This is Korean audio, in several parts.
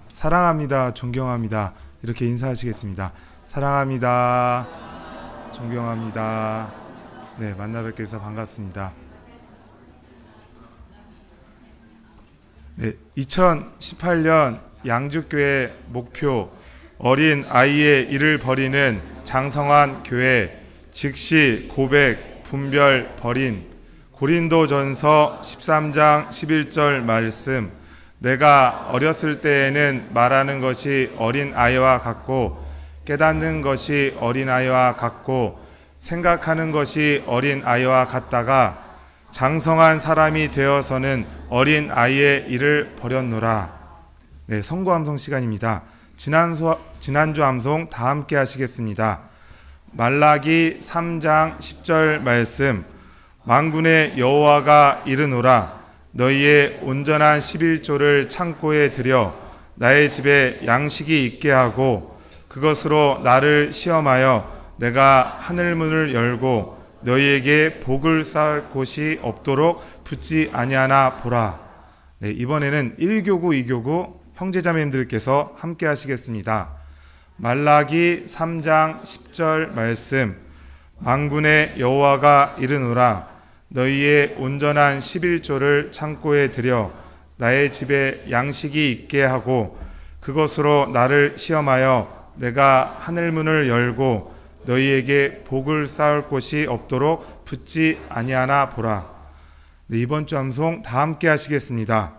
사랑합니다. 존경합니다. 이렇게 인사하시겠습니다. 사랑합니다. 존경합니다. 네, 만나 뵙게 해서 반갑습니다. 네, 2018년 양주교회 목표 어린 아이의 일을 버리는 장성한 교회, 즉시 고백, 분별, 버림. 고린도전서 13장 11절 말씀. 내가 어렸을 때에는 말하는 것이 어린 아이와 같고 깨닫는 것이 어린 아이와 같고 생각하는 것이 어린 아이와 같다가 장성한 사람이 되어서는 어린 아이의 일을 버렸노라. 네, 성구 암송 시간입니다. 지난주 암송 다 함께 하시겠습니다. 말라기 3장 10절 말씀. 만군의 여호와가 이르노라. 너희의 온전한 11조를 창고에 들여 나의 집에 양식이 있게 하고 그것으로 나를 시험하여 내가 하늘문을 열고 너희에게 복을 쌓을 곳이 없도록 붙지 아니하나 보라. 네, 이번에는 1교구 2교구 형제자매님들께서 함께 하시겠습니다. 말라기 3장 10절 말씀. 만군의 여호와가 이르노라. 너희의 온전한 11조를 창고에 들여 나의 집에 양식이 있게 하고 그것으로 나를 시험하여 내가 하늘문을 열고 너희에게 복을 쌓을 곳이 없도록 붙지 아니하나 보라. 네, 이번 주 암송 다 함께 하시겠습니다.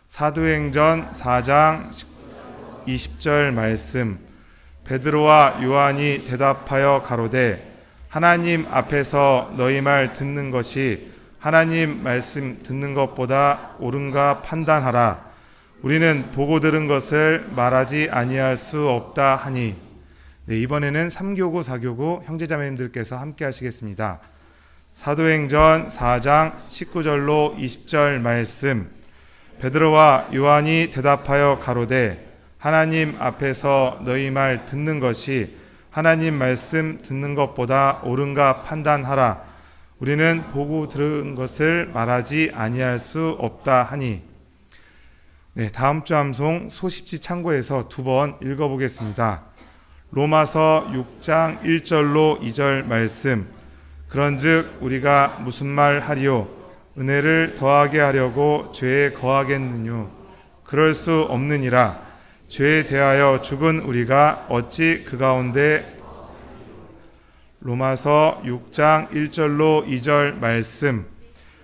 사도행전 4장 20절 말씀. 베드로와 요한이 대답하여 가로되 하나님 앞에서 너희 말 듣는 것이 하나님 말씀 듣는 것보다 옳은가 판단하라. 우리는 보고 들은 것을 말하지 아니할 수 없다 하니. 네, 이번에는 3교구 4교구 형제자매님들께서 함께 하시겠습니다. 사도행전 4장 19절로 20절 말씀. 베드로와 요한이 대답하여 가로되 하나님 앞에서 너희 말 듣는 것이 하나님 말씀 듣는 것보다 옳은가 판단하라. 우리는 보고 들은 것을 말하지 아니할 수 없다 하니. 네, 다음 주 암송 소십지 창고에서 두 번 읽어보겠습니다. 로마서 6장 1절로 2절 말씀. 그런즉 우리가 무슨 말 하리요? 은혜를 더하게 하려고 죄에 거하겠느뇨? 그럴 수 없느니라. 죄에 대하여 죽은 우리가 어찌 그 가운데. 로마서 6장 1절로 2절 말씀.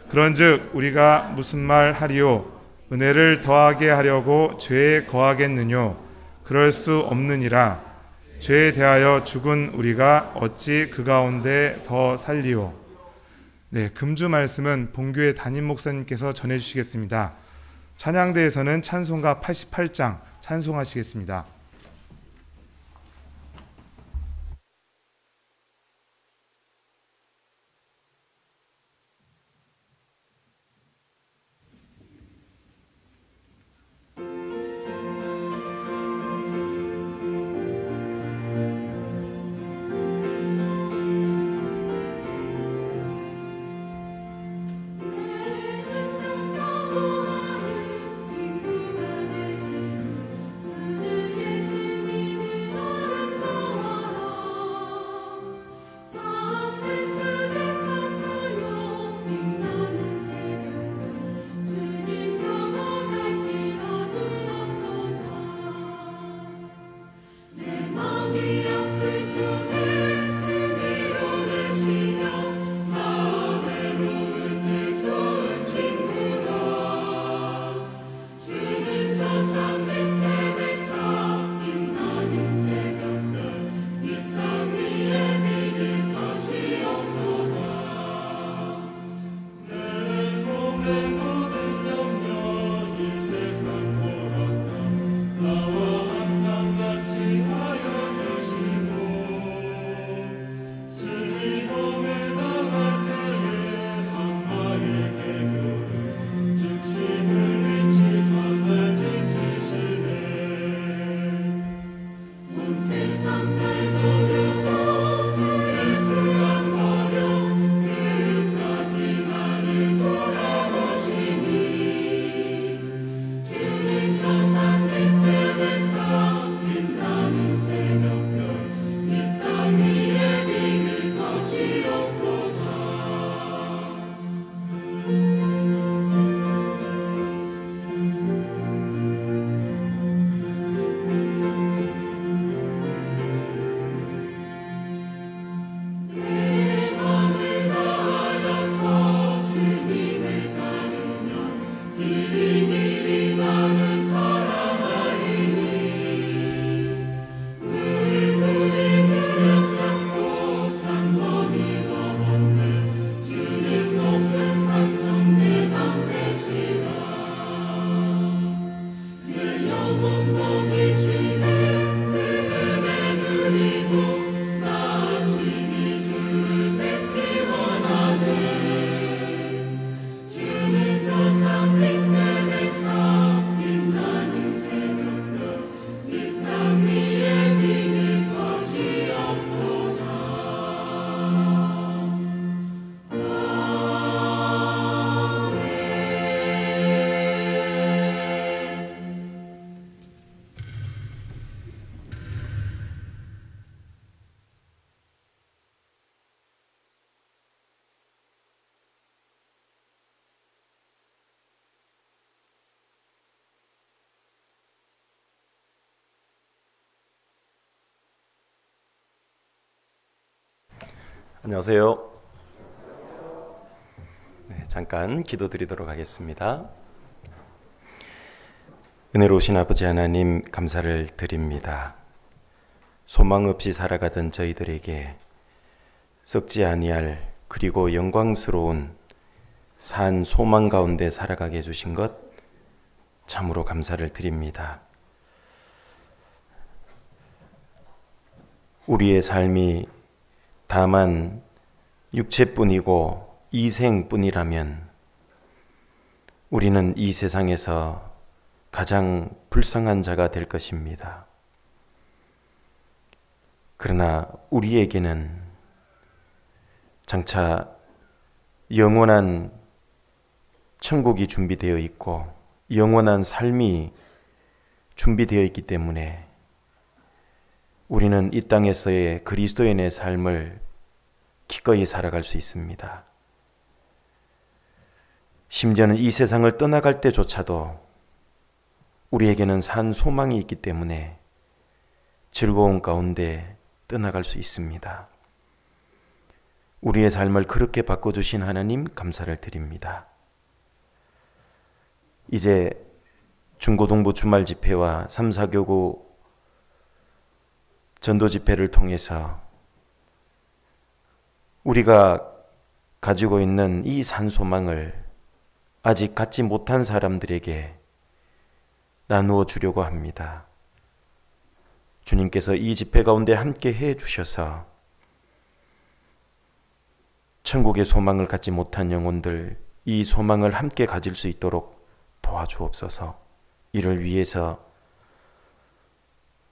그런즉 우리가 무슨 말 하리요? 은혜를 더하게 하려고 죄에 거하겠느뇨? 그럴 수 없느니라. 죄에 대하여 죽은 우리가 어찌 그 가운데 더 살리오? 네, 금주 말씀은 본교회 담임 목사님께서 전해주시겠습니다. 찬양대에서는 찬송가 88장 찬송하시겠습니다. 내 안녕하세요. 잠깐 기도드리도록 하겠습니다. 은혜로우신 아버지 하나님, 감사를 드립니다. 소망 없이 살아가던 저희들에게 썩지 아니할 그리고 영광스러운 산 소망 가운데 살아가게 해주신 것 참으로 감사를 드립니다. 우리의 삶이 다만 육체뿐이고 이생뿐이라면 우리는 이 세상에서 가장 불쌍한 자가 될 것입니다. 그러나 우리에게는 장차 영원한 천국이 준비되어 있고 영원한 삶이 준비되어 있기 때문에 우리는 이 땅에서의 그리스도인의 삶을 기꺼이 살아갈 수 있습니다. 심지어는 이 세상을 떠나갈 때조차도 우리에게는 산 소망이 있기 때문에 즐거운 가운데 떠나갈 수 있습니다. 우리의 삶을 그렇게 바꿔주신 하나님 감사를 드립니다. 이제 중고등부 주말 집회와 3, 4교구 전도 집회를 통해서 우리가 가지고 있는 이 산소망을 아직 갖지 못한 사람들에게 나누어 주려고 합니다. 주님께서 이 집회 가운데 함께 해 주셔서 천국의 소망을 갖지 못한 영혼들, 이 소망을 함께 가질 수 있도록 도와주옵소서. 이를 위해서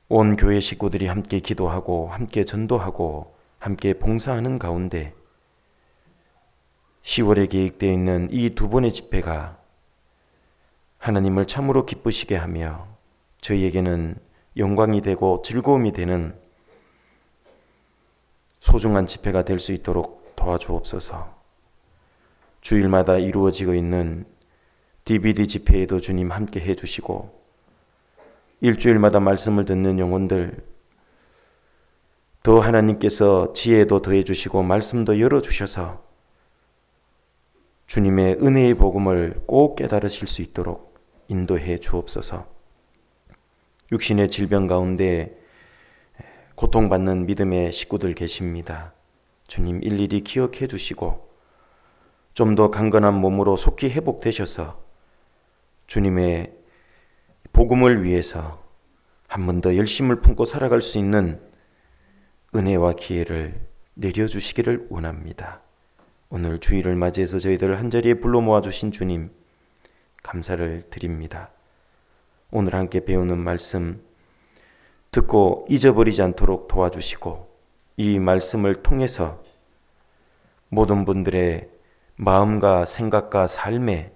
온 교회 식구들이 함께 기도하고 함께 전도하고 함께 봉사하는 가운데 10월에 계획되어 있는 이 두 번의 집회가 하나님을 참으로 기쁘시게 하며 저희에게는 영광이 되고 즐거움이 되는 소중한 집회가 될 수 있도록 도와주옵소서. 주일마다 이루어지고 있는 DVD 집회에도 주님 함께 해주시고 일주일마다 말씀을 듣는 영혼들 더 하나님께서 지혜도 더해 주시고 말씀도 열어주셔서 주님의 은혜의 복음을 꼭 깨달으실 수 있도록 인도해 주옵소서. 육신의 질병 가운데 고통받는 믿음의 식구들 계십니다. 주님 일일이 기억해 주시고 좀 더 강건한 몸으로 속히 회복되셔서 주님의 복음을 위해서 한 번 더 열심을 품고 살아갈 수 있는 은혜와 기회를 내려주시기를 원합니다. 오늘 주일을 맞이해서 저희들을 한자리에 불러 모아주신 주님 감사를 드립니다. 오늘 함께 배우는 말씀 듣고 잊어버리지 않도록 도와주시고 이 말씀을 통해서 모든 분들의 마음과 생각과 삶에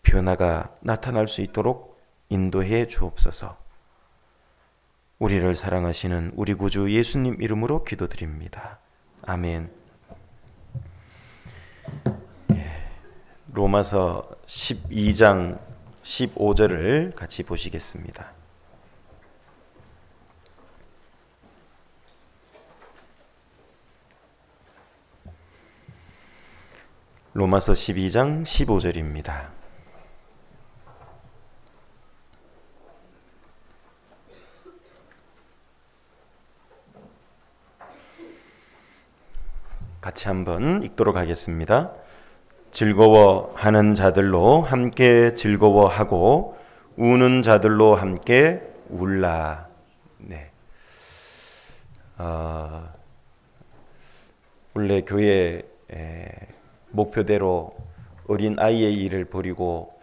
변화가 나타날 수 있도록 인도해 주옵소서. 우리를 사랑하시는 우리 구주 예수님 이름으로 기도드립니다. 아멘. 로마서 12장 15절을 같이 보시겠습니다. 로마서 12장 15절입니다. 같이 한번 읽도록 하겠습니다. 즐거워하는 자들로 함께 즐거워하고 우는 자들로 함께 울라. 네. 원래 교회 목표대로 어린 아이의 일을 버리고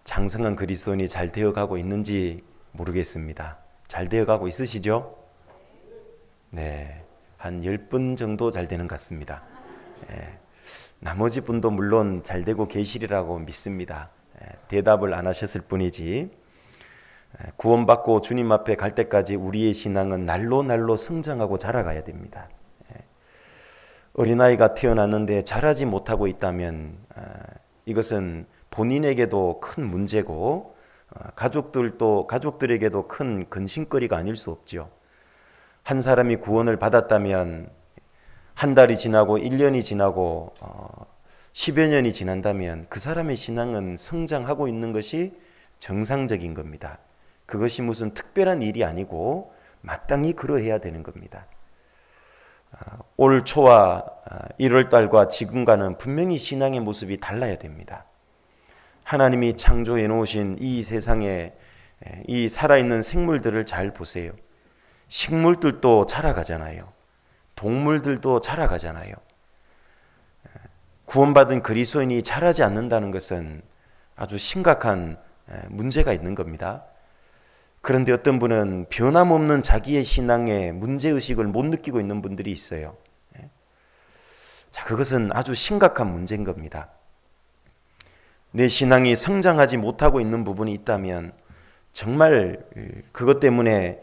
장성한 그리스도인이 잘 되어가고 있는지 모르겠습니다. 잘 되어가고 있으시죠? 네, 한 10분 정도 잘 되는 것 같습니다. 나머지 분도 물론 잘 되고 계시리라고 믿습니다. 대답을 안 하셨을 뿐이지. 구원받고 주님 앞에 갈 때까지 우리의 신앙은 날로 날로 성장하고 자라가야 됩니다. 어린아이가 태어났는데 자라지 못하고 있다면 이것은 본인에게도 큰 문제고 가족들에게도 큰 근심거리가 아닐 수 없죠. 한 사람이 구원을 받았다면 한 달이 지나고 1년이 지나고 10여 년이 지난다면 그 사람의 신앙은 성장하고 있는 것이 정상적인 겁니다. 그것이 무슨 특별한 일이 아니고 마땅히 그러해야 되는 겁니다. 올 초와 1월 달과 지금과는 분명히 신앙의 모습이 달라야 됩니다. 하나님이 창조해 놓으신 이 세상에 이 살아있는 생물들을 잘 보세요. 식물들도 자라가잖아요. 동물들도 자라가잖아요. 구원받은 그리스도인이 자라지 않는다는 것은 아주 심각한 문제가 있는 겁니다. 그런데 어떤 분은 변함없는 자기의 신앙에 문제의식을 못 느끼고 있는 분들이 있어요. 자, 그것은 아주 심각한 문제인 겁니다. 내 신앙이 성장하지 못하고 있는 부분이 있다면 정말 그것 때문에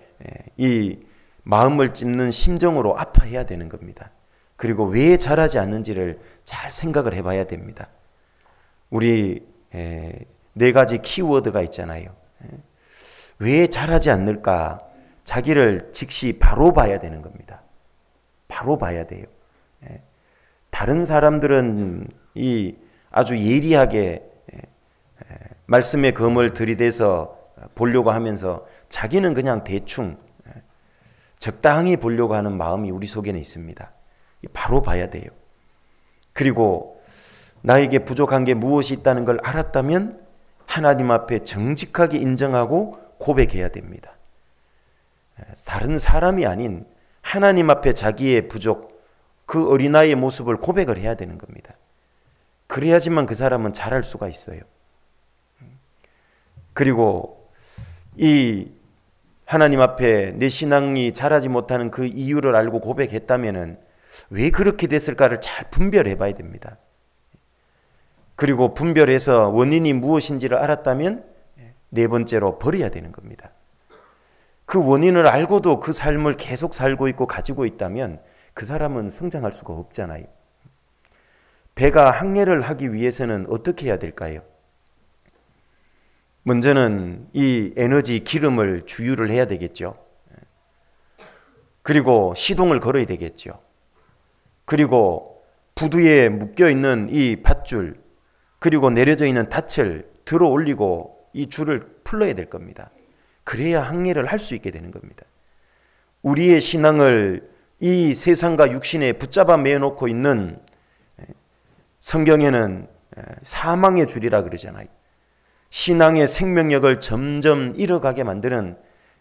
이 마음을 찢는 심정으로 아파해야 되는 겁니다. 그리고 왜 자라지 않는지를 잘 생각을 해봐야 됩니다. 우리 4가지 키워드가 있잖아요. 왜 자라지 않을까? 자기를 즉시 바로 봐야 되는 겁니다. 바로 봐야 돼요. 다른 사람들은 이 아주 예리하게 말씀의 검을 들이대서 보려고 하면서 자기는 그냥 대충 적당히 보려고 하는 마음이 우리 속에는 있습니다. 바로 봐야 돼요. 그리고 나에게 부족한 게 무엇이 있다는 걸 알았다면 하나님 앞에 정직하게 인정하고 고백해야 됩니다. 다른 사람이 아닌 하나님 앞에 자기의 부족, 그 어린아이의 모습을 고백을 해야 되는 겁니다. 그래야지만 그 사람은 자랄 수가 있어요. 그리고 이 하나님 앞에 내 신앙이 자라지 못하는 그 이유를 알고 고백했다면은 왜 그렇게 됐을까를 잘 분별해 봐야 됩니다. 그리고 분별해서 원인이 무엇인지를 알았다면 4번째로 버려야 되는 겁니다. 그 원인을 알고도 그 삶을 계속 살고 있고 가지고 있다면 그 사람은 성장할 수가 없잖아요. 배가 항해를 하기 위해서는 어떻게 해야 될까요? 먼저는 이 에너지 기름을 주유를 해야 되겠죠. 그리고 시동을 걸어야 되겠죠. 그리고 부두에 묶여있는 이 밧줄, 그리고 내려져 있는 닻을 들어 올리고 이 줄을 풀러야 될 겁니다. 그래야 항해를 할 수 있게 되는 겁니다. 우리의 신앙을 이 세상과 육신에 붙잡아 매어놓고 있는, 성경에는 사망의 줄이라 그러잖아요. 신앙의 생명력을 점점 잃어가게 만드는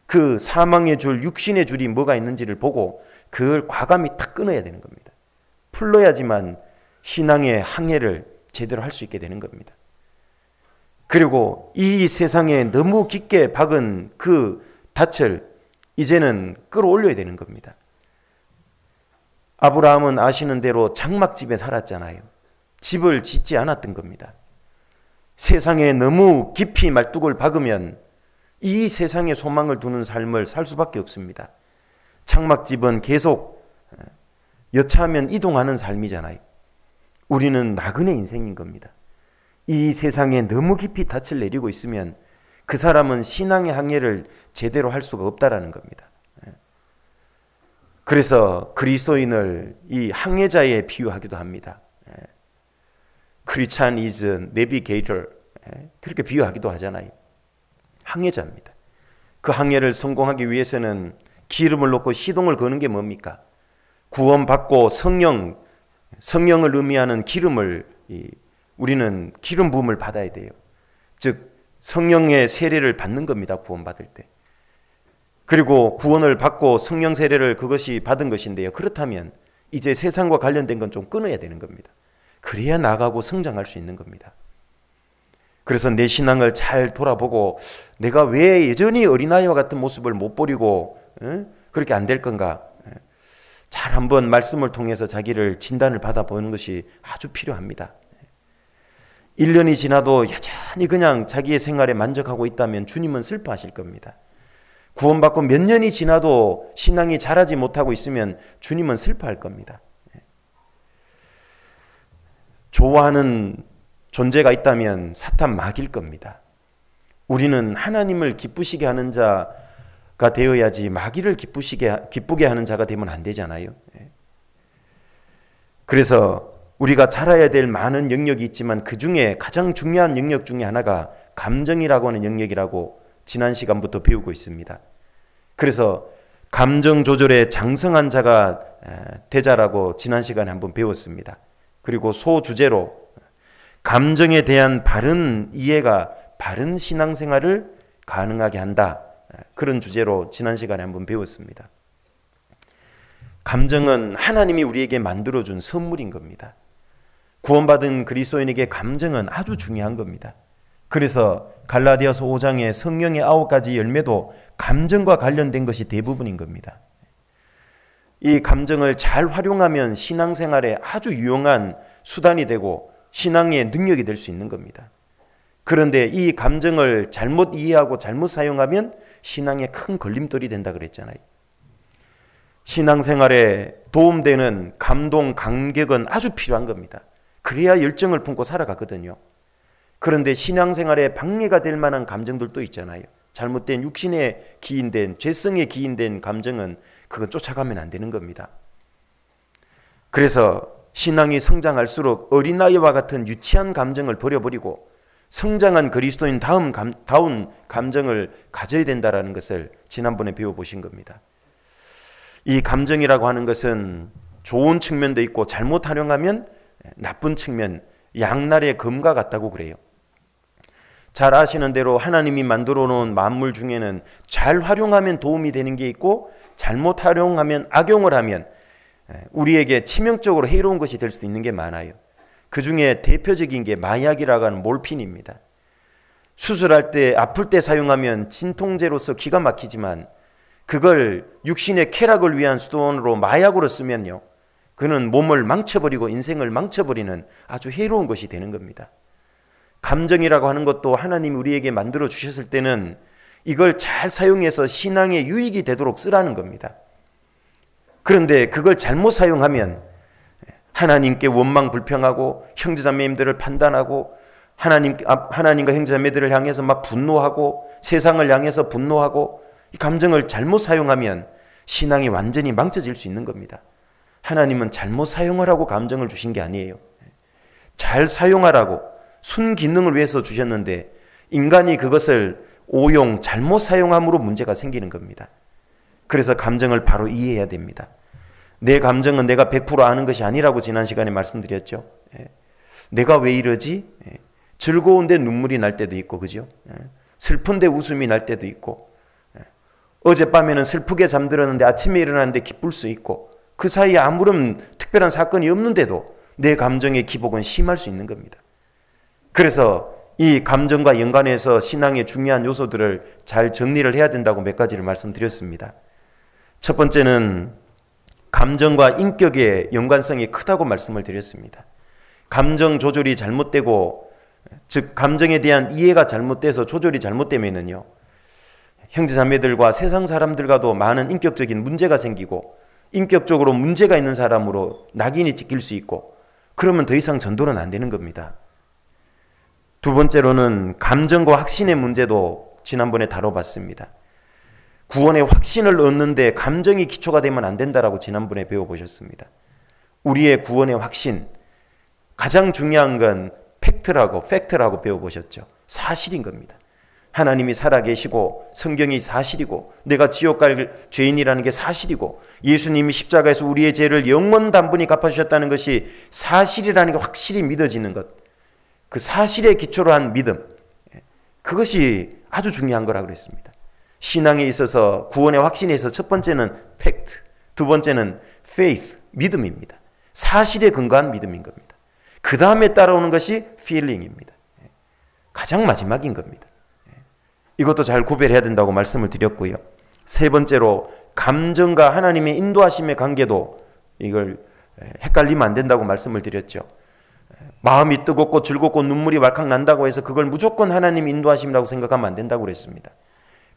그 사망의 줄, 육신의 줄이 뭐가 있는지를 보고 그걸 과감히 탁 끊어야 되는 겁니다. 풀러야지만 신앙의 항해를 제대로 할 수 있게 되는 겁니다. 그리고 이 세상에 너무 깊게 박은 그 닻을 이제는 끌어올려야 되는 겁니다. 아브라함은 아시는 대로 장막집에 살았잖아요. 집을 짓지 않았던 겁니다. 세상에 너무 깊이 말뚝을 박으면 이 세상에 소망을 두는 삶을 살 수밖에 없습니다. 장막집은 계속 여차하면 이동하는 삶이잖아요. 우리는 나그네 인생인 겁니다. 이 세상에 너무 깊이 닻을 내리고 있으면 그 사람은 신앙의 항해를 제대로 할 수가 없다라는 겁니다. 그래서 그리스도인을 이 항해자에 비유하기도 합니다. Christian is a navigator. 그렇게 비유하기도 하잖아요. 항해자입니다. 그 항해를 성공하기 위해서는 기름을 넣고 시동을 거는 게 뭡니까? 구원받고 성령을 의미하는 기름을 우리는 기름 부음을 받아야 돼요. 즉 성령의 세례를 받는 겁니다. 구원받을 때. 그리고 구원을 받고 성령 세례를 그것이 받은 것인데요. 그렇다면 이제 세상과 관련된 건 좀 끊어야 되는 겁니다. 그래야 나가고 성장할 수 있는 겁니다. 그래서 내 신앙을 잘 돌아보고 내가 왜 여전히 어린아이와 같은 모습을 못 버리고 그렇게 안 될 건가? 잘 한번 말씀을 통해서 자기를 진단을 받아보는 것이 아주 필요합니다. 1년이 지나도 여전히 그냥 자기의 생활에 만족하고 있다면 주님은 슬퍼하실 겁니다. 구원받고 몇 년이 지나도 신앙이 자라지 못하고 있으면 주님은 슬퍼할 겁니다. 좋아하는 존재가 있다면 사탄 마귀일 겁니다. 우리는 하나님을 기쁘시게 하는 자가 되어야지 마귀를 기쁘게 하는 자가 되면 안 되잖아요. 그래서 우리가 자라야 될 많은 영역이 있지만 그 중에 가장 중요한 영역 중에 하나가 감정이라고 하는 영역이라고 지난 시간부터 배우고 있습니다. 그래서 감정 조절에 장성한 자가 되자라고 지난 시간에 한번 배웠습니다. 그리고 소주제로 감정에 대한 바른 이해가 바른 신앙생활을 가능하게 한다. 그런 주제로 지난 시간에 한번 배웠습니다. 감정은 하나님이 우리에게 만들어준 선물인 겁니다. 구원받은 그리스도인에게 감정은 아주 중요한 겁니다. 그래서 갈라디아서 5장의 성령의 9가지 열매도 감정과 관련된 것이 대부분인 겁니다. 이 감정을 잘 활용하면 신앙생활에 아주 유용한 수단이 되고 신앙의 능력이 될 수 있는 겁니다. 그런데 이 감정을 잘못 이해하고 잘못 사용하면 신앙에 큰 걸림돌이 된다 그랬잖아요. 신앙생활에 도움되는 감동, 감격은 아주 필요한 겁니다. 그래야 열정을 품고 살아가거든요. 그런데 신앙생활에 방해가 될 만한 감정들도 있잖아요. 잘못된 육신에 기인된, 죄성에 기인된 감정은 그건 쫓아가면 안 되는 겁니다. 그래서 신앙이 성장할수록 어린아이와 같은 유치한 감정을 버려버리고 성장한 그리스도인 다운 감정을 가져야 된다는 것을 지난번에 배워보신 겁니다. 이 감정이라고 하는 것은 좋은 측면도 있고 잘못 활용하면 나쁜 측면, 양날의 검과 같다고 그래요. 잘 아시는 대로 하나님이 만들어 놓은 만물 중에는 잘 활용하면 도움이 되는 게 있고 잘못 활용하면, 악용을 하면 우리에게 치명적으로 해로운 것이 될 수 있는 게 많아요. 그 중에 대표적인 게 마약이라고 하는 몰핀입니다. 수술할 때, 아플 때 사용하면 진통제로서 기가 막히지만 그걸 육신의 쾌락을 위한 수단으로 마약으로 쓰면요, 그는 몸을 망쳐버리고 인생을 망쳐버리는 아주 해로운 것이 되는 겁니다. 감정이라고 하는 것도 하나님이 우리에게 만들어 주셨을 때는 이걸 잘 사용해서 신앙에 유익이 되도록 쓰라는 겁니다. 그런데 그걸 잘못 사용하면 하나님께 원망 불평하고 형제자매님들을 판단하고 하나님과 형제자매들을 향해서 막 분노하고 세상을 향해서 분노하고, 이 감정을 잘못 사용하면 신앙이 완전히 망쳐질 수 있는 겁니다. 하나님은 잘못 사용하라고 감정을 주신 게 아니에요. 잘 사용하라고 순기능을 위해서 주셨는데 인간이 그것을 오용, 잘못 사용함으로 문제가 생기는 겁니다. 그래서 감정을 바로 이해해야 됩니다. 내 감정은 내가 100% 아는 것이 아니라고 지난 시간에 말씀드렸죠. 내가 왜 이러지? 즐거운데 눈물이 날 때도 있고, 그죠? 슬픈데 웃음이 날 때도 있고, 어젯밤에는 슬프게 잠들었는데 아침에 일어났는데 기쁠 수 있고, 그 사이에 아무런 특별한 사건이 없는데도 내 감정의 기복은 심할 수 있는 겁니다. 그래서 이 감정과 연관해서 신앙의 중요한 요소들을 잘 정리를 해야 된다고 몇 가지를 말씀드렸습니다. 첫 번째는 감정과 인격의 연관성이 크다고 말씀을 드렸습니다. 감정 조절이 잘못되고, 즉 감정에 대한 이해가 잘못돼서 조절이 잘못되면요, 형제자매들과 세상 사람들과도 많은 인격적인 문제가 생기고 인격적으로 문제가 있는 사람으로 낙인이 찍힐 수 있고, 그러면 더 이상 전도는 안 되는 겁니다. 두 번째로는 감정과 확신의 문제도 지난번에 다뤄봤습니다. 구원의 확신을 얻는데 감정이 기초가 되면 안 된다라고 지난번에 배워보셨습니다. 우리의 구원의 확신, 가장 중요한 건 팩트라고 배워보셨죠. 사실인 겁니다. 하나님이 살아계시고 성경이 사실이고 내가 지옥 갈 죄인이라는 게 사실이고 예수님이 십자가에서 우리의 죄를 영원 단번에 갚아주셨다는 것이 사실이라는 게 확실히 믿어지는 것, 그 사실에 기초로 한 믿음, 그것이 아주 중요한 거라고 그랬습니다. 신앙에 있어서 구원의 확신에 있어서 첫 번째는 팩트, 두 번째는 faith, 믿음입니다. 사실에 근거한 믿음인 겁니다. 그 다음에 따라오는 것이 feeling입니다. 가장 마지막인 겁니다. 이것도 잘 구별해야 된다고 말씀을 드렸고요. 세 번째로 감정과 하나님의 인도하심의 관계도 이걸 헷갈리면 안 된다고 말씀을 드렸죠. 마음이 뜨겁고 즐겁고 눈물이 왈칵 난다고 해서 그걸 무조건 하나님 인도하심이라고 생각하면 안 된다고 그랬습니다.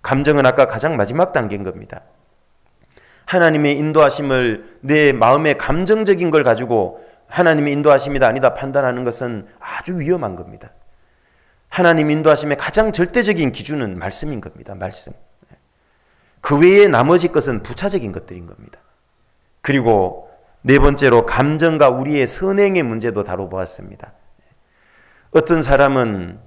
감정은 아까 가장 마지막 단계인 겁니다. 하나님의 인도하심을 내 마음의 감정적인 걸 가지고 하나님의 인도하심이다 아니다 판단하는 것은 아주 위험한 겁니다. 하나님 인도하심의 가장 절대적인 기준은 말씀인 겁니다. 말씀. 그 외에 나머지 것은 부차적인 것들인 겁니다. 그리고 네 번째로 감정과 우리의 선행의 문제도 다뤄보았습니다. 어떤 사람은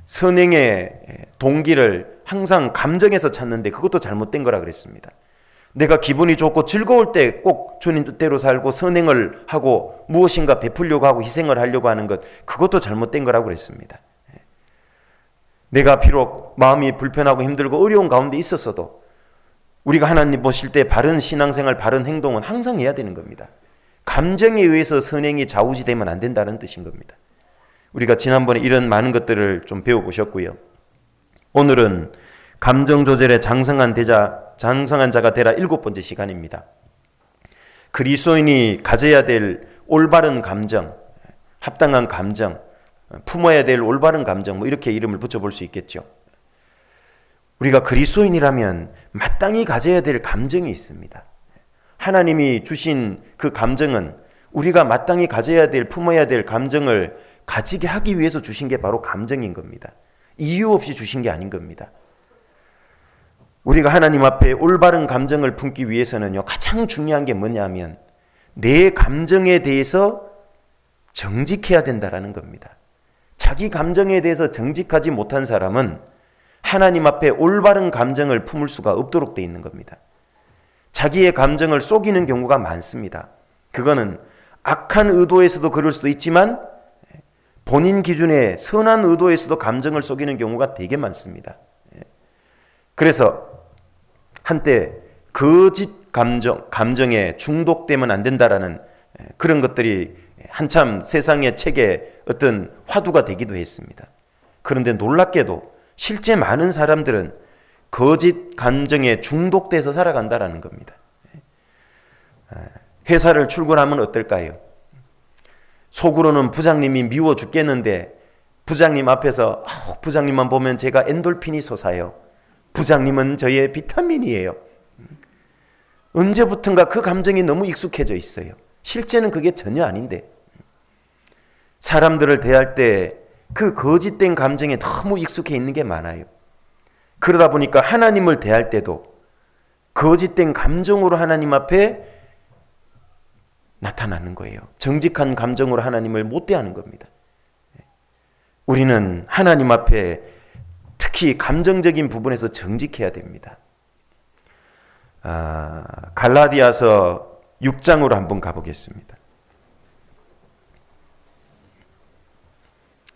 선행의 동기를 항상 감정에서 찾는데 그것도 잘못된 거라 그랬습니다. 내가 기분이 좋고 즐거울 때 꼭 주님 뜻대로 살고 선행을 하고 무엇인가 베풀려고 하고 희생을 하려고 하는 것, 그것도 잘못된 거라고 그랬습니다. 내가 비록 마음이 불편하고 힘들고 어려운 가운데 있었어도 우리가 하나님 보실 때 바른 신앙생활, 바른 행동은 항상 해야 되는 겁니다. 감정에 의해서 선행이 좌우지되면 안 된다는 뜻인 겁니다. 우리가 지난번에 이런 많은 것들을 좀 배워보셨고요. 오늘은 감정 조절에 장성한 자가 되라 7번째 시간입니다. 그리스도인이 가져야 될 올바른 감정, 합당한 감정, 품어야 될 올바른 감정, 뭐 이렇게 이름을 붙여볼 수 있겠죠. 우리가 그리스도인이라면 마땅히 가져야 될 감정이 있습니다. 하나님이 주신 그 감정은 우리가 마땅히 가져야 될, 품어야 될 감정을 가지게 하기 위해서 주신 게 바로 감정인 겁니다. 이유 없이 주신 게 아닌 겁니다. 우리가 하나님 앞에 올바른 감정을 품기 위해서는요, 가장 중요한 게 뭐냐면 내 감정에 대해서 정직해야 된다라는 겁니다. 자기 감정에 대해서 정직하지 못한 사람은 하나님 앞에 올바른 감정을 품을 수가 없도록 되어 있는 겁니다. 자기의 감정을 속이는 경우가 많습니다. 그거는 악한 의도에서도 그럴 수도 있지만 본인 기준의 선한 의도에서도 감정을 속이는 경우가 되게 많습니다. 그래서 한때 거짓 감정에 중독되면 안 된다라는 그런 것들이 한참 세상의 책에 어떤 화두가 되기도 했습니다. 그런데 놀랍게도 실제 많은 사람들은 거짓 감정에 중독돼서 살아간다라는 겁니다. 회사를 출근하면 어떨까요? 속으로는 부장님이 미워 죽겠는데 부장님 앞에서 부장님만 보면 제가 엔돌핀이 솟아요. 부장님은 저의 비타민이에요. 언제부턴가 그 감정이 너무 익숙해져 있어요. 실제는 그게 전혀 아닌데 사람들을 대할 때 그 거짓된 감정에 너무 익숙해 있는 게 많아요. 그러다 보니까 하나님을 대할 때도 거짓된 감정으로 하나님 앞에 나타나는 거예요. 정직한 감정으로 하나님을 못 대하는 겁니다. 우리는 하나님 앞에 특히 감정적인 부분에서 정직해야 됩니다. 갈라디아서 6장으로 한번 가보겠습니다.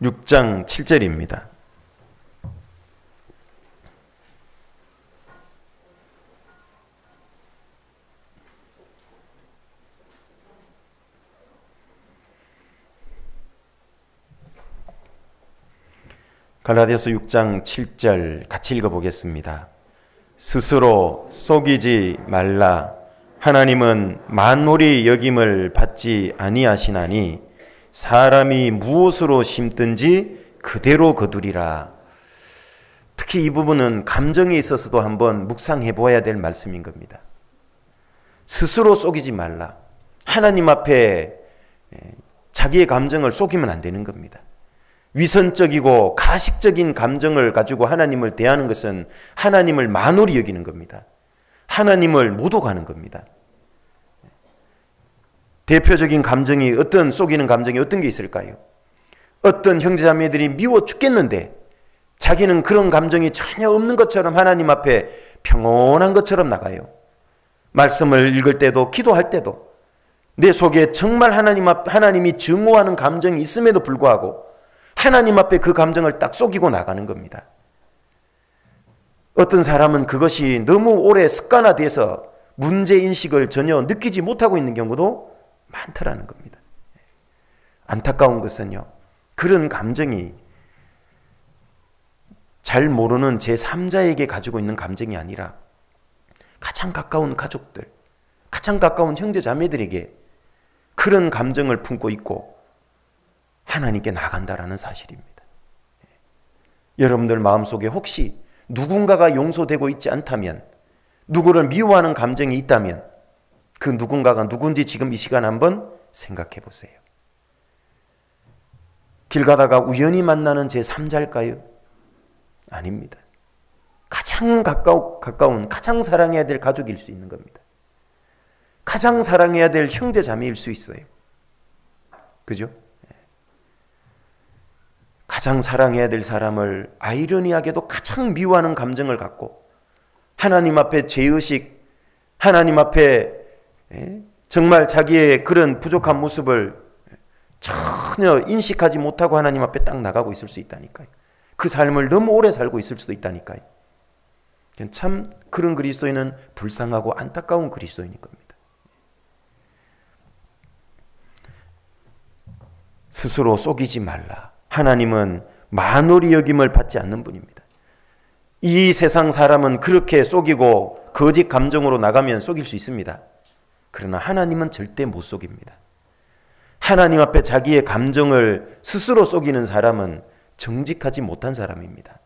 6장 7절입니다. 갈라디아서 6장 7절 같이 읽어보겠습니다. 스스로 속이지 말라. 하나님은 만물이 여김을 받지 아니하시나니 사람이 무엇으로 심든지 그대로 거두리라. 특히 이 부분은 감정에 있어서도 한번 묵상해 보아야 될 말씀인 겁니다. 스스로 속이지 말라. 하나님 앞에 자기의 감정을 속이면 안 되는 겁니다. 위선적이고 가식적인 감정을 가지고 하나님을 대하는 것은 하나님을 만홀히 여기는 겁니다. 하나님을 모독하는 겁니다. 대표적인 감정이 속이는 감정이 어떤 게 있을까요? 어떤 형제자매들이 미워 죽겠는데 자기는 그런 감정이 전혀 없는 것처럼 하나님 앞에 평온한 것처럼 나가요. 말씀을 읽을 때도 기도할 때도 내 속에 정말 하나님이 증오하는 감정이 있음에도 불구하고 하나님 앞에 그 감정을 딱 속이고 나가는 겁니다. 어떤 사람은 그것이 너무 오래 습관화돼서 문제인식을 전혀 느끼지 못하고 있는 경우도 많다라는 겁니다. 안타까운 것은요, 그런 감정이 잘 모르는 제3자에게 가지고 있는 감정이 아니라 가장 가까운 가족들, 가장 가까운 형제 자매들에게 그런 감정을 품고 있고 하나님께 나간다라는 사실입니다. 여러분들 마음속에 혹시 누군가가 용서되고 있지 않다면, 누구를 미워하는 감정이 있다면 그 누군가가 누군지 지금 이 시간 한번 생각해 보세요. 길 가다가 우연히 만나는 제3자일까요? 아닙니다. 가장 가까운 가장 사랑해야 될 가족일 수 있는 겁니다. 가장 사랑해야 될 형제 자매일 수 있어요. 그죠? 가장 사랑해야 될 사람을 아이러니하게도 가장 미워하는 감정을 갖고 하나님 앞에 죄의식, 하나님 앞에 정말 자기의 그런 부족한 모습을 전혀 인식하지 못하고 하나님 앞에 딱 나가고 있을 수 있다니까요. 그 삶을 너무 오래 살고 있을 수도 있다니까요. 참 그런 그리스도인은 불쌍하고 안타까운 그리스도인인 겁니다. 스스로 속이지 말라. 하나님은 만홀히 여김을 받지 않는 분입니다. 이 세상 사람은 그렇게 속이고 거짓 감정으로 나가면 속일 수 있습니다. 그러나 하나님은 절대 못 속입니다. 하나님 앞에 자기의 감정을 스스로 속이는 사람은 정직하지 못한 사람입니다.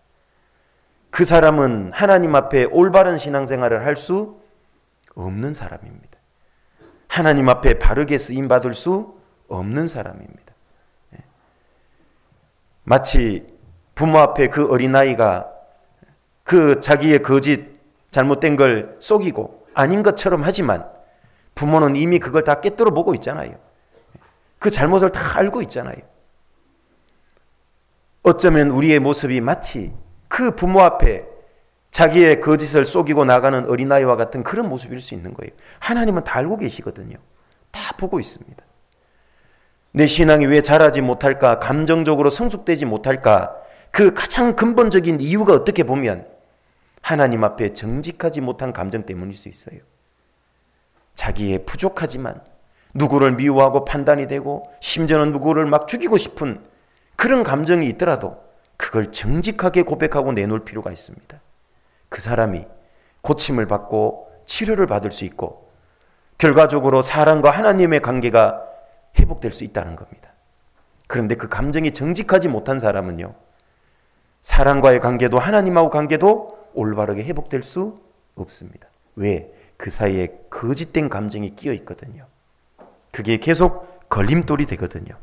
그 사람은 하나님 앞에 올바른 신앙생활을 할 수 없는 사람입니다. 하나님 앞에 바르게 쓰임받을 수 없는 사람입니다. 마치 부모 앞에 그 어린아이가 그 자기의 거짓 잘못된 걸 속이고 아닌 것처럼 하지만 부모는 이미 그걸 다 꿰뚫어 보고 있잖아요. 그 잘못을 다 알고 있잖아요. 어쩌면 우리의 모습이 마치 그 부모 앞에 자기의 거짓을 속이고 나가는 어린아이와 같은 그런 모습일 수 있는 거예요. 하나님은 다 알고 계시거든요. 다 보고 있습니다. 내 신앙이 왜 자라지 못할까? 감정적으로 성숙되지 못할까? 그 가장 근본적인 이유가 어떻게 보면 하나님 앞에 정직하지 못한 감정 때문일 수 있어요. 자기의 부족하지만 누구를 미워하고 판단이 되고 심지어는 누구를 막 죽이고 싶은 그런 감정이 있더라도 그걸 정직하게 고백하고 내놓을 필요가 있습니다. 그 사람이 고침을 받고 치료를 받을 수 있고 결과적으로 사람과 하나님의 관계가 회복될 수 있다는 겁니다. 그런데 그 감정이 정직하지 못한 사람은요, 사람과의 관계도 하나님하고 관계도 올바르게 회복될 수 없습니다. 왜? 그 사이에 거짓된 감정이 끼어 있거든요. 그게 계속 걸림돌이 되거든요.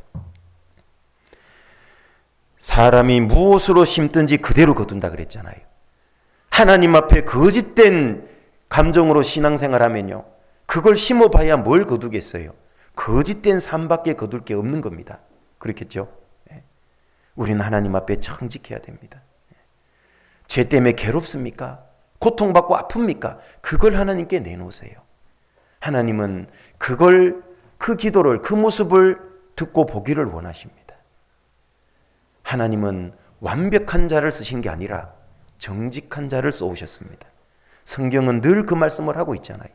사람이 무엇으로 심든지 그대로 거둔다 그랬잖아요. 하나님 앞에 거짓된 감정으로 신앙생활하면요, 그걸 심어봐야 뭘 거두겠어요? 거짓된 삶밖에 거둘 게 없는 겁니다. 그렇겠죠? 우리는 하나님 앞에 정직해야 됩니다. 죄 때문에 괴롭습니까? 고통받고 아픕니까? 그걸 하나님께 내놓으세요. 하나님은 그 기도를, 그 모습을 듣고 보기를 원하십니다. 하나님은 완벽한 자를 쓰신 게 아니라 정직한 자를 써오셨습니다. 성경은 늘 그 말씀을 하고 있잖아요.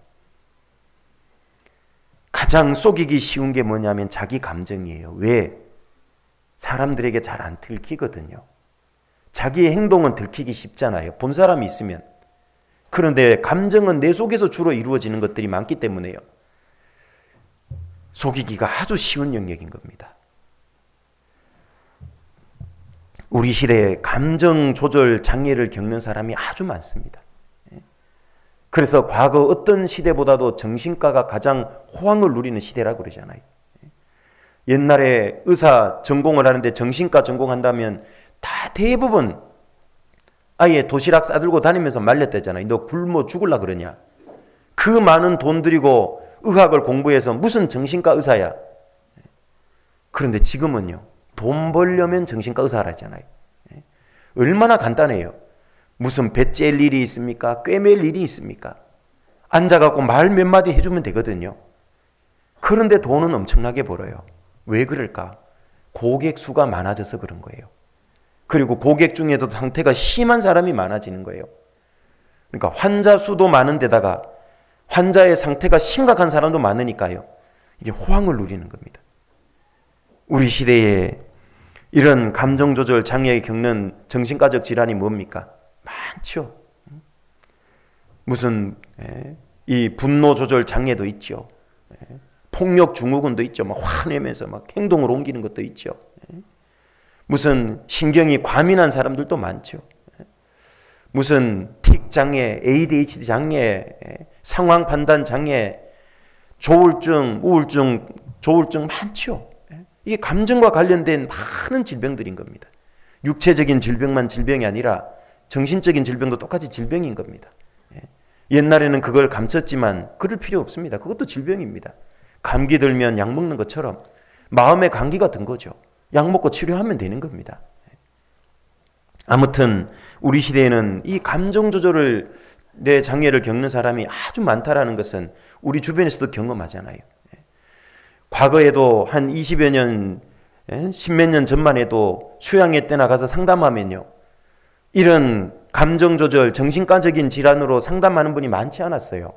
가장 속이기 쉬운 게 뭐냐면 자기 감정이에요. 왜? 사람들에게 잘 안 들키거든요. 자기의 행동은 들키기 쉽잖아요. 본 사람이 있으면. 그런데 감정은 내 속에서 주로 이루어지는 것들이 많기 때문에요. 속이기가 아주 쉬운 영역인 겁니다. 우리 시대에 감정 조절 장애를 겪는 사람이 아주 많습니다. 그래서 과거 어떤 시대보다도 정신과가 가장 호황을 누리는 시대라고 그러잖아요. 옛날에 의사 전공을 하는데 정신과 전공한다면 다 대부분 아예 도시락 싸들고 다니면서 말렸다잖아요. 너 굶어 죽을라 그러냐? 그 많은 돈 들이고 의학을 공부해서 무슨 정신과 의사야? 그런데 지금은요, 돈 벌려면 정신과 의사 하라잖아요. 얼마나 간단해요. 무슨 배 째일 일이 있습니까? 꿰맬 일이 있습니까? 앉아갖고 말 몇 마디 해주면 되거든요. 그런데 돈은 엄청나게 벌어요. 왜 그럴까? 고객 수가 많아져서 그런 거예요. 그리고 고객 중에도 상태가 심한 사람이 많아지는 거예요. 그러니까 환자 수도 많은 데다가 환자의 상태가 심각한 사람도 많으니까요. 이게 호황을 누리는 겁니다. 우리 시대에 이런 감정조절 장애에 겪는 정신과적 질환이 뭡니까? 많죠. 무슨 이 분노 조절 장애도 있죠. 폭력 증후군도 있죠. 막 화내면서 막 행동을 옮기는 것도 있죠. 무슨 신경이 과민한 사람들도 많죠. 무슨 틱 장애, ADHD 장애, 상황 판단 장애, 조울증, 우울증, 조울증 많죠. 이게 감정과 관련된 많은 질병들인 겁니다. 육체적인 질병만 질병이 아니라 정신적인 질병도 똑같이 질병인 겁니다. 옛날에는 그걸 감췄지만 그럴 필요 없습니다. 그것도 질병입니다. 감기 들면 약 먹는 것처럼 마음의 감기가 든 거죠. 약 먹고 치료하면 되는 겁니다. 아무튼 우리 시대에는 이 감정 조절을 내 장애를 겪는 사람이 아주 많다라는 것은 우리 주변에서도 경험하잖아요. 과거에도 한 20여 년, 10몇 년 전만 해도 수양회 때나 가서 상담하면요, 이런 감정 조절, 정신과적인 질환으로 상담하는 분이 많지 않았어요.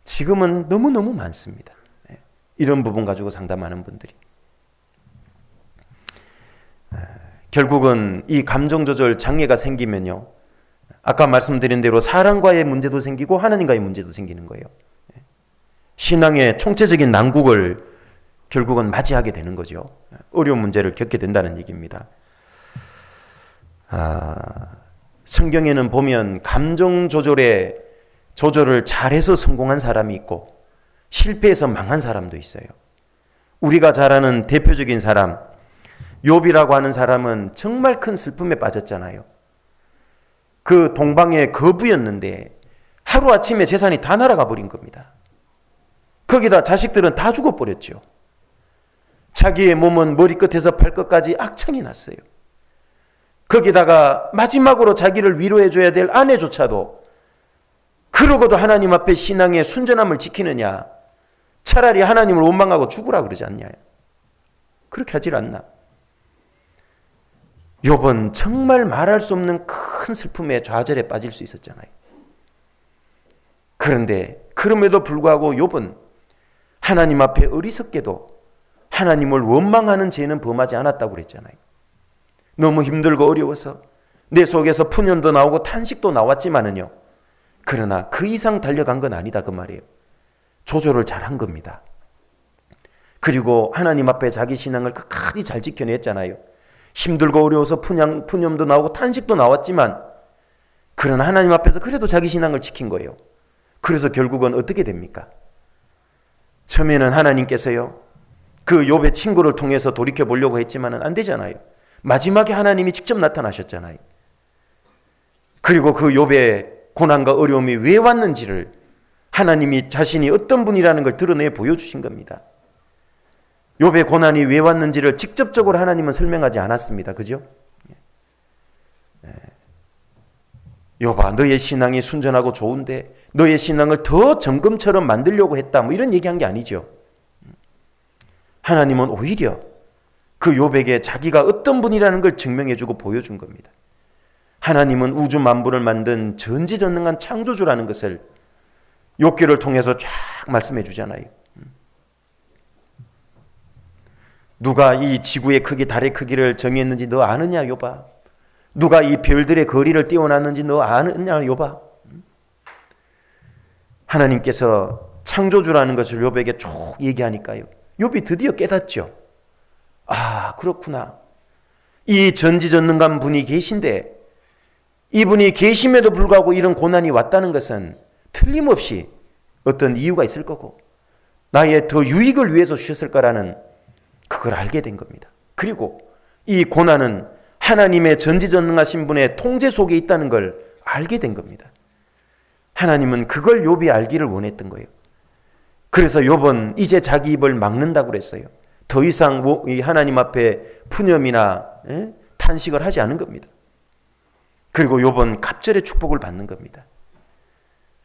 지금은 너무너무 많습니다. 이런 부분 가지고 상담하는 분들이. 결국은 이 감정 조절 장애가 생기면요, 아까 말씀드린 대로 사람과의 문제도 생기고 하나님과의 문제도 생기는 거예요. 신앙의 총체적인 난국을 결국은 맞이하게 되는 거죠. 어려운 문제를 겪게 된다는 얘기입니다. 성경에는 보면 감정 조절을 잘해서 성공한 사람이 있고 실패해서 망한 사람도 있어요. 우리가 잘 아는 대표적인 사람, 욥이라고 하는 사람은 정말 큰 슬픔에 빠졌잖아요. 그 동방의 거부였는데 하루아침에 재산이 다 날아가 버린 겁니다. 거기다 자식들은 다 죽어버렸죠. 자기의 몸은 머리끝에서 발끝까지 악창이 났어요. 거기다가 마지막으로 자기를 위로해줘야 될 아내조차도 그러고도 하나님 앞에 신앙의 순전함을 지키느냐, 차라리 하나님을 원망하고 죽으라 그러지 않냐. 그렇게 하질 않나. 욥은 정말 말할 수 없는 큰 슬픔에 좌절에 빠질 수 있었잖아요. 그런데 그럼에도 불구하고 욥은 하나님 앞에 어리석게도 하나님을 원망하는 죄는 범하지 않았다고 그랬잖아요. 너무 힘들고 어려워서 내 속에서 푸념도 나오고 탄식도 나왔지만은요, 그러나 그 이상 달려간 건 아니다 그 말이에요. 조절을 잘한 겁니다. 그리고 하나님 앞에 자기 신앙을 끝까지 잘 지켜냈잖아요. 힘들고 어려워서 푸념도 나오고 탄식도 나왔지만 그러나 하나님 앞에서 그래도 자기 신앙을 지킨 거예요. 그래서 결국은 어떻게 됩니까? 처음에는 하나님께서요, 그 욥의 친구를 통해서 돌이켜 보려고 했지만은 안 되잖아요. 마지막에 하나님이 직접 나타나셨잖아요. 그리고 그 욥의 고난과 어려움이 왜 왔는지를 하나님이 자신이 어떤 분이라는 걸 드러내 보여주신 겁니다. 욥의 고난이 왜 왔는지를 직접적으로 하나님은 설명하지 않았습니다. 그죠? 욥아, 너의 신앙이 순전하고 좋은데 너의 신앙을 더 정금처럼 만들려고 했다, 뭐 이런 얘기한 게 아니죠. 하나님은 오히려 그 욥에게 자기가 어떤 분이라는 걸 증명해주고 보여준 겁니다. 하나님은 우주 만물을 만든 전지전능한 창조주라는 것을 욥기를 통해서 쫙 말씀해 주잖아요. 누가 이 지구의 크기, 달의 크기를 정했는지 너 아느냐 욥아? 누가 이 별들의 거리를 띄워놨는지 너 아느냐 욥아? 하나님께서 창조주라는 것을 욥에게 쭉 얘기하니까요, 욥이 드디어 깨닫죠. 아, 그렇구나. 이 전지전능한 분이 계신데 이분이 계심에도 불구하고 이런 고난이 왔다는 것은 틀림없이 어떤 이유가 있을 거고 나의 더 유익을 위해서 주셨을 거라는 그걸 알게 된 겁니다. 그리고 이 고난은 하나님의 전지전능하신 분의 통제 속에 있다는 걸 알게 된 겁니다. 하나님은 그걸 욥이 알기를 원했던 거예요. 그래서 욥은 이제 자기 입을 막는다고 그랬어요. 더 이상 하나님 앞에 푸념이나 탄식을 하지 않은 겁니다. 그리고 욥은 갑절의 축복을 받는 겁니다.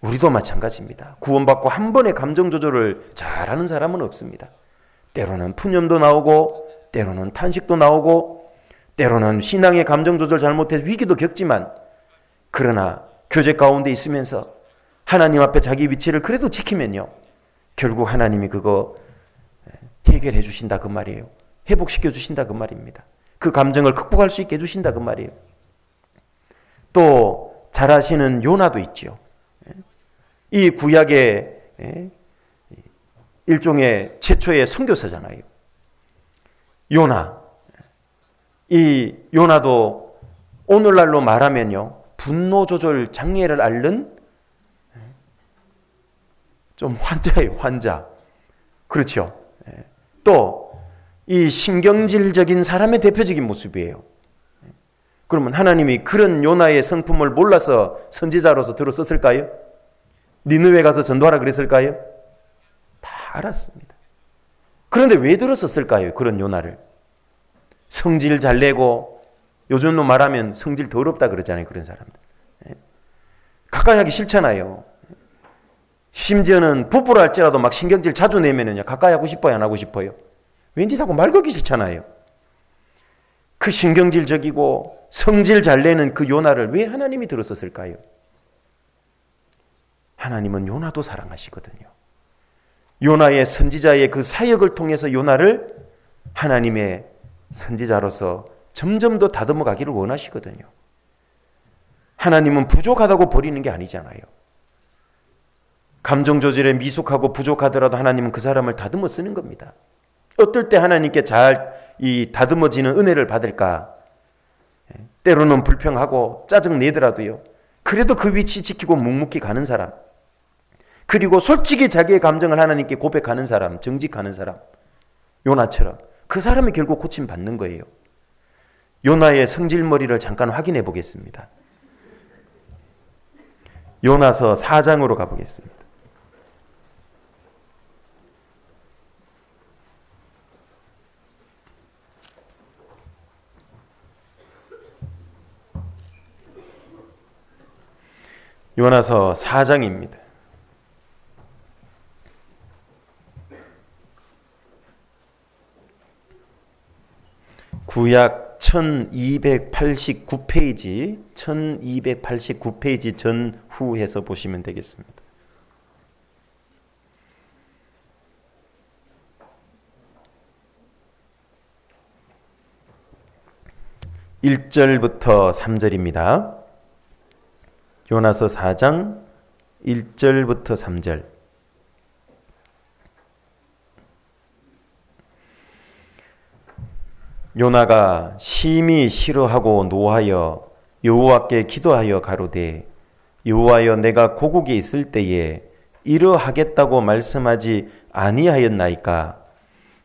우리도 마찬가지입니다. 구원받고 한 번의 감정 조절을 잘하는 사람은 없습니다. 때로는 푸념도 나오고 때로는 탄식도 나오고 때로는 신앙의 감정 조절 잘못해서 위기도 겪지만 그러나 교제 가운데 있으면서 하나님 앞에 자기 위치를 그래도 지키면요, 결국 하나님이 그거 해결해 주신다 그 말이에요. 회복시켜 주신다 그 말입니다. 그 감정을 극복할 수 있게 해주신다 그 말이에요. 또 잘하시는 요나도 있죠. 이 구약의 일종의 최초의 선교사잖아요. 요나. 이 요나도 오늘날로 말하면요, 분노 조절 장애를 앓는 좀 환자예요, 환자. 그렇죠. 또 이 신경질적인 사람의 대표적인 모습이에요. 그러면 하나님이 그런 요나의 성품을 몰라서 선지자로서 들어섰을까요? 니느웨 가서 전도하라 그랬을까요? 다 알았습니다. 그런데 왜 들어섰을까요? 그런 요나를. 성질 잘 내고, 요즘로 말하면 성질 더럽다 그러잖아요, 그런 사람들. 가까이 하기 싫잖아요. 심지어는 부부를 할지라도 막 신경질 자주 내면은요, 가까이 하고 싶어요, 안 하고 싶어요? 왠지 자꾸 말 걸기 싫잖아요. 그 신경질적이고 성질 잘 내는 그 요나를 왜 하나님이 들었었을까요? 하나님은 요나도 사랑하시거든요. 요나의 선지자의 그 사역을 통해서 요나를 하나님의 선지자로서 점점 더 다듬어 가기를 원하시거든요. 하나님은 부족하다고 버리는 게 아니잖아요. 감정 조절에 미숙하고 부족하더라도 하나님은 그 사람을 다듬어 쓰는 겁니다. 어떨 때 하나님께 잘 이 다듬어지는 은혜를 받을까? 때로는 불평하고 짜증 내더라도요, 그래도 그 위치 지키고 묵묵히 가는 사람, 그리고 솔직히 자기의 감정을 하나님께 고백하는 사람, 정직하는 사람, 요나처럼 그 사람이 결국 고침 받는 거예요. 요나의 성질머리를 잠깐 확인해 보겠습니다. 요나서 4장으로 가보겠습니다. 요나서 4장입니다. 구약 1289페이지 전후해서 보시면 되겠습니다. 1절부터 3절입니다. 요나서 4장 1절부터 3절. 요나가 심히 싫어하고 노하여 여호와께 기도하여 가로되, 여호와여, 내가 고국에 있을 때에 이러하겠다고 말씀하지 아니하였나이까?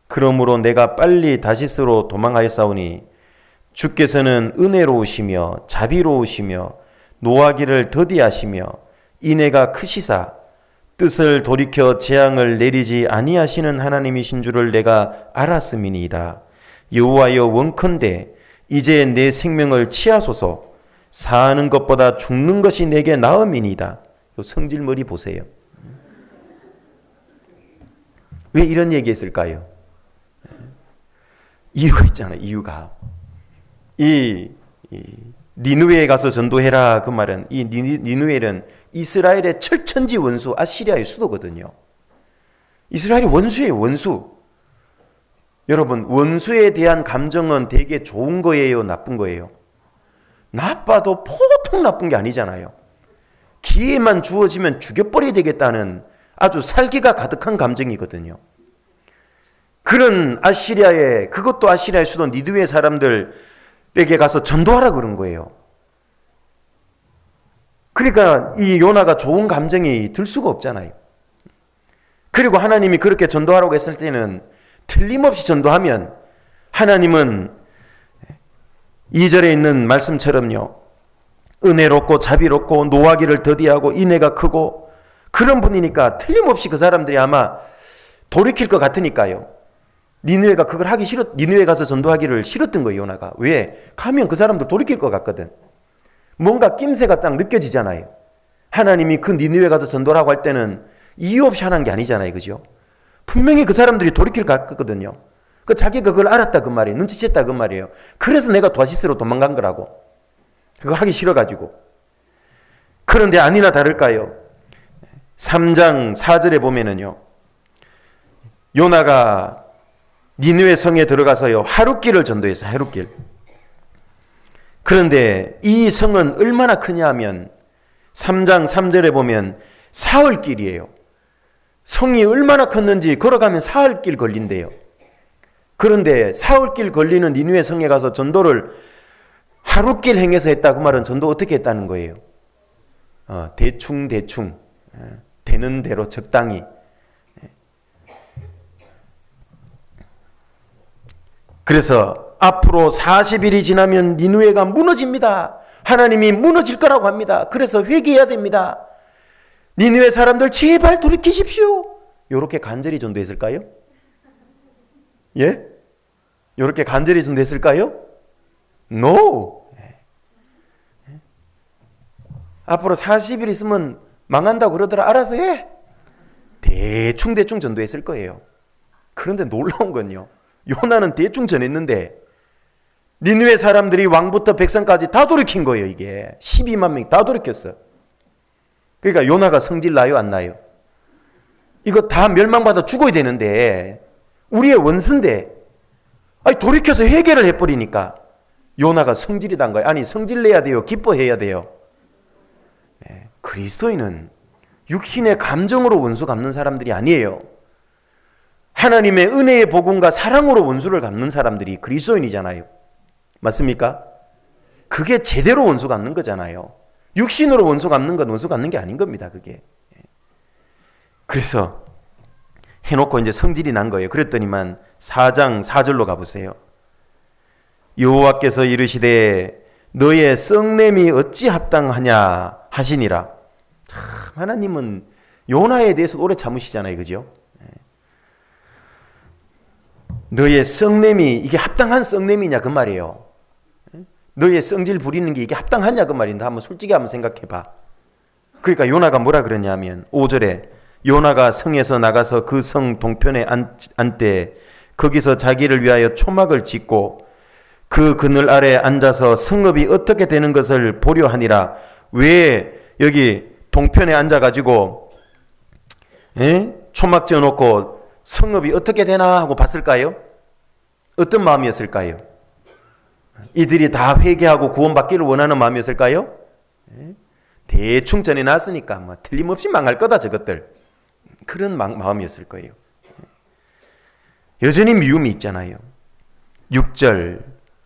그러므로 내가 빨리 다시스로 도망하였사오니 주께서는 은혜로우시며 자비로우시며 노하기를 더디하시며 인애가 크시사 뜻을 돌이켜 재앙을 내리지 아니하시는 하나님이신 줄을 내가 알았음이니이다. 여호와여, 원컨대 이제 내 생명을 취하소서. 사는 것보다 죽는 것이 내게 나음이니이다. 성질머리 보세요. 왜 이런 얘기했을까요? 이유가 있잖아요. 이유가. 니느웨에 가서 전도해라 그 말은, 이 니느웨는 이스라엘의 철천지 원수 아시리아의 수도거든요. 이스라엘이 원수예요, 원수. 여러분, 원수에 대한 감정은 되게 좋은 거예요, 나쁜 거예요? 나빠도 보통 나쁜 게 아니잖아요. 기회만 주어지면 죽여버려야 되겠다는 아주 살기가 가득한 감정이거든요. 그런 아시리아의, 그것도 아시리아의 수도 니느웨 사람들에게 가서 전도하라 그런 거예요. 그러니까 이 요나가 좋은 감정이 들 수가 없잖아요. 그리고 하나님이 그렇게 전도하라고 했을 때는 틀림없이 전도하면 하나님은 2절에 있는 말씀처럼요, 은혜롭고 자비롭고 노하기를 더디하고 인애가 크고 그런 분이니까 틀림없이 그 사람들이 아마 돌이킬 것 같으니까요. 니느웨가 그걸 하기 니느웨 가서 전도하기를 싫었던 거예요, 요나가. 왜? 가면 그 사람도 돌이킬 것 같거든. 뭔가 낌새가 딱 느껴지잖아요. 하나님이 그 니느웨 가서 전도라고 할 때는 이유 없이 하는 게 아니잖아요, 그죠? 분명히 그 사람들이 돌이킬 것 같거든요. 그 자기가 그걸 알았다 그 말이에요. 눈치챘다 그 말이에요. 그래서 내가 다시스로 도망간 거라고. 그거 하기 싫어가지고. 그런데 아니나 다를까요? 3장 4절에 보면은요, 요나가 니느웨 성에 들어가서요, 하룻길을 전도했어요. 하룻길. 그런데 이 성은 얼마나 크냐 하면 3장 3절에 보면 사흘길이에요. 성이 얼마나 컸는지 걸어가면 사흘길 걸린대요. 그런데 사흘길 걸리는 니느웨 성에 가서 전도를 하룻길 행해서 했다. 그 말은 전도 어떻게 했다는 거예요? 대충 되는 대로 적당히. 그래서 앞으로 40일이 지나면 니느웨가 무너집니다. 하나님이 무너질 거라고 합니다. 그래서 회개해야 됩니다. 니느웨 사람들 제발 돌이키십시오. 이렇게 간절히 전도했을까요? 예? 이렇게 간절히 전도했을까요? No. 앞으로 40일 있으면 망한다고 그러더라. 알아서 해. 대충 전도했을 거예요. 그런데 놀라운 건요, 요나는 대충 전했는데 니느웨 사람들이 왕부터 백성까지 다 돌이킨 거예요. 이게 12만 명이 다 돌이켰어. 그러니까 요나가 성질 나요, 안 나요? 이거 다 멸망받아 죽어야 되는데 우리의 원수인데, 아니 돌이켜서 해결을 해버리니까 요나가 성질이 난 거예요. 아니 성질 내야 돼요, 기뻐해야 돼요? 그리스도인은 육신의 감정으로 원수 갚는 사람들이 아니에요. 하나님의 은혜의 복음과 사랑으로 원수를 갚는 사람들이 그리스도인이잖아요. 맞습니까? 그게 제대로 원수 갚는 거잖아요. 육신으로 원수 갚는 건 원수 갚는 게 아닌 겁니다, 그게. 그래서 해놓고 이제 성질이 난 거예요. 그랬더니만 4장 4절로 가보세요. 여호와께서 이르시되 너의 썩냄이 어찌 합당하냐 하시니라. 참, 하나님은 요나에 대해서 오래 참으시잖아요, 그죠? 너의 썩냄이 이게 합당한 썩냄이냐 그 말이에요. 너의 성질 부리는 게 이게 합당하냐 그 말인데 한번 솔직히 한번 생각해봐. 그러니까 요나가 뭐라 그러냐면 5절에 요나가 성에서 나가서 그 성 동편에 앉되 거기서 자기를 위하여 초막을 짓고 그 그늘 아래 앉아서 성읍이 어떻게 되는 것을 보려 하니라. 왜 여기 동편에 앉아가지고 초막 지어놓고 성읍이 어떻게 되나 하고 봤을까요? 어떤 마음이었을까요? 이들이 다 회개하고 구원받기를 원하는 마음이었을까요? 대충 전해놨으니까 뭐 틀림없이 망할 거다 저것들, 그런 마음이었을 거예요. 여전히 미움이 있잖아요. 6절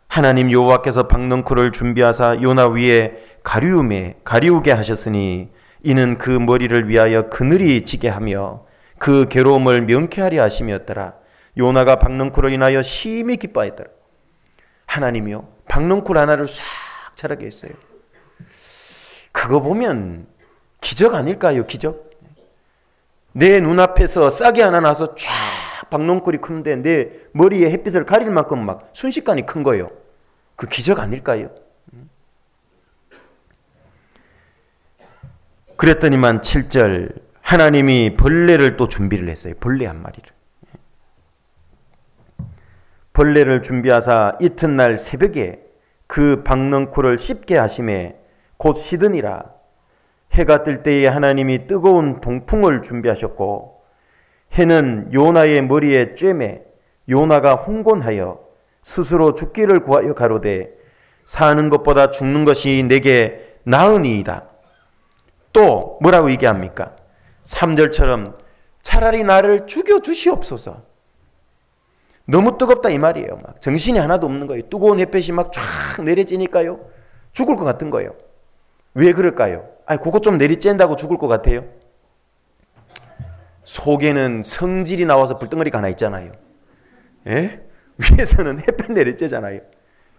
하나님 여호와께서 박넝쿨을 준비하사 요나 위에 가리우게 하셨으니 이는 그 머리를 위하여 그늘이 지게 하며 그 괴로움을 명쾌하려 하심이었더라. 요나가 박넝쿨을 인하여 심히 기뻐했더라. 하나님이요, 박넝쿨 하나를 싹 자라게 했어요. 그거 보면 기적 아닐까요? 기적? 내 눈앞에서 싹이 하나 나서 쫙 박넝쿨이 크는데 내 머리에 햇빛을 가릴 만큼 막 순식간에 큰 거예요. 그 기적 아닐까요? 그랬더니만 7절 하나님이 벌레를 또 준비를 했어요. 벌레 한 마리를. 벌레를 준비하사 이튿날 새벽에 그 박넝쿨을 씹게 하심에 곧 시드니라. 해가 뜰 때에 하나님이 뜨거운 동풍을 준비하셨고 해는 요나의 머리에 쬐매 요나가 흥곤하여 스스로 죽기를 구하여 가로되 사는 것보다 죽는 것이 내게 나으니이다. 또 뭐라고 얘기합니까? 3절처럼 차라리 나를 죽여주시옵소서. 너무 뜨겁다 이 말이에요. 막 정신이 하나도 없는 거예요. 뜨거운 햇볕이 막 쫙 내려지니까요, 죽을 것 같은 거예요. 왜 그럴까요? 아니 그거 좀 내리쬐다고 죽을 것 같아요? 속에는 성질이 나와서 불덩어리가 하나 있잖아요. 예? 위에서는 햇볕 내리쬐잖아요.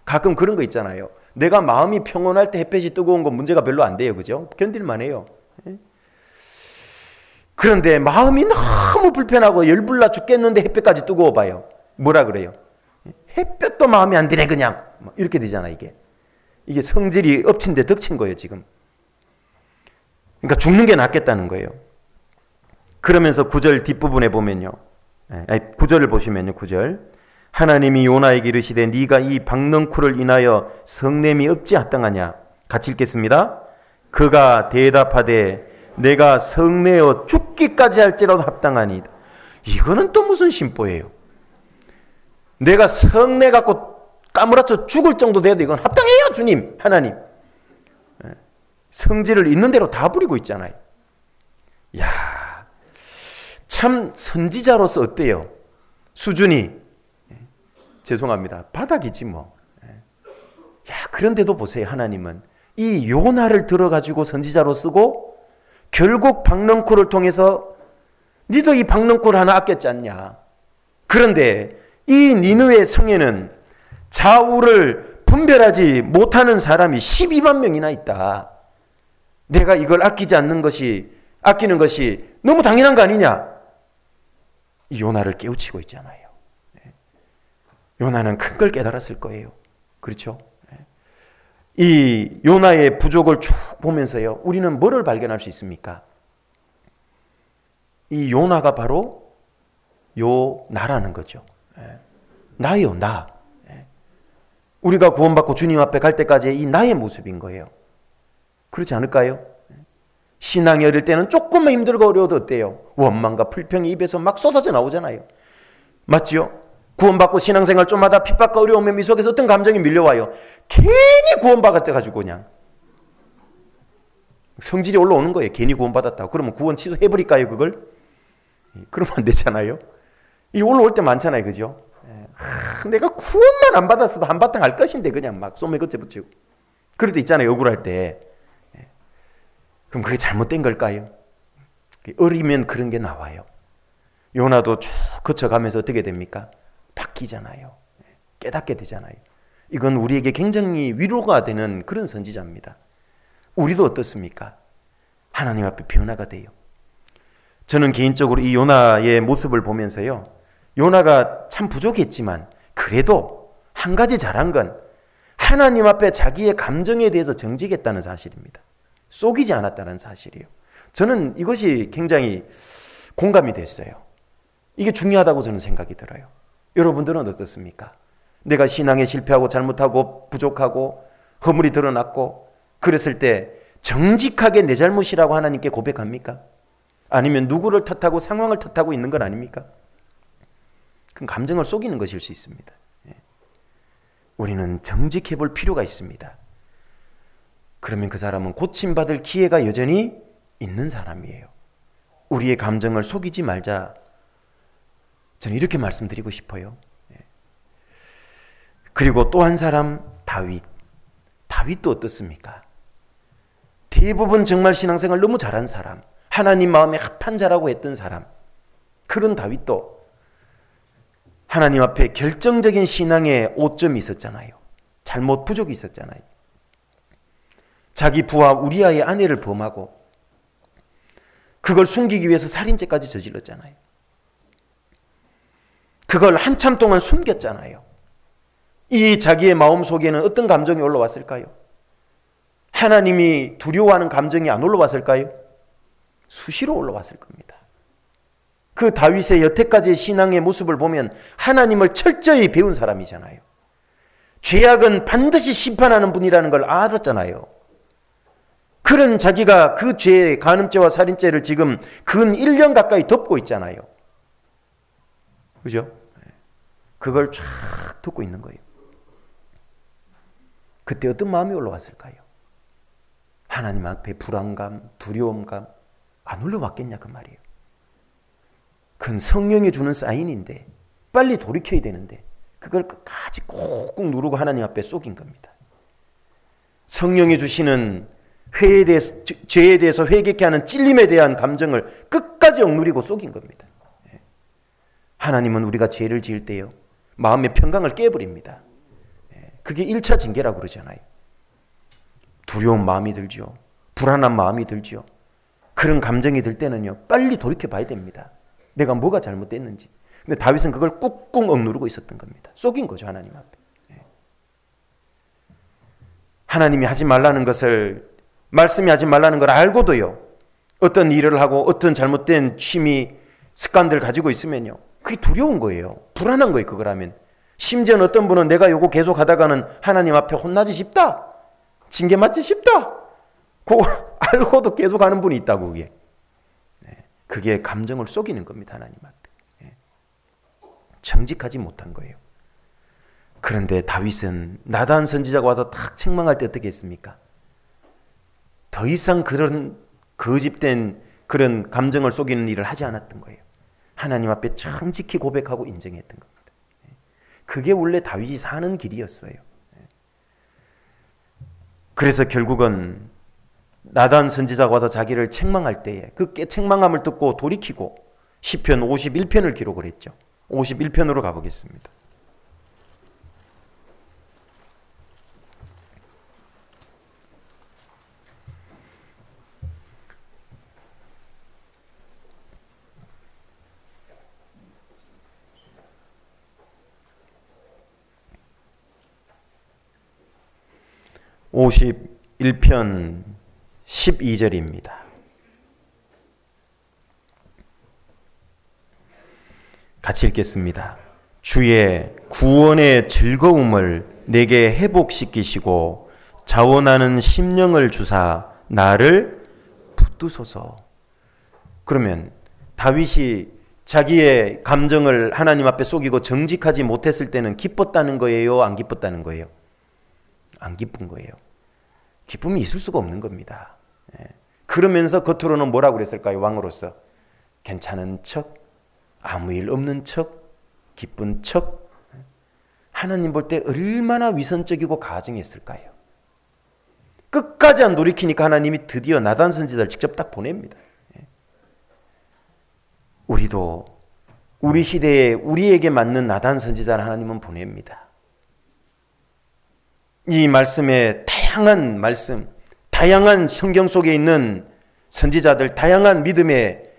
가끔 그런 거 있잖아요. 내가 마음이 평온할 때 햇볕이 뜨거운 건 문제가 별로 안 돼요. 그죠? 견딜만 해요. 예? 그런데 마음이 너무 불편하고 열불나 죽겠는데 햇볕까지 뜨거워 봐요. 뭐라 그래요? 햇볕도 마음에 안 드네 그냥. 이렇게 되잖아 이게. 이게 성질이 엎친 데 덕친 거예요 지금. 그러니까 죽는 게 낫겠다는 거예요. 그러면서 9절 뒷부분에 보면요. 9절을 보시면요. 9절. 하나님이 요나에게 이르시되 네가 이 박넝쿨을 인하여 성냄이 없지 합당하냐. 같이 읽겠습니다. 그가 대답하되 내가 성내어 죽기까지 할지라도 합당하니이다. 이거는 또 무슨 심보예요? 내가 성내 갖고 까무라쳐 죽을 정도 돼도 이건 합당해요, 주님, 하나님. 성질을 있는 대로 다 부리고 있잖아요. 야, 참 선지자로서 어때요? 수준이 죄송합니다, 바닥이지 뭐. 야, 그런데도 보세요. 하나님은 이 요나를 들어가지고 선지자로 쓰고 결국 박넝쿨을 통해서 니도 이 박넝쿨 하나 아꼈지 않냐. 그런데 이 니느웨 성에는 좌우를 분별하지 못하는 사람이 12만 명이나 있다. 내가 이걸 아끼는 것이 너무 당연한 거 아니냐. 이 요나를 깨우치고 있잖아요. 요나는 큰 걸 깨달았을 거예요. 그렇죠? 이 요나의 부족을 쭉 보면서요, 우리는 뭐를 발견할 수 있습니까? 이 요나가 바로 나라는 거죠. 나예요, 나. 우리가 구원받고 주님 앞에 갈 때까지의 이 나의 모습인 거예요. 그렇지 않을까요? 신앙이 어릴 때는 조금만 힘들고 어려워도 어때요? 원망과 불평이 입에서 막 쏟아져 나오잖아요. 맞지요? 구원받고 신앙생활 좀 하다 핍박과 어려움의 미속에서 어떤 감정이 밀려와요. 괜히 구원받았다가지고 그냥 성질이 올라오는 거예요. 괜히 구원받았다고. 그러면 구원 취소해버릴까요, 그걸? 그러면 안 되잖아요. 이 올라올 때 많잖아요, 그죠? 내가 구원만 안 받았어도 한바탕 할 것인데 그냥 막 쏘매 겉에 붙이고. 그럴 때 있잖아요, 억울할 때. 그럼 그게 잘못된 걸까요? 어리면 그런 게 나와요. 요나도 쭉 거쳐가면서 어떻게 됩니까? 바뀌잖아요. 깨닫게 되잖아요. 이건 우리에게 굉장히 위로가 되는 그런 선지자입니다. 우리도 어떻습니까? 하나님 앞에 변화가 돼요. 저는 개인적으로 이 요나의 모습을 보면서요, 요나가 참 부족했지만 그래도 한 가지 잘한 건 하나님 앞에 자기의 감정에 대해서 정직했다는 사실입니다. 속이지 않았다는 사실이에요. 저는 이것이 굉장히 공감이 됐어요. 이게 중요하다고 저는 생각이 들어요. 여러분들은 어떻습니까? 내가 신앙에 실패하고 잘못하고 부족하고 허물이 드러났고 그랬을 때 정직하게 내 잘못이라고 하나님께 고백합니까? 아니면 누구를 탓하고 상황을 탓하고 있는 건 아닙니까? 그건 감정을 속이는 것일 수 있습니다. 우리는 정직해 볼 필요가 있습니다. 그러면 그 사람은 고침받을 기회가 여전히 있는 사람이에요. 우리의 감정을 속이지 말자. 저는 이렇게 말씀드리고 싶어요. 그리고 또 한 사람, 다윗. 다윗도 어떻습니까? 대부분 정말 신앙생활 너무 잘한 사람, 하나님 마음에 합한 자라고 했던 사람, 그런 다윗도 하나님 앞에 결정적인 신앙의 오점이 있었잖아요. 잘못 부족이 있었잖아요. 자기 부하 우리아의 아내를 범하고 그걸 숨기기 위해서 살인죄까지 저질렀잖아요. 그걸 한참 동안 숨겼잖아요. 이 자기의 마음속에는 어떤 감정이 올라왔을까요? 하나님이 두려워하는 감정이 안 올라왔을까요? 수시로 올라왔을 겁니다. 그 다윗의 여태까지의 신앙의 모습을 보면 하나님을 철저히 배운 사람이잖아요. 죄악은 반드시 심판하는 분이라는 걸 알았잖아요. 그런 자기가 그 죄, 간음죄와 살인죄를 지금 근 1년 가까이 덮고 있잖아요. 그죠? 그걸 쫙 덮고 있는 거예요. 그때 어떤 마음이 올라왔을까요? 하나님 앞에 불안감, 두려움감 안 올라왔겠냐 그 말이에요. 그건 성령이 주는 사인인데 빨리 돌이켜야 되는데 그걸 끝까지 꾹꾹 누르고 하나님 앞에 쏟긴 겁니다. 성령이 주시는 회에 대해서, 죄에 대해서 회개케 하는 찔림에 대한 감정을 끝까지 억누리고 쏟긴 겁니다. 하나님은 우리가 죄를 지을 때요, 마음의 평강을 깨버립니다. 그게 1차 징계라고 그러잖아요. 두려운 마음이 들죠. 불안한 마음이 들죠. 그런 감정이 들 때는요, 빨리 돌이켜 봐야 됩니다. 내가 뭐가 잘못됐는지. 근데 다윗은 그걸 꾹꾹 억누르고 있었던 겁니다. 속인 거죠, 하나님 앞에. 하나님이 하지 말라는 것을, 말씀이 하지 말라는 걸 알고도요, 어떤 일을 하고 어떤 잘못된 취미, 습관들을 가지고 있으면요, 그게 두려운 거예요. 불안한 거예요, 그걸 하면. 심지어는 어떤 분은 내가 요거 계속 하다가는 하나님 앞에 혼나지 싶다, 징계 맞지 싶다, 그거 알고도 계속 하는 분이 있다고. 그게 감정을 속이는 겁니다. 하나님한테. 정직하지 못한 거예요. 그런데 다윗은 나단 선지자가 와서 탁 책망할 때 어떻게 했습니까? 더 이상 그런 거짓된 그런 감정을 속이는 일을 하지 않았던 거예요. 하나님 앞에 정직히 고백하고 인정했던 겁니다. 그게 원래 다윗이 사는 길이었어요. 그래서 결국은 나단 선지자가 와서 자기를 책망할 때에 그 책망함을 듣고 돌이키고 시편 51편을 기록을 했죠. 51편으로 가보겠습니다. (51편) 12절입니다. 같이 읽겠습니다. 주의 구원의 즐거움을 내게 회복시키시고 자원하는 심령을 주사 나를 붙드소서. 그러면 다윗이 자기의 감정을 하나님 앞에 속이고 정직하지 못했을 때는 기뻤다는 거예요? 안 기뻤다는 거예요? 안 기쁜 거예요. 기쁨이 있을 수가 없는 겁니다. 그러면서 겉으로는 뭐라고 그랬을까요? 왕으로서 괜찮은 척, 아무 일 없는 척, 기쁜 척. 하나님 볼 때 얼마나 위선적이고 가증했을까요? 끝까지 안 돌이키니까 하나님이 드디어 나단 선지자를 직접 딱 보냅니다. 우리도 우리 시대에 우리에게 맞는 나단 선지자를 하나님은 보냅니다. 이 말씀에 다양한 말씀, 다양한 성경 속에 있는 선지자들, 다양한 믿음의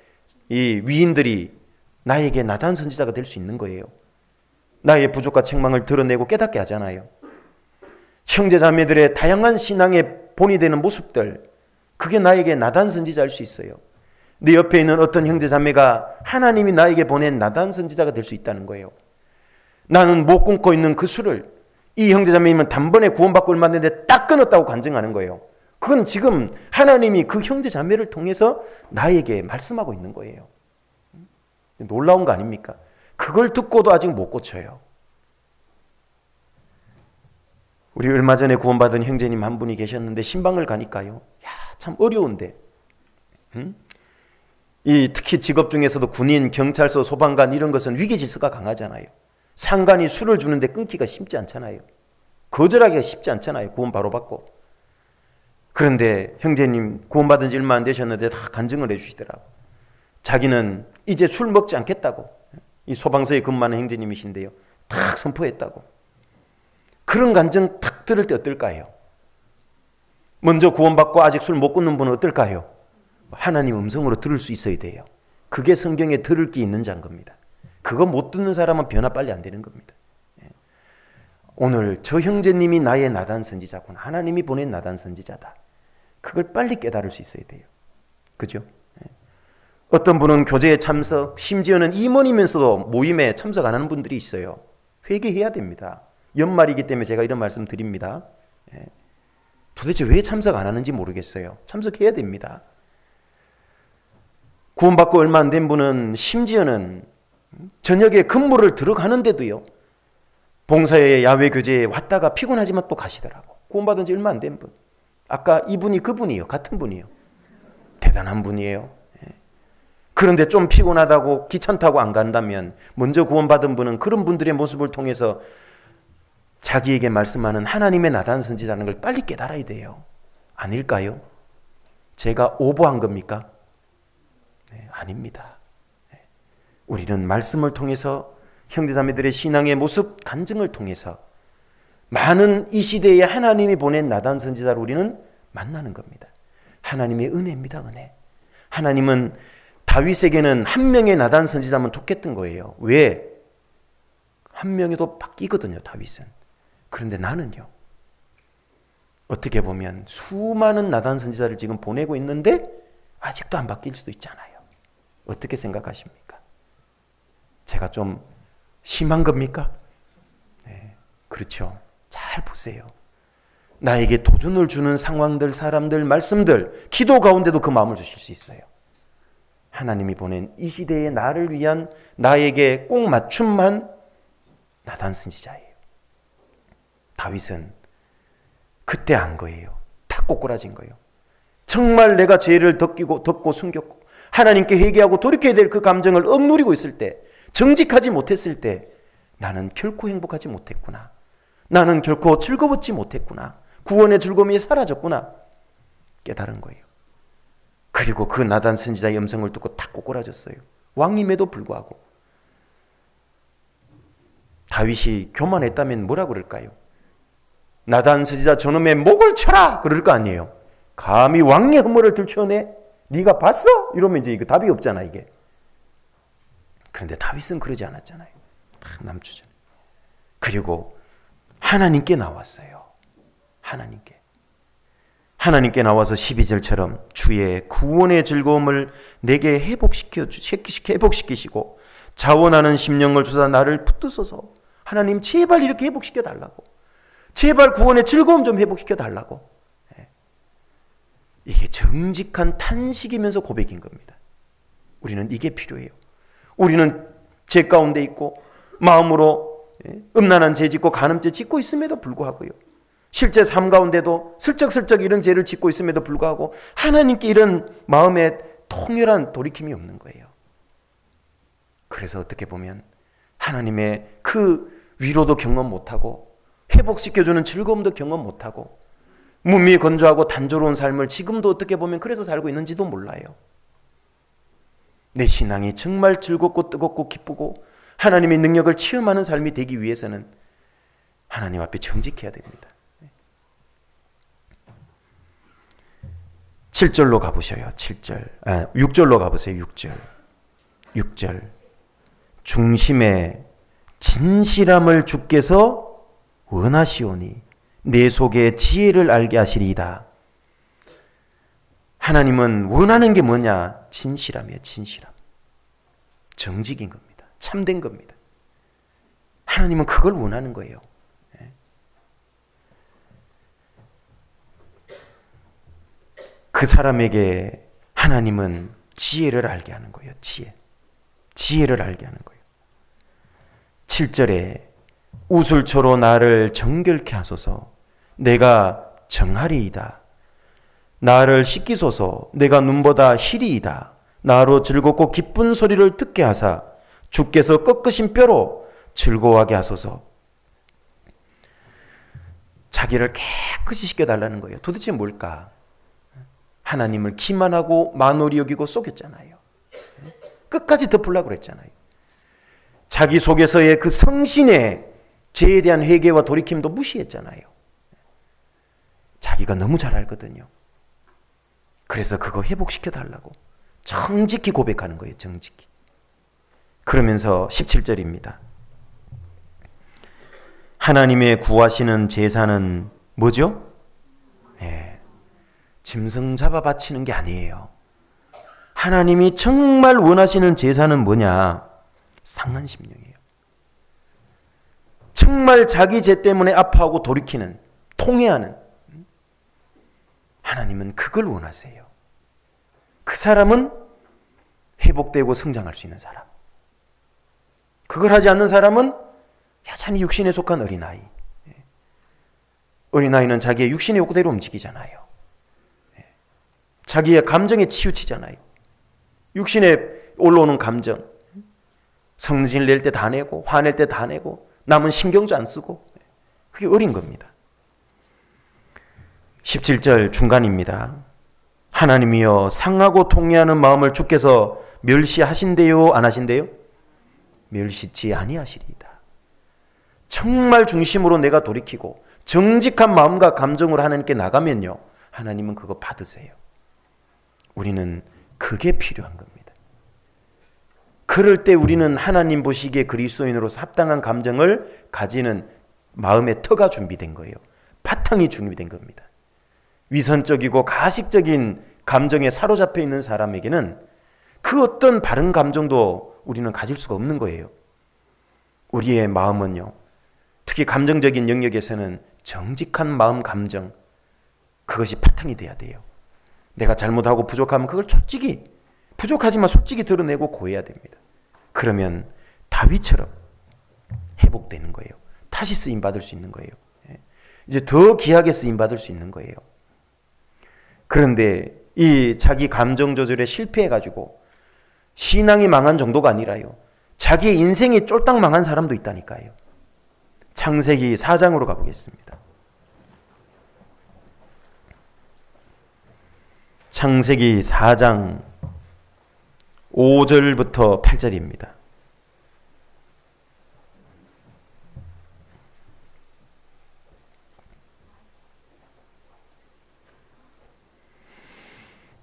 이 위인들이 나에게 나단 선지자가 될 수 있는 거예요. 나의 부족과 책망을 드러내고 깨닫게 하잖아요. 형제자매들의 다양한 신앙의 본이 되는 모습들, 그게 나에게 나단 선지자일 수 있어요. 내 옆에 있는 어떤 형제자매가 하나님이 나에게 보낸 나단 선지자가 될 수 있다는 거예요. 나는 못 끊고 있는 그 술을 이 형제자매이면 단번에 구원받고 얼마 안 됐는데 딱 끊었다고 간증하는 거예요. 그건 지금 하나님이 그 형제자매를 통해서 나에게 말씀하고 있는 거예요. 놀라운 거 아닙니까? 그걸 듣고도 아직 못 고쳐요. 우리 얼마 전에 구원받은 형제님 한 분이 계셨는데 신방을 가니까요. 참 어려운데. 특히 직업 중에서도 군인, 경찰서, 소방관 이런 것은 위계질서가 강하잖아요. 상관이 술을 주는데 끊기가 쉽지 않잖아요. 거절하기가 쉽지 않잖아요. 구원 바로 받고. 그런데 형제님 구원받은 지 얼마 안 되셨는데 다 간증을 해주시더라고. 자기는 이제 술 먹지 않겠다고. 이 소방서에 근무하는 형제님이신데요. 탁 선포했다고. 그런 간증 탁 들을 때 어떨까요? 먼저 구원받고 아직 술 못 끊는 분은 어떨까요? 하나님 음성으로 들을 수 있어야 돼요. 그게 성경에 들을 게 있는 자인 겁니다. 그거 못 듣는 사람은 변화 빨리 안 되는 겁니다. 오늘 저 형제님이 나의 나단 선지자구나. 하나님이 보낸 나단 선지자다. 그걸 빨리 깨달을 수 있어야 돼요. 그죠? 어떤 분은 교제에 참석, 심지어는 임원이면서도 모임에 참석 안 하는 분들이 있어요. 회개해야 됩니다. 연말이기 때문에 제가 이런 말씀 드립니다. 도대체 왜 참석 안 하는지 모르겠어요. 참석해야 됩니다. 구원받고 얼마 안 된 분은 심지어는 저녁에 근무를 들어가는데도요. 봉사에 야외 교제에 왔다가 피곤하지만 또 가시더라고. 구원받은 지 얼마 안 된 분. 아까 이분이 그분이에요. 같은 분이에요. 대단한 분이에요. 그런데 좀 피곤하다고 귀찮다고 안 간다면 먼저 구원받은 분은 그런 분들의 모습을 통해서 자기에게 말씀하는 하나님의 나단 선지자라는 걸 빨리 깨달아야 돼요. 아닐까요? 제가 오버한 겁니까? 네, 아닙니다. 우리는 말씀을 통해서 형제자매들의 신앙의 모습, 간증을 통해서 많은 이 시대에 하나님이 보낸 나단 선지자를 우리는 만나는 겁니다. 하나님의 은혜입니다. 은혜. 하나님은 다윗에게는 한 명의 나단 선지자면 좋겠던 거예요. 왜? 한 명에도 바뀌거든요. 다윗은. 그런데 나는요. 어떻게 보면 수많은 나단 선지자를 지금 보내고 있는데 아직도 안 바뀔 수도 있잖아요. 어떻게 생각하십니까? 제가 좀 심한 겁니까? 네, 그렇죠. 잘 보세요. 나에게 도전을 주는 상황들, 사람들, 말씀들, 기도 가운데도 그 마음을 주실 수 있어요. 하나님이 보낸 이 시대에 나를 위한, 나에게 꼭 맞춤한 나단 선지자예요. 다윗은 그때 안 거예요. 다 꼬꾸라진 거예요. 정말 내가 죄를 덮고 숨겼고 하나님께 회개하고 돌이켜야 될 그 감정을 억누리고 있을 때, 정직하지 못했을 때 나는 결코 행복하지 못했구나. 나는 결코 즐거웠지 못했구나. 구원의 즐거움이 사라졌구나. 깨달은 거예요. 그리고 그 나단 선지자의 음성을 듣고 탁 꼬꾸라졌어요. 왕임에도 불구하고. 다윗이 교만했다면 뭐라 그럴까요? 나단 선지자 저놈의 목을 쳐라! 그럴 거 아니에요. 감히 왕의 허물을 들춰내? 네가 봤어? 이러면 이제 이거 답이 없잖아, 이게. 그런데 다윗은 그러지 않았잖아요. 남주전. 그리고 하나님께 나왔어요. 하나님께 나와서 12절처럼 주의 구원의 즐거움을 내게 회복시키시고 자원하는 심령을 주사 나를 붙드소서. 하나님 제발 이렇게 회복시켜 달라고. 제발 구원의 즐거움 좀 회복시켜 달라고. 이게 정직한 탄식이면서 고백인 겁니다. 우리는 이게 필요해요. 우리는 죄 가운데 있고 마음으로 음란한 죄 짓고 간음죄 짓고 있음에도 불구하고요. 실제 삶 가운데도 슬쩍슬쩍 이런 죄를 짓고 있음에도 불구하고 하나님께 이런 마음에 통렬한 돌이킴이 없는 거예요. 그래서 어떻게 보면 하나님의 그 위로도 경험 못하고 회복시켜주는 즐거움도 경험 못하고 무미건조하고 단조로운 삶을 지금도 어떻게 보면 그래서 살고 있는지도 몰라요. 내 신앙이 정말 즐겁고 뜨겁고 기쁘고 하나님의 능력을 체험하는 삶이 되기 위해서는 하나님 앞에 정직해야 됩니다. 7절로 가보셔요. 6절로 가보세요. 6절. 중심에 진실함을 주께서 원하시오니 내 속에 지혜를 알게 하시리이다. 하나님은 원하는 게 뭐냐? 진실함이에요. 진실함. 정직인 겁니다. 참된 겁니다. 하나님은 그걸 원하는 거예요. 그 사람에게 하나님은 지혜를 알게 하는 거예요. 지혜를 알게 하는 거예요. 7절에 우술초로 나를 정결케 하소서. 내가 정하리이다. 나를 씻기소서. 내가 눈보다 희리이다. 나로 즐겁고 기쁜 소리를 듣게 하사 주께서 꺾으신 뼈로 즐거워하게 하소서. 자기를 깨끗이 씻겨달라는 거예요. 도대체 뭘까? 하나님을 기만하고 만홀히 여기고 속였잖아요. 끝까지 덮으려고 그랬잖아요. 자기 속에서의 그 성신의 죄에 대한 회개와 돌이킴도 무시했잖아요. 자기가 너무 잘 알거든요. 그래서 그거 회복시켜달라고 정직히 고백하는 거예요. 정직히. 그러면서 17절입니다. 하나님의 구하시는 제사는 뭐죠? 짐승 잡아 바치는 게 아니에요. 하나님이 정말 원하시는 제사는 뭐냐? 상한 심령이에요. 정말 자기 죄 때문에 아파하고 돌이키는, 통회하는, 하나님은 그걸 원하세요. 그 사람은 회복되고 성장할 수 있는 사람. 그걸 하지 않는 사람은 여전히 육신에 속한 어린아이. 어린아이는 자기의 육신의 욕구대로 움직이잖아요. 자기의 감정에 치우치잖아요. 육신에 올라오는 감정. 성질 낼 때 다 내고 화낼 때 다 내고 남은 신경도 안 쓰고. 그게 어린 겁니다. 17절 중간입니다. 하나님이여 상하고 통회하는 마음을 주께서 멸시하신대요? 안 하신대요? 멸시치 아니하시리이다. 정말 중심으로 내가 돌이키고 정직한 마음과 감정으로 하나님께 나가면요, 하나님은 그거 받으세요. 우리는 그게 필요한 겁니다. 그럴 때 우리는 하나님 보시기에 그리스도인으로서 합당한 감정을 가지는 마음의 터가 준비된 거예요. 바탕이 준비된 겁니다. 위선적이고 가식적인 감정에 사로잡혀 있는 사람에게는 그 어떤 바른 감정도 우리는 가질 수가 없는 거예요. 우리의 마음은요, 특히 감정적인 영역에서는 정직한 마음, 감정, 그것이 바탕이 돼야 돼요. 내가 잘못하고 부족하면 그걸 솔직히, 부족하지만 솔직히 드러내고 고해야 됩니다. 그러면 다윗처럼 회복되는 거예요. 다시 쓰임받을 수 있는 거예요. 이제 더 귀하게 쓰임받을 수 있는 거예요. 그런데 이 자기 감정 조절에 실패해가지고 신앙이 망한 정도가 아니라요, 자기의 인생이 쫄딱 망한 사람도 있다니까요. 창세기 4장으로 가보겠습니다. 창세기 4장 5절부터 8절입니다.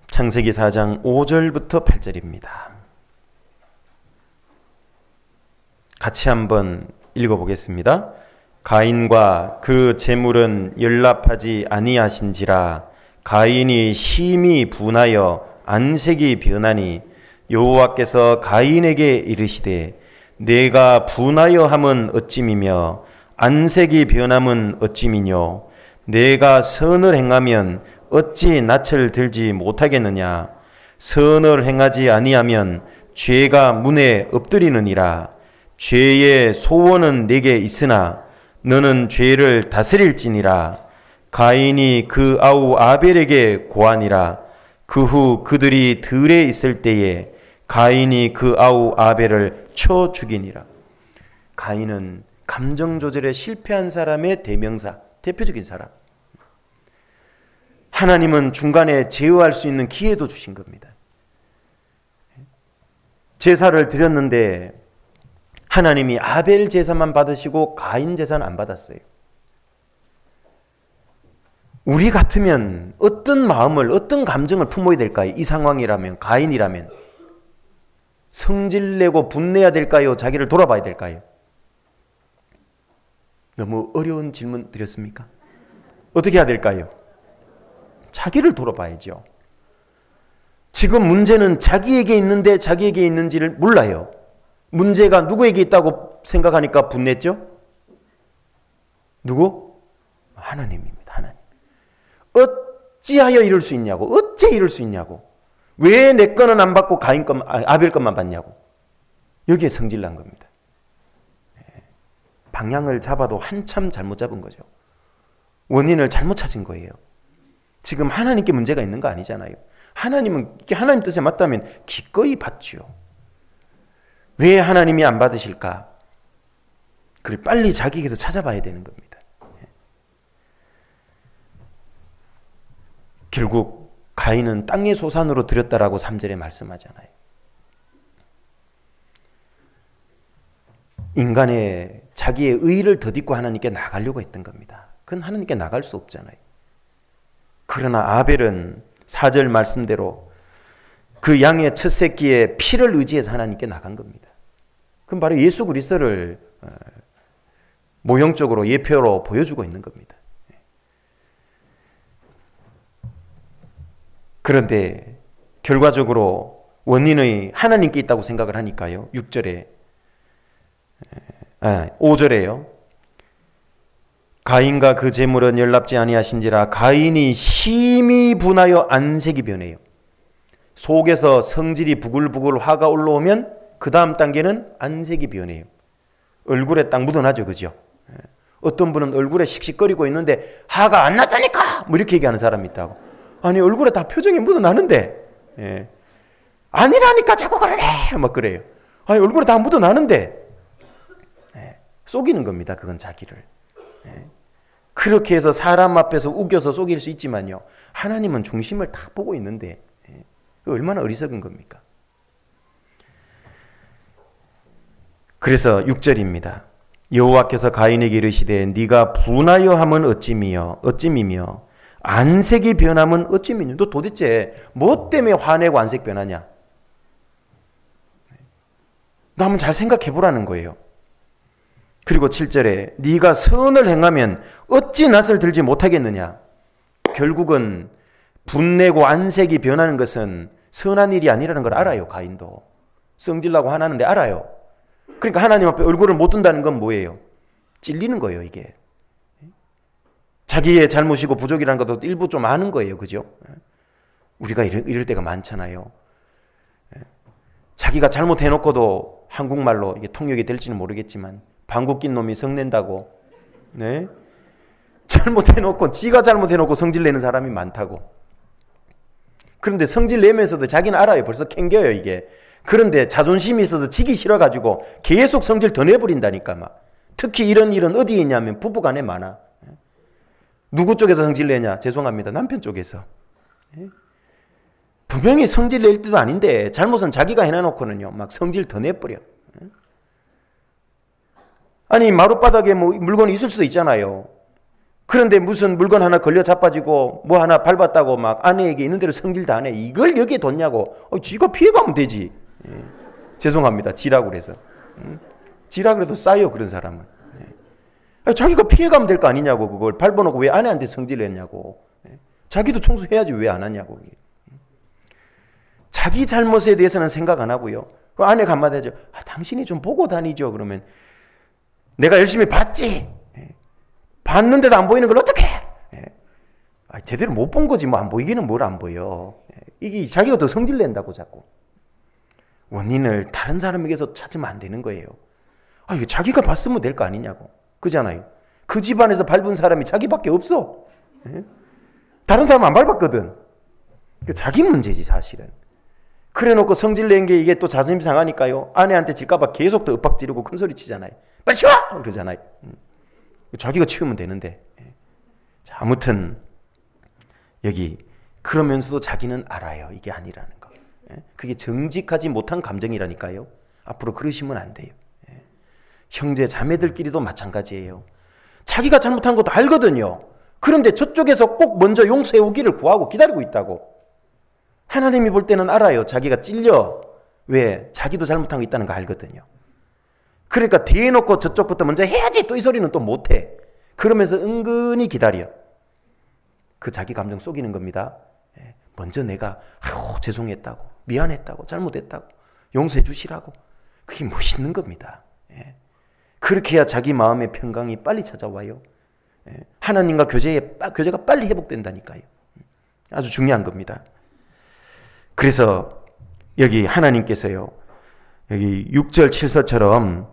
창세기 4장 5절부터 8절입니다. 같이 한번 읽어보겠습니다. 가인과 그 재물은 연락하지 아니하신지라 가인이 심히 분하여 안색이 변하니 여호와께서 가인에게 이르시되 내가 분하여 함은 어찌미며 안색이 변함은 어찌미뇨 내가 선을 행하면 어찌 낯을 들지 못하겠느냐 선을 행하지 아니하면 죄가 문에 엎드리느니라 죄의 소원은 내게 있으나 너는 죄를 다스릴지니라 가인이 그 아우 아벨에게 고하니라 그 후 그들이 들에 있을 때에 가인이 그 아우 아벨을 쳐 죽이니라. 가인은 감정 조절에 실패한 사람의 대명사, 대표적인 사람. 하나님은 중간에 제어할 수 있는 기회도 주신 겁니다. 제사를 드렸는데 하나님이 아벨 제사만 받으시고 가인 제사는 안 받았어요. 우리 같으면 어떤 마음을, 어떤 감정을 품어야 될까요? 이 상황이라면, 가인이라면 성질내고 분내야 될까요? 자기를 돌아봐야 될까요? 너무 어려운 질문 드렸습니까? 어떻게 해야 될까요? 자기를 돌아봐야죠. 지금 문제는 자기에게 있는데 자기에게 있는지를 몰라요. 문제가 누구에게 있다고 생각하니까 분냈죠? 누구? 하나님입니다. 하나님. 어찌하여 이럴 수 있냐고. 어째 이럴 수 있냐고. 왜 내 거는 안 받고 가인 것, 아벨 것만 받냐고. 여기에 성질난 겁니다. 방향을 잡아도 한참 잘못 잡은 거죠. 원인을 잘못 찾은 거예요. 지금 하나님께 문제가 있는 거 아니잖아요. 하나님은 이게 하나님 뜻에 맞다면 기꺼이 받지요. 왜 하나님이 안 받으실까? 그걸 빨리 자기에게서 찾아봐야 되는 겁니다. 결국 가인은 땅의 소산으로 드렸다라고 3절에 말씀하잖아요. 인간의 자기의 의의를 덧입고 하나님께 나가려고 했던 겁니다. 그건 하나님께 나갈 수 없잖아요. 그러나 아벨은 4절 말씀대로 그 양의 첫 새끼의 피를 의지해서 하나님께 나간 겁니다. 그럼 바로 예수 그리스도를 모형적으로 예표로 보여주고 있는 겁니다. 그런데 결과적으로 원인의 하나님께 있다고 생각을 하니까요. 6절에 5절에요. 가인과 그 재물은 연락지 아니하신지라 가인이 심히 분하여 안색이 변해요. 속에서 성질이 부글부글 화가 올라오면 그 다음 단계는 안색이 변해요. 얼굴에 딱 묻어나죠. 그죠? 어떤 분은 얼굴에 씩씩거리고 있는데 화가 안 났다니까! 뭐 이렇게 얘기하는 사람이 있다고. 아니 얼굴에 다 표정이 묻어나는데 아니라니까 자꾸 그러네! 막 그래요. 아니 얼굴에 다 묻어나는데 속이는 겁니다. 그건 자기를. 그렇게 해서 사람 앞에서 우겨서 속일 수 있지만요. 하나님은 중심을 다 보고 있는데 얼마나 어리석은 겁니까? 그래서 6절입니다. 여호와께서 가인에게 이르시되 네가 분하여 함은 어찌미며 안색이 변함은 어찌미뇨. 너 도대체 뭐 때문에 화내고 안색 변하냐? 너 한번 잘 생각해 보라는 거예요. 그리고 7절에 네가 선을 행하면 어찌 낯을 들지 못하겠느냐. 결국은 분내고 안색이 변하는 것은 선한 일이 아니라는 걸 알아요. 가인도 성질나고 화나는데 알아요. 그러니까 하나님 앞에 얼굴을 못 든다는 건 뭐예요? 찔리는 거예요. 이게 자기의 잘못이고 부족이라는 것도 일부 좀 아는 거예요. 그죠? 우리가 이럴 때가 많잖아요. 자기가 잘못해놓고도 한국말로 이게 통역이 될지는 모르겠지만 방귀 낀 놈이 성낸다고, 네? 잘못해놓고 지가 잘못해놓고 성질내는 사람이 많다고. 그런데 성질내면서도 자기는 알아요. 벌써 캥겨요 이게. 그런데 자존심이 있어도 지기 싫어가지고 계속 성질 더 내버린다니까 막. 특히 이런 일은 어디에 있냐면 부부간에 많아. 누구 쪽에서 성질내냐? 죄송합니다. 남편 쪽에서. 분명히 성질낼 때도 아닌데 잘못은 자기가 해놔놓고는요 막 성질 더 내버려. 아니 마룻바닥에 뭐 물건이 있을 수도 있잖아요. 그런데 무슨 물건 하나 걸려 자빠지고 뭐 하나 밟았다고 막 아내에게 있는 대로 성질 다 안 해. 이걸 여기에 뒀냐고. 지가 피해가면 되지. 죄송합니다. 지라고 그래서. 지라 그래도 싸요 그런 사람은. 자기가 피해가면 될 거 아니냐고. 그걸 밟아놓고 왜 아내한테 성질을 했냐고. 자기도 청소해야지 왜 안 하냐고. 자기 잘못에 대해서는 생각 안 하고요. 그 아내가 한마디 하죠. 당신이 좀 보고 다니죠. 그러면 내가 열심히 봤지. 봤는데도 안 보이는 걸 어떻게 해? 제대로 못 본 거지 뭐 안 보이기는 뭘 안 보여. 이게 자기가 더 성질 낸다고 자꾸. 원인을 다른 사람에게서 찾으면 안 되는 거예요. 이거 자기가 봤으면 될 거 아니냐고. 그잖아요. 그 집안에서 밟은 사람이 자기밖에 없어. 다른 사람 안 밟았거든. 자기 문제지 사실은. 그래 놓고 성질 낸 게 이게 또 자존심 상하니까요. 아내한테 질까봐 계속 더 윽박 지르고 큰 소리 치잖아요. 빨리 치워! 그러잖아요. 자기가 치우면 되는데. 자, 아무튼 여기 그러면서도 자기는 알아요. 이게 아니라는 거. 그게 정직하지 못한 감정이라니까요. 앞으로 그러시면 안 돼요. 형제 자매들끼리도 마찬가지예요. 자기가 잘못한 것도 알거든요. 그런데 저쪽에서 꼭 먼저 용서해 오기를 구하고 기다리고 있다고. 하나님이 볼 때는 알아요. 자기가 찔려. 왜? 자기도 잘못한 거 있다는 거 알거든요. 그러니까 대놓고 저쪽부터 먼저 해야지 또 이 소리는 또 못해. 그러면서 은근히 기다려. 그 자기 감정 속이는 겁니다. 먼저 내가 죄송했다고, 미안했다고, 잘못했다고, 용서해 주시라고. 그게 멋있는 겁니다. 그렇게 해야 자기 마음의 평강이 빨리 찾아와요. 하나님과 교제가 빨리 회복된다니까요. 아주 중요한 겁니다. 그래서 여기 하나님께서요, 여기 6절 7절처럼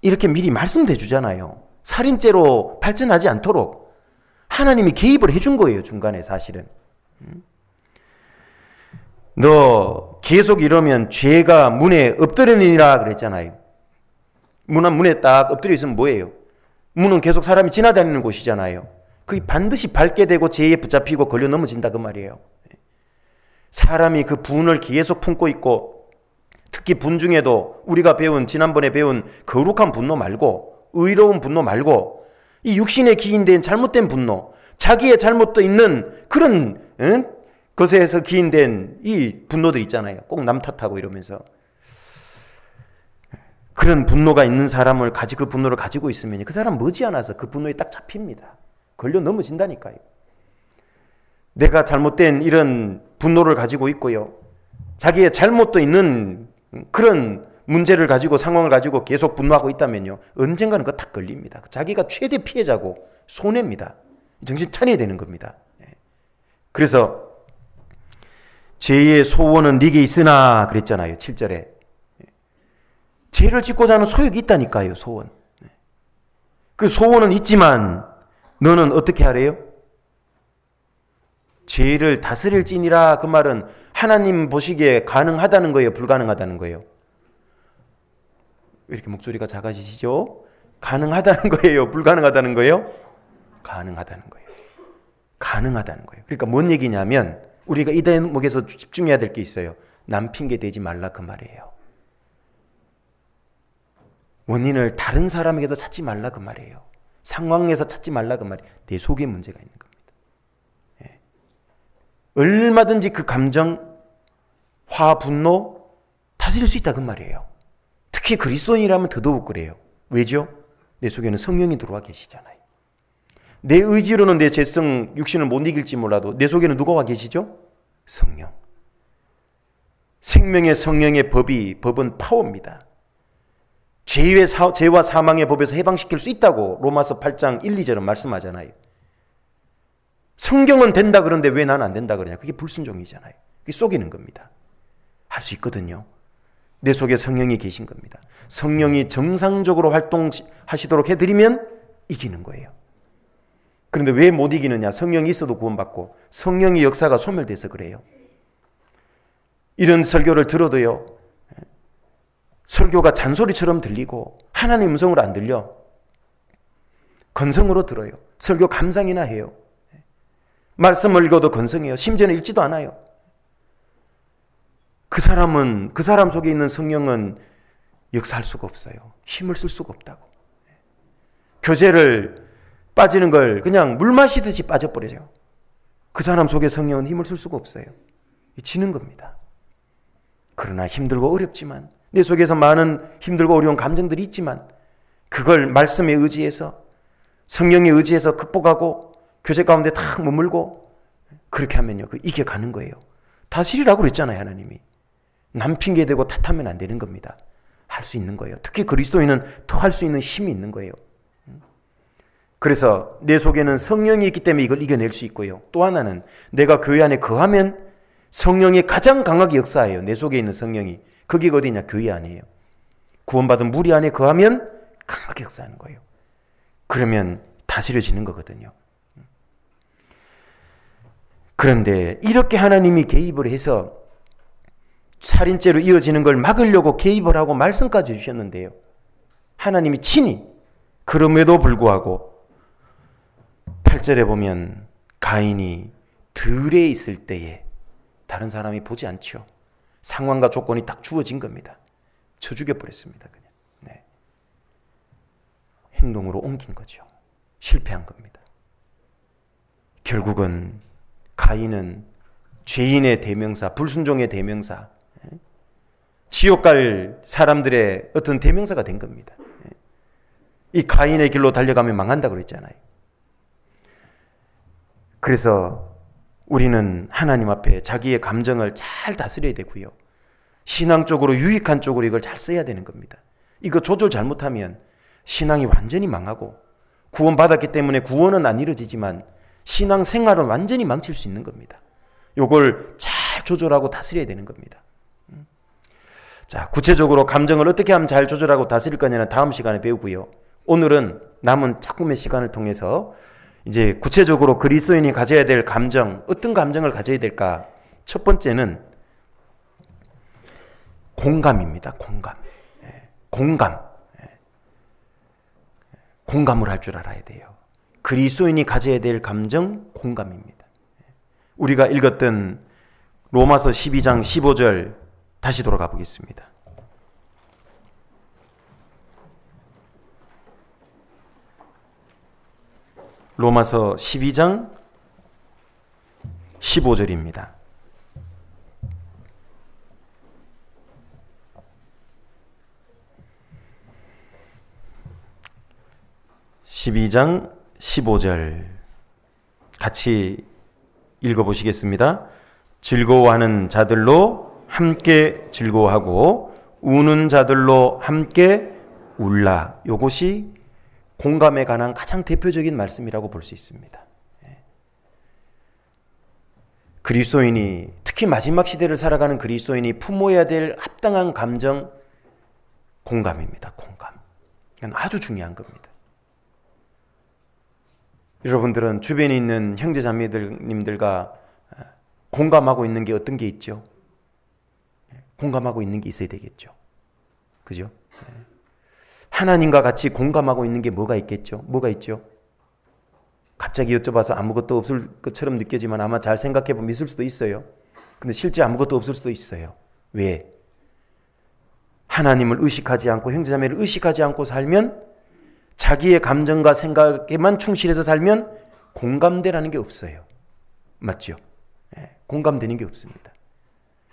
이렇게 미리 말씀해 주잖아요. 살인죄로 발전하지 않도록 하나님이 개입을 해준 거예요. 중간에 사실은. 너 계속 이러면 죄가 문에 엎드리니라 그랬잖아요. 문에 딱 엎드려 있으면 뭐예요? 문은 계속 사람이 지나다니는 곳이잖아요. 그게 반드시 밟게 되고 죄에 붙잡히고 걸려 넘어진다 그 말이에요. 사람이 그 분을 계속 품고 있고, 특히 분 중에도 우리가 지난번에 배운 거룩한 분노 말고, 의로운 분노 말고, 이 육신에 기인된 잘못된 분노, 자기의 잘못도 있는 그런 것에서 기인된 이 분노들 있잖아요. 꼭 남 탓하고 이러면서. 그런 분노가 있는 사람을 그 분노를 가지고 있으면 그 사람 머지않아서 그 분노에 딱 잡힙니다. 걸려 넘어진다니까요. 내가 잘못된 이런 분노를 가지고 있고요. 자기의 잘못도 있는 그런 문제를 가지고 상황을 가지고 계속 분노하고 있다면요. 언젠가는 그거 딱 걸립니다. 자기가 최대 피해자고 손해입니다. 정신 차려야 되는 겁니다. 그래서 죄의 소원은 네게 있으나 그랬잖아요. 7절에. 죄를 짓고자 하는 소욕이 있다니까요. 소원. 그 소원은 있지만 너는 어떻게 하래요? 죄를 다스릴지니라. 그 말은 하나님 보시기에 가능하다는 거예요? 불가능하다는 거예요? 왜 이렇게 목소리가 작아지시죠? 가능하다는 거예요? 불가능하다는 거예요? 가능하다는 거예요. 가능하다는 거예요. 그러니까 뭔 얘기냐면 우리가 이 대목에서 집중해야 될 게 있어요. 남 핑계 대지 말라 그 말이에요. 원인을 다른 사람에게서 찾지 말라 그 말이에요. 상황에서 찾지 말라 그 말이에요. 내 속에 문제가 있는 겁니다. 얼마든지 그 감정, 화, 분노 다스릴 수 있다 그 말이에요. 특히 그리스도인이라면 더더욱 그래요. 왜죠? 내 속에는 성령이 들어와 계시잖아요. 내 의지로는 내 죄성, 육신을 못 이길지 몰라도 내 속에는 누가 와 계시죠? 성령. 생명의 성령의 법은 파워입니다. 죄와 사망의 법에서 해방시킬 수 있다고 로마서 8장 1, 2절은 말씀하잖아요. 성경은 된다 그러는데 왜 나는 안 된다 그러냐. 그게 불순종이잖아요. 그게 속이는 겁니다. 할 수 있거든요. 내 속에 성령이 계신 겁니다. 성령이 정상적으로 활동하시도록 해드리면 이기는 거예요. 그런데 왜 못 이기느냐. 성령이 있어도 구원받고 성령의 역사가 소멸돼서 그래요. 이런 설교를 들어도요, 설교가 잔소리처럼 들리고 하나님 음성으로 안 들려. 건성으로 들어요. 설교 감상이나 해요. 말씀을 읽어도 건성해요. 심지어는 읽지도 않아요. 그 사람 속에 있는 성령은 역사할 수가 없어요. 힘을 쓸 수가 없다고. 교제를 빠지는 걸 그냥 물 마시듯이 빠져버려요. 그 사람 속에 성령은 힘을 쓸 수가 없어요. 지는 겁니다. 그러나 힘들고 어렵지만, 내 속에서 많은 힘들고 어려운 감정들이 있지만 그걸 말씀에 의지해서, 성령에 의지해서 극복하고 교제 가운데 탁 머물고 그렇게 하면요, 그 이겨가는 거예요. 다스리라고 그랬잖아요. 하나님이. 남 핑계대고 탓하면 안 되는 겁니다. 할 수 있는 거예요. 특히 그리스도인은 더 할 수 있는 힘이 있는 거예요. 그래서 내 속에는 성령이 있기 때문에 이걸 이겨낼 수 있고요. 또 하나는 내가 교회 안에 거하면 성령이 가장 강하게 역사해요. 내 속에 있는 성령이. 거기가 어디냐? 교회 안이에요. 구원받은 무리 안에 거하면 강하게 역사하는 거예요. 그러면 다스려지는 거거든요. 그런데 이렇게 하나님이 개입을 해서 살인죄로 이어지는 걸 막으려고 개입을 하고 말씀까지 주셨는데요, 하나님이 친히, 그럼에도 불구하고 8절에 보면 가인이 들에 있을 때에 다른 사람이 보지 않죠. 상황과 조건이 딱 주어진 겁니다. 쳐 죽여버렸습니다. 그냥. 네. 행동으로 옮긴 거죠. 실패한 겁니다. 결국은 가인은 죄인의 대명사, 불순종의 대명사, 지옥 갈 사람들의 어떤 대명사가 된 겁니다. 이 가인의 길로 달려가면 망한다고 그랬잖아요. 그래서 우리는 하나님 앞에 자기의 감정을 잘 다스려야 되고요, 신앙적으로 유익한 쪽으로 이걸 잘 써야 되는 겁니다. 이거 조절 잘못하면 신앙이 완전히 망하고, 구원받았기 때문에 구원은 안 이루어지지만 신앙생활은 완전히 망칠 수 있는 겁니다. 이걸 잘 조절하고 다스려야 되는 겁니다. 자, 구체적으로 감정을 어떻게 하면 잘 조절하고 다스릴 거냐는 다음 시간에 배우고요. 오늘은 남은 조금의 시간을 통해서 이제 구체적으로 그리스도인이 가져야 될 감정, 어떤 감정을 가져야 될까? 첫 번째는 공감입니다. 공감을 할 줄 알아야 돼요. 그리스도인이 가져야 될 감정, 공감입니다. 우리가 읽었던 로마서 12장 15절 다시 돌아가 보겠습니다. 로마서 12장 15절입니다. (12장 15절) 같이 읽어보시겠습니다. 즐거워하는 자들로 함께 즐거워하고 우는 자들로 함께 울라. 이것이 공감에 관한 가장 대표적인 말씀이라고 볼 수 있습니다. 그리스도인이, 특히 마지막 시대를 살아가는 그리스도인이 품어야 될 합당한 감정, 공감입니다. 공감. 이건 아주 중요한 겁니다. 여러분들은 주변에 있는 형제 자매님들과 공감하고 있는 게 어떤 게 있죠? 공감하고 있는 게 있어야 되겠죠. 그죠? 하나님과 같이 공감하고 있는 게 뭐가 있겠죠? 뭐가 있죠? 갑자기 여쭤봐서 아무것도 없을 것처럼 느껴지만 아마 잘 생각해보면 있을 수도 있어요. 근데 실제 아무것도 없을 수도 있어요. 왜? 하나님을 의식하지 않고 형제자매를 의식하지 않고 살면, 자기의 감정과 생각에만 충실해서 살면 공감대라는 게 없어요. 맞죠? 공감되는 게 없습니다.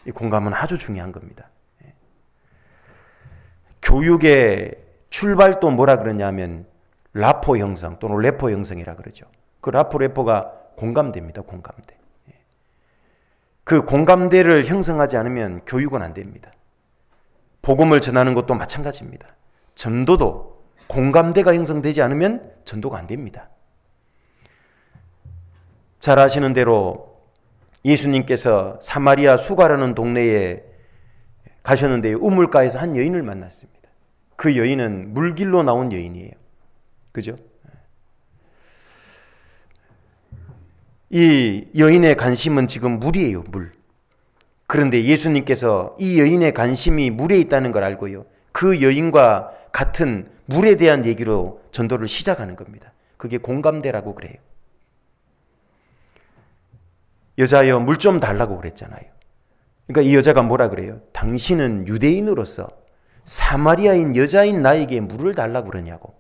이 공감은 아주 중요한 겁니다. 교육의 출발도 뭐라 그러냐면 라포 형성 또는 레포 형성이라 그러죠. 그 라포 레포가 공감대입니다. 공감대. 그 공감대를 형성하지 않으면 교육은 안 됩니다. 복음을 전하는 것도 마찬가지입니다. 전도도 공감대가 형성되지 않으면 전도가 안 됩니다. 잘 아시는 대로 예수님께서 사마리아 수가라는 동네에 가셨는데 우물가에서 한 여인을 만났습니다. 그 여인은 물길로 나온 여인이에요. 그죠? 이 여인의 관심은 지금 물이에요, 물. 그런데 예수님께서 이 여인의 관심이 물에 있다는 걸 알고요, 그 여인과 같은 물에 대한 얘기로 전도를 시작하는 겁니다. 그게 공감대라고 그래요. 여자여, 물 좀 달라고 그랬잖아요. 그러니까 이 여자가 뭐라 그래요? 당신은 유대인으로서 사마리아인 여자인 나에게 물을 달라고 그러냐고.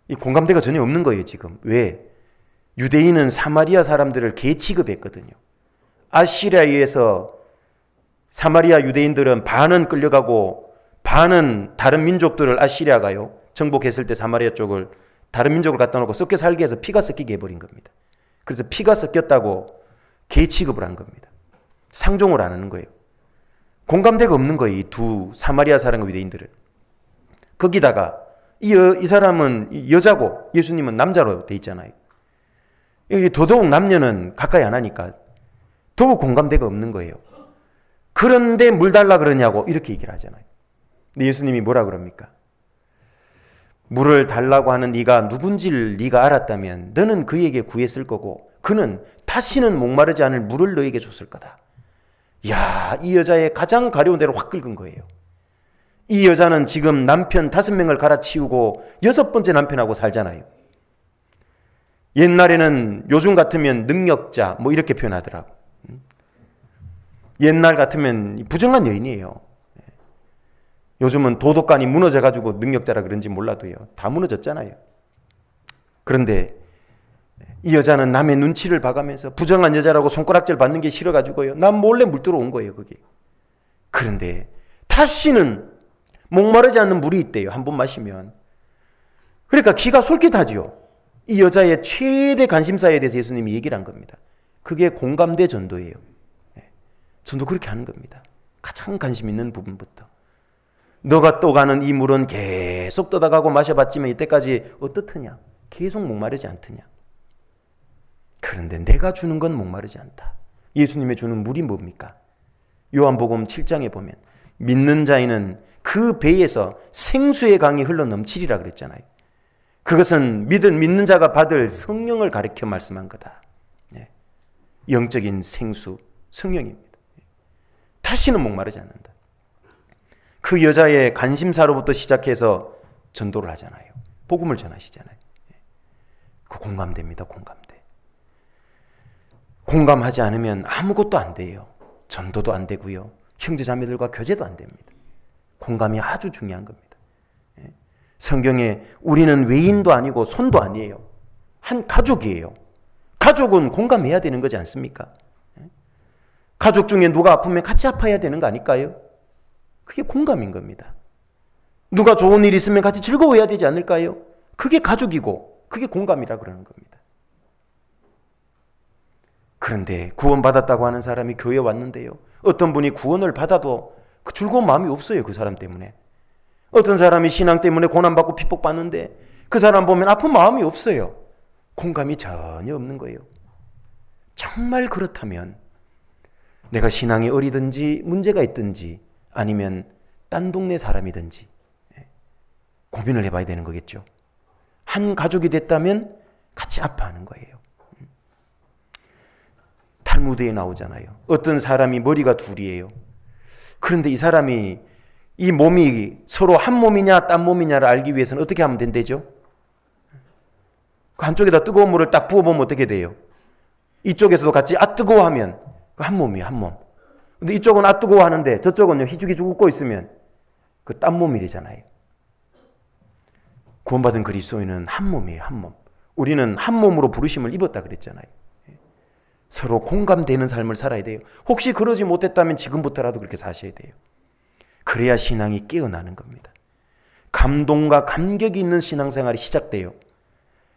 이 공감대가 전혀 없는 거예요, 지금. 왜? 유대인은 사마리아 사람들을 개 취급했거든요. 아시리아에서 사마리아 유대인들은 반은 끌려가고 반은 다른 민족들을 아시리아가요, 정복했을 때 사마리아 쪽을 다른 민족을 갖다 놓고 섞여 살게 해서 피가 섞이게 해버린 겁니다. 그래서 피가 섞였다고 개 취급을 한 겁니다. 상종을 안 하는 거예요. 공감대가 없는 거예요, 이 두 사마리아 사람과 유대인들은. 거기다가 이 사람은 여자고 예수님은 남자로 돼 있잖아요. 더더욱 남녀는 가까이 안 하니까 더욱 공감대가 없는 거예요. 그런데 물 달라 그러냐고 이렇게 얘기를 하잖아요. 근데 예수님이 뭐라 그럽니까? 물을 달라고 하는 네가 누군지를 네가 알았다면 너는 그에게 구했을 거고 그는 다시는 목마르지 않을 물을 너에게 줬을 거다. 이야, 이 여자의 가장 가려운 대로 확 긁은 거예요. 이 여자는 지금 남편 5명을 갈아치우고 6번째 남편하고 살잖아요. 옛날에는 요즘 같으면 능력자 뭐 이렇게 표현하더라고. 옛날 같으면 부정한 여인이에요. 요즘은 도덕관이 무너져가지고 능력자라 그런지 몰라도요, 다 무너졌잖아요. 그런데 이 여자는 남의 눈치를 봐가면서 부정한 여자라고 손가락질 받는 게 싫어가지고요, 난 몰래 물 들어온 거예요, 거기. 그런데 다시는 목마르지 않는 물이 있대요, 한 번 마시면. 그러니까 기가 솔깃하지요. 이 여자의 최대 관심사에 대해서 예수님이 얘기를 한 겁니다. 그게 공감대 전도예요. 전도 그렇게 하는 겁니다. 가장 관심 있는 부분부터. 너가 떠가는 이 물은 계속 떠다가고 마셔봤지만 이때까지 어떻느냐? 계속 목마르지 않더냐? 그런데 내가 주는 건 목마르지 않다. 예수님이 주는 물이 뭡니까? 요한복음 7장에 보면 믿는 자에는 그 배에서 생수의 강이 흘러 넘치리라 그랬잖아요. 그것은 믿는 자가 받을 성령을 가리켜 말씀한 거다. 영적인 생수, 성령입니다. 다시는 목마르지 않는다. 그 여자의 관심사로부터 시작해서 전도를 하잖아요. 복음을 전하시잖아요. 그 공감됩니다. 공감대. 공감하지 않으면 아무것도 안 돼요. 전도도 안 되고요, 형제자매들과 교제도 안 됩니다. 공감이 아주 중요한 겁니다. 성경에 우리는 외인도 아니고 손도 아니에요. 한 가족이에요. 가족은 공감해야 되는 거지 않습니까? 가족 중에 누가 아프면 같이 아파야 되는 거 아닐까요? 그게 공감인 겁니다. 누가 좋은 일 있으면 같이 즐거워해야 되지 않을까요? 그게 가족이고 그게 공감이라 그러는 겁니다. 그런데 구원받았다고 하는 사람이 교회에 왔는데요, 어떤 분이 구원을 받아도 그 즐거운 마음이 없어요, 그 사람 때문에. 어떤 사람이 신앙 때문에 고난받고 핍박받는데 그 사람 보면 아픈 마음이 없어요. 공감이 전혀 없는 거예요. 정말 그렇다면 내가 신앙이 어리든지 문제가 있든지 아니면 딴 동네 사람이든지 고민을 해봐야 되는 거겠죠. 한 가족이 됐다면 같이 아파하는 거예요. 탈무드에 나오잖아요. 어떤 사람이 머리가 둘이에요. 그런데 이 사람이 이 몸이 서로 한 몸이냐 딴 몸이냐를 알기 위해서는 어떻게 하면 된대죠? 그 한쪽에다 뜨거운 물을 딱 부어보면 어떻게 돼요? 이쪽에서도 같이 뜨거워하면 한 몸이에요, 한 몸. 근데 이쪽은 뜨거워 하는데 저쪽은요, 희죽희죽 웃고 있으면 그 딴 몸이잖아요. 구원받은 그리스도인은 한 몸이에요, 한 몸. 우리는 한 몸으로 부르심을 입었다 그랬잖아요. 서로 공감되는 삶을 살아야 돼요. 혹시 그러지 못했다면 지금부터라도 그렇게 사셔야 돼요. 그래야 신앙이 깨어나는 겁니다. 감동과 감격이 있는 신앙생활이 시작돼요.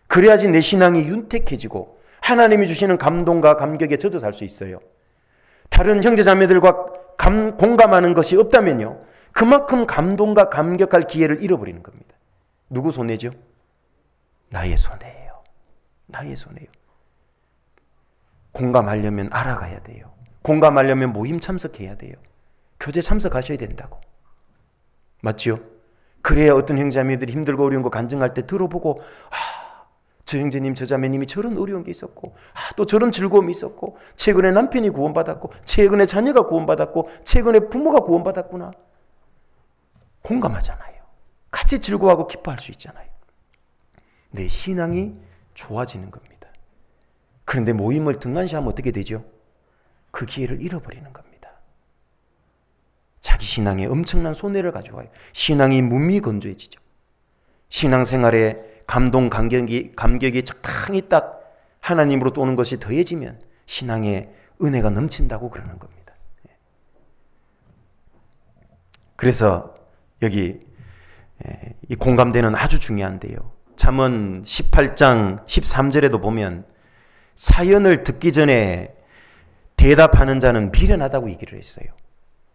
그래야지 내 신앙이 윤택해지고 하나님이 주시는 감동과 감격에 젖어 살 수 있어요. 다른 형제자매들과 공감하는 것이 없다면요, 그만큼 감동과 감격할 기회를 잃어버리는 겁니다. 누구 손해죠? 나의 손해예요. 나의 손해예요. 공감하려면 알아가야 돼요. 공감하려면 모임 참석해야 돼요. 교제 참석하셔야 된다고. 맞죠? 그래야 어떤 형제자매들이 힘들고 어려운 거 간증할 때 들어보고 저 형제님 저 자매님이 저런 어려운 게 있었고 또 저런 즐거움이 있었고 최근에 남편이 구원받았고 최근에 자녀가 구원받았고 최근에 부모가 구원받았구나. 공감하잖아요. 같이 즐거워하고 기뻐할 수 있잖아요. 내 신앙이 좋아지는 겁니다. 그런데 모임을 등한시하면 어떻게 되죠? 그 기회를 잃어버리는 겁니다. 자기 신앙에 엄청난 손해를 가져와요. 신앙이 무미건조해지죠. 신앙생활에 감동, 감격이 적당히 딱 하나님으로 오는 것이 더해지면 신앙에 은혜가 넘친다고 그러는 겁니다. 그래서 여기 이 공감대는 아주 중요한데요. 잠언 18장 13절에도 보면 사연을 듣기 전에 대답하는 자는 미련하다고 얘기를 했어요.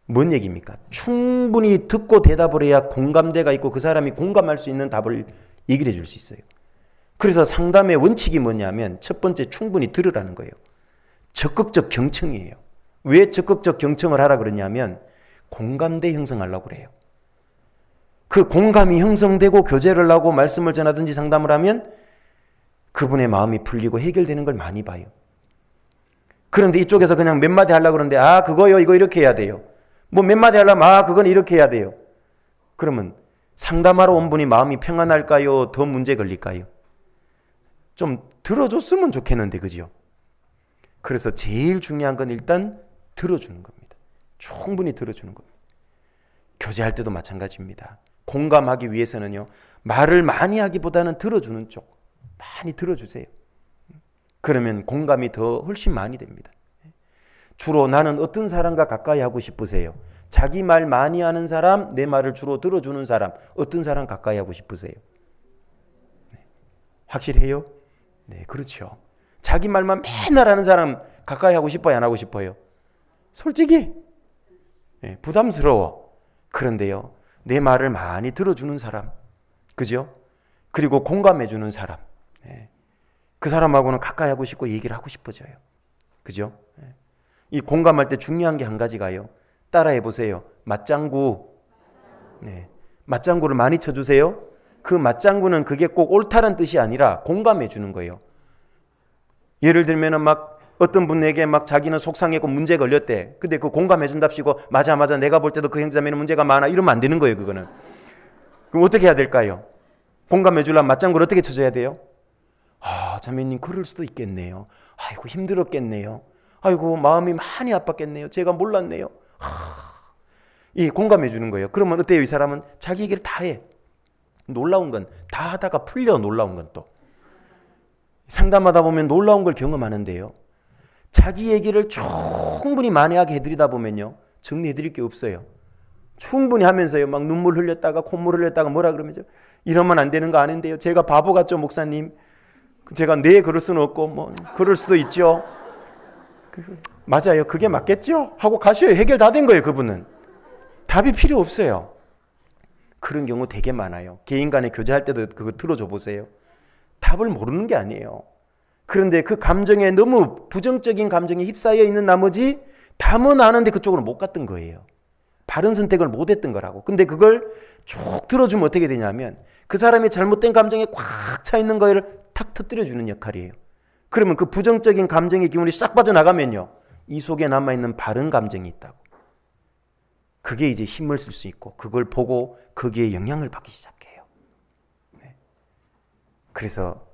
뭔 얘기입니까? 충분히 듣고 대답을 해야 공감대가 있고 그 사람이 공감할 수 있는 답을 얘기를 해줄 수 있어요. 그래서 상담의 원칙이 뭐냐면 첫 번째 충분히 들으라는 거예요. 적극적 경청이에요. 왜 적극적 경청을 하라 그러냐면 공감대 형성하려고 그래요. 그 공감이 형성되고 교제를 하고 말씀을 전하든지 상담을 하면 그분의 마음이 풀리고 해결되는 걸 많이 봐요. 그런데 이쪽에서 그냥 몇 마디 하려고 그러는데 그거요 이거 이렇게 해야 돼요. 뭐 몇 마디 하려면 그건 이렇게 해야 돼요. 그러면 상담하러 온 분이 마음이 평안할까요? 더 문제 걸릴까요? 좀 들어줬으면 좋겠는데 그죠? 그래서 제일 중요한 건 일단 들어주는 겁니다. 충분히 들어주는 겁니다. 교제할 때도 마찬가지입니다. 공감하기 위해서는요. 말을 많이 하기보다는 들어주는 쪽. 많이 들어주세요. 그러면 공감이 더 훨씬 많이 됩니다. 주로 나는 어떤 사람과 가까이 하고 싶으세요? 자기 말 많이 하는 사람, 내 말을 주로 들어주는 사람, 어떤 사람 가까이 하고 싶으세요? 확실해요? 네, 그렇죠. 자기 말만 맨날 하는 사람 가까이 하고 싶어요? 안 하고 싶어요? 솔직히 부담스러워. 그런데요, 내 말을 많이 들어주는 사람, 그죠? 그리고 공감해주는 사람, 그 사람하고는 가까이 하고 싶고 얘기를 하고 싶어져요. 그죠? 이 공감할 때 중요한 게 한 가지가요. 따라해 보세요. 맞장구. 맞장구를 많이 쳐주세요. 그 맞장구는 그게 꼭 옳다는 뜻이 아니라 공감해 주는 거예요. 예를 들면은 막 어떤 분에게 막 자기는 속상했고 문제 걸렸대. 근데 그 공감해 준답시고 맞아 내가 볼 때도 그 형제자매는 문제가 많아 이러면 안 되는 거예요. 그거는. 그럼 어떻게 해야 될까요? 공감해 주려면 맞장구를 어떻게 쳐줘야 돼요? 자매님 그럴 수도 있겠네요. 아이고 힘들었겠네요. 아이고 마음이 많이 아팠겠네요. 제가 몰랐네요. 이 공감해 주는 거예요. 그러면 어때요? 이 사람은 자기 얘기를 다 해. 놀라운 건 다 하다가 풀려. 놀라운 건 또 상담하다 보면 놀라운 걸 경험하는데요. 자기 얘기를 충분히 만회하게 해드리다 보면요. 정리해드릴 게 없어요. 충분히 하면서요. 막 눈물 흘렸다가 콧물 흘렸다가 뭐라 그러면서 이러면 안 되는 거 아는데요. 제가 바보 같죠 목사님? 제가 그럴 수는 없고 뭐 그럴 수도 있죠. 맞아요. 그게 맞겠죠? 하고 가셔요. 해결 다 된 거예요. 그분은. 답이 필요 없어요. 그런 경우 되게 많아요. 개인 간에 교제할 때도 그거 들어줘 보세요. 답을 모르는 게 아니에요. 그런데 그 감정에 너무 부정적인 감정에 휩싸여 있는 나머지 답은 아는데 그쪽으로 못 갔던 거예요. 바른 선택을 못 했던 거라고. 근데 그걸 쭉 들어주면 어떻게 되냐면 그 사람의 잘못된 감정에 꽉 차 있는 거를 탁 터뜨려주는 역할이에요. 그러면 그 부정적인 감정의 기운이 싹 빠져나가면요. 이 속에 남아있는 바른 감정이 있다고. 그게 이제 힘을 쓸 수 있고 그걸 보고 거기에 영향을 받기 시작해요. 그래서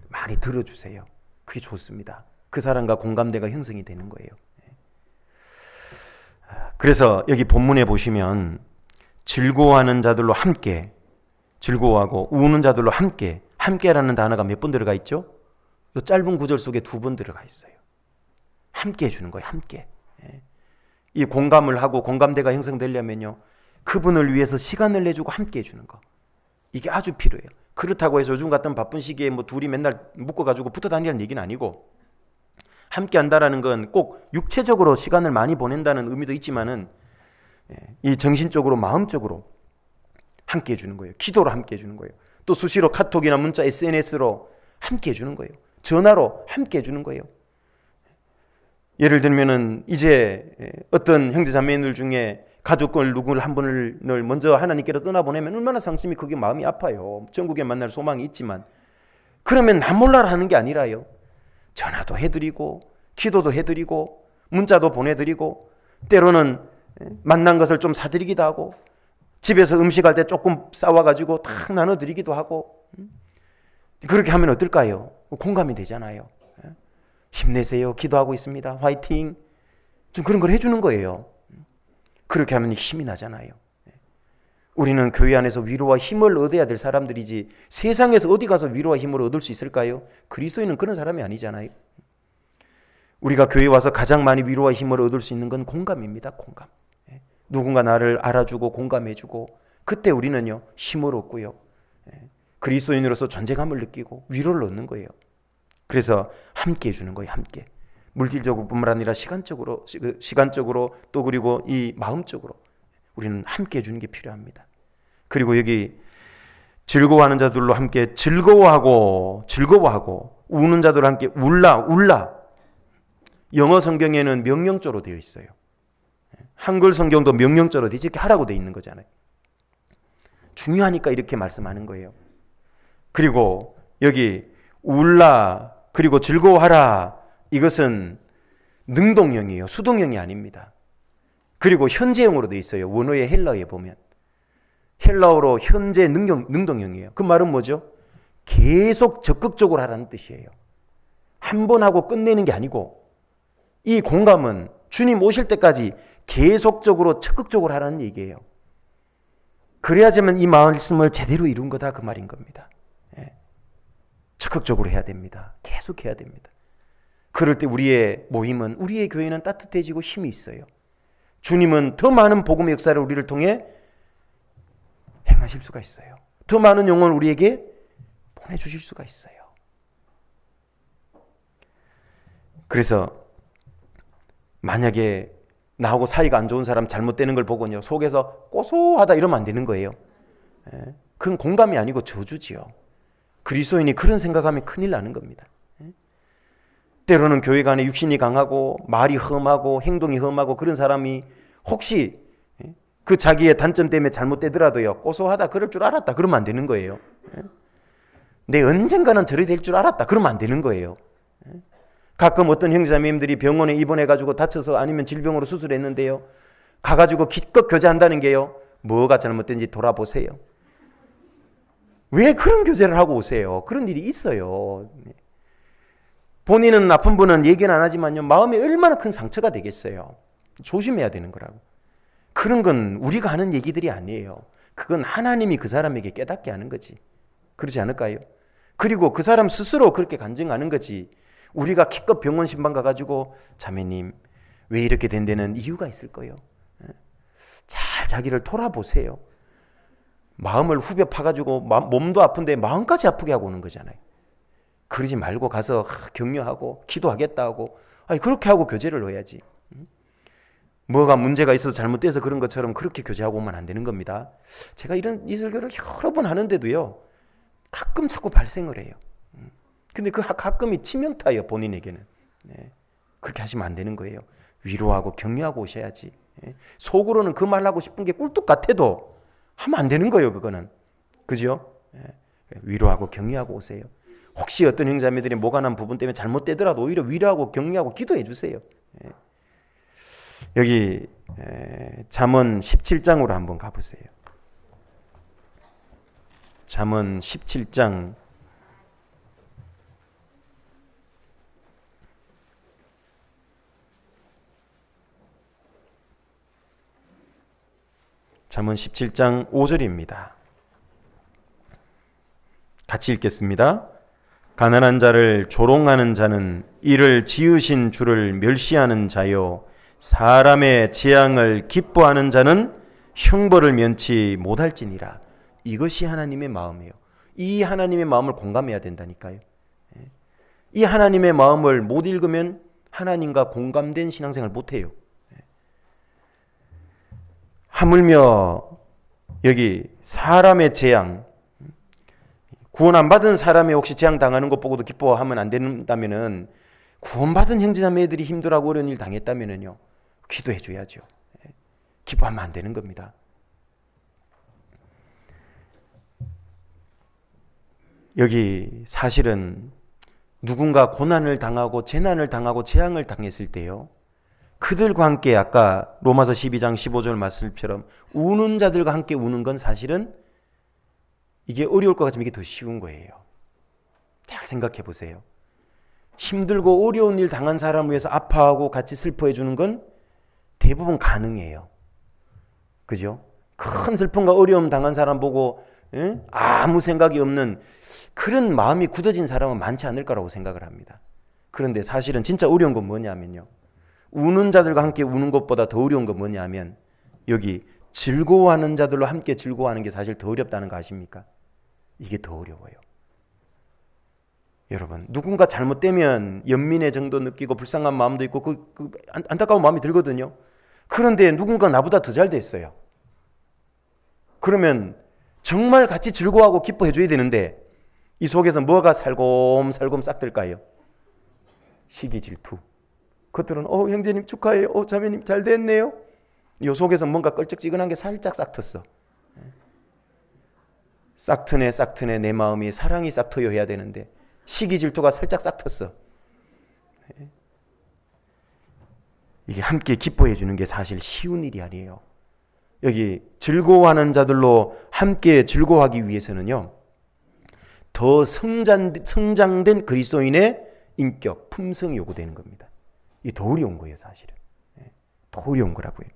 많이 들어주세요. 그게 좋습니다. 그 사람과 공감대가 형성이 되는 거예요. 그래서 여기 본문에 보시면 즐거워하는 자들로 함께, 즐거워하고 우는 자들로 함께, 함께라는 단어가 몇 번 들어가 있죠? 이 짧은 구절 속에 2번 들어가 있어요. 함께 해주는 거예요. 함께. 이 공감을 하고 공감대가 형성되려면요. 그분을 위해서 시간을 내주고 함께 해주는 거. 이게 아주 필요해요. 그렇다고 해서 요즘 같은 바쁜 시기에 뭐 둘이 맨날 묶어가지고 붙어 다니라는 얘기는 아니고 함께 한다라는 건 꼭 육체적으로 시간을 많이 보낸다는 의미도 있지만은 이 정신적으로 마음적으로 함께 해주는 거예요. 기도로 함께 해주는 거예요. 또 수시로 카톡이나 문자 SNS로 함께 해주는 거예요. 전화로 함께 해주는 거예요. 예를 들면은 이제 어떤 형제자매들 중에 가족을 누굴 한 분을 먼저 하나님께로 떠나보내면 얼마나 상심이 크게 마음이 아파요. 천국에 만날 소망이 있지만, 그러면 나 몰라라 하는 게 아니라요, 전화도 해드리고 기도도 해드리고 문자도 보내드리고 때로는 만난 것을 좀 사드리기도 하고 집에서 음식할 때 조금 싸와가지고 탁 나눠드리기도 하고, 그렇게 하면 어떨까요? 공감이 되잖아요. 힘내세요, 기도하고 있습니다, 화이팅, 좀 그런 걸 해주는 거예요. 그렇게 하면 힘이 나잖아요. 우리는 교회 안에서 위로와 힘을 얻어야 될 사람들이지 세상에서 어디 가서 위로와 힘을 얻을 수 있을까요? 그리스도인은 그런 사람이 아니잖아요. 우리가 교회에 와서 가장 많이 위로와 힘을 얻을 수 있는 건 공감입니다. 공감. 누군가 나를 알아주고 공감해주고, 그때 우리는요 힘을 얻고요, 그리스도인으로서 존재감을 느끼고 위로를 얻는 거예요. 그래서 함께 해주는 거예요. 함께. 물질적으로 뿐만 아니라 시간적으로 또 그리고 이 마음적으로 우리는 함께 해주는 게 필요합니다. 그리고 여기 즐거워하는 자들로 함께 즐거워하고 우는 자들로 함께 울라. 영어 성경에는 명령조로 되어 있어요. 한글 성경도 명령조로 되어 이렇게 하라고 되어 있는 거잖아요. 중요하니까 이렇게 말씀하는 거예요. 그리고 여기 울라 그리고 즐거워하라, 이것은 능동형이에요. 수동형이 아닙니다. 그리고 현재형으로 되어 있어요. 원어의 헬라어에 보면 헬라어로 현재 능동형이에요. 그 말은 뭐죠? 계속 적극적으로 하라는 뜻이에요. 한 번 하고 끝내는 게 아니고, 이 공감은 주님 오실 때까지 계속적으로 적극적으로 하라는 얘기예요. 그래야지만 이 말씀을 제대로 이룬 거다, 그 말인 겁니다. 적극적으로 해야 됩니다. 계속 해야 됩니다. 그럴 때 우리의 모임은, 우리의 교회는 따뜻해지고 힘이 있어요. 주님은 더 많은 복음의 역사를 우리를 통해 행하실 수가 있어요. 더 많은 영혼을 우리에게 보내주실 수가 있어요. 그래서 만약에 나하고 사이가 안 좋은 사람 잘못되는 걸 보고요 속에서 고소하다 이러면 안 되는 거예요. 그건 공감이 아니고 저주지요. 그리스도인이 그런 생각하면 큰일 나는 겁니다. 때로는 교회 안에 육신이 강하고 말이 험하고 행동이 험하고 그런 사람이 혹시 그 자기의 단점 때문에 잘못되더라도요 고소하다 그럴 줄 알았다 그러면 안 되는 거예요. 내 언젠가는 저리 될 줄 알았다 그러면 안 되는 거예요. 가끔 어떤 형제자매님들이 병원에 입원해가지고 다쳐서 아니면 질병으로 수술했는데요, 가가지고 기껏 교제한다는 게요, 뭐가 잘못된지 돌아보세요. 왜 그런 교제를 하고 오세요? 그런 일이 있어요. 본인은 아픈 분은 얘기는 안 하지만요, 마음에 얼마나 큰 상처가 되겠어요. 조심해야 되는 거라고. 그런 건 우리가 하는 얘기들이 아니에요. 그건 하나님이 그 사람에게 깨닫게 하는 거지. 그렇지 않을까요? 그리고 그 사람 스스로 그렇게 간증하는 거지. 우리가 기껏 병원 신방 가가지고 자매님 왜 이렇게 된 데는 이유가 있을 거예요. 잘 자기를 돌아보세요. 마음을 후벼 파가지고 몸도 아픈데 마음까지 아프게 하고 오는 거잖아요. 그러지 말고 가서 격려하고 기도하겠다 하고, 아니 그렇게 하고 교제를 해야지. 뭐가 문제가 있어서 잘못돼서 그런 것처럼 그렇게 교제하고 오면 안 되는 겁니다. 제가 이 설교를 여러 번 하는데도요 가끔 자꾸 발생을 해요. 근데 그 가끔이 치명타예요, 본인에게는. 그렇게 하시면 안 되는 거예요. 위로하고 격려하고 오셔야지. 속으로는 그 말 하고 싶은 게 꿀뚝 같아도 하면 안 되는 거예요, 그거는. 그죠? 위로하고 격려하고 오세요. 혹시 어떤 형제자매들이 뭐가 난 부분 때문에 잘못되더라도 오히려 위로하고 격려하고 기도해 주세요. 여기 잠언 17장으로 한번 가보세요. 잠언 17장 5절입니다. 같이 읽겠습니다. 가난한 자를 조롱하는 자는 이를 지으신 주를 멸시하는 자요, 사람의 재앙을 기뻐하는 자는 형벌을 면치 못할지니라. 이것이 하나님의 마음이에요. 이 하나님의 마음을 공감해야 된다니까요. 이 하나님의 마음을 못 읽으면 하나님과 공감된 신앙생활 못해요. 하물며 여기 사람의 재앙, 구원 안 받은 사람이 혹시 재앙 당하는 것 보고도 기뻐하면 안 된다면은 구원받은 형제자매들이 힘들어하고 어려운 일 당했다면요, 기도해 줘야죠. 기뻐하면 안 되는 겁니다. 여기 사실은 누군가 고난을 당하고 재난을 당하고 재앙을 당했을 때요, 그들과 함께 아까 로마서 12장 15절 말씀처럼 우는 자들과 함께 우는 건 사실은 이게 어려울 것 같지만 이게 더 쉬운 거예요. 잘 생각해 보세요. 힘들고 어려운 일 당한 사람을 위해서 아파하고 같이 슬퍼해 주는 건 대부분 가능해요. 그죠? 큰 슬픔과 어려움 당한 사람 보고 아무 생각이 없는 그런 마음이 굳어진 사람은 많지 않을 거라고 생각을 합니다. 그런데 사실은 진짜 어려운 건 뭐냐면요, 우는 자들과 함께 우는 것보다 더 어려운 건 뭐냐면 여기 즐거워하는 자들로 함께 즐거워하는 게 사실 더 어렵다는 거 아십니까? 이게 더 어려워요. 여러분, 누군가 잘못되면 연민의 정도 느끼고 불쌍한 마음도 있고 안타까운 마음이 들거든요. 그런데 누군가 나보다 더 잘 됐어요. 그러면 정말 같이 즐거워하고 기뻐해 줘야 되는데 이 속에서 뭐가 살곰살곰 싹들까요? 시기 질투. 그것들은 형제님 축하해요. 자매님 잘 됐네요. 이 속에서 뭔가 껄쩍지근한 게 살짝 싹텄어. 싹트네 내 마음이 사랑이 싹트여 해야 되는데 시기 질투가 살짝 싹텄어. 이게 함께 기뻐해 주는 게 사실 쉬운 일이 아니에요. 여기 즐거워하는 자들로 함께 즐거워하기 위해서는요, 더 성장된 그리스도인의 인격, 품성이 요구되는 겁니다. 이게 더 어려운 거예요, 사실은. 더 어려운 거라고요.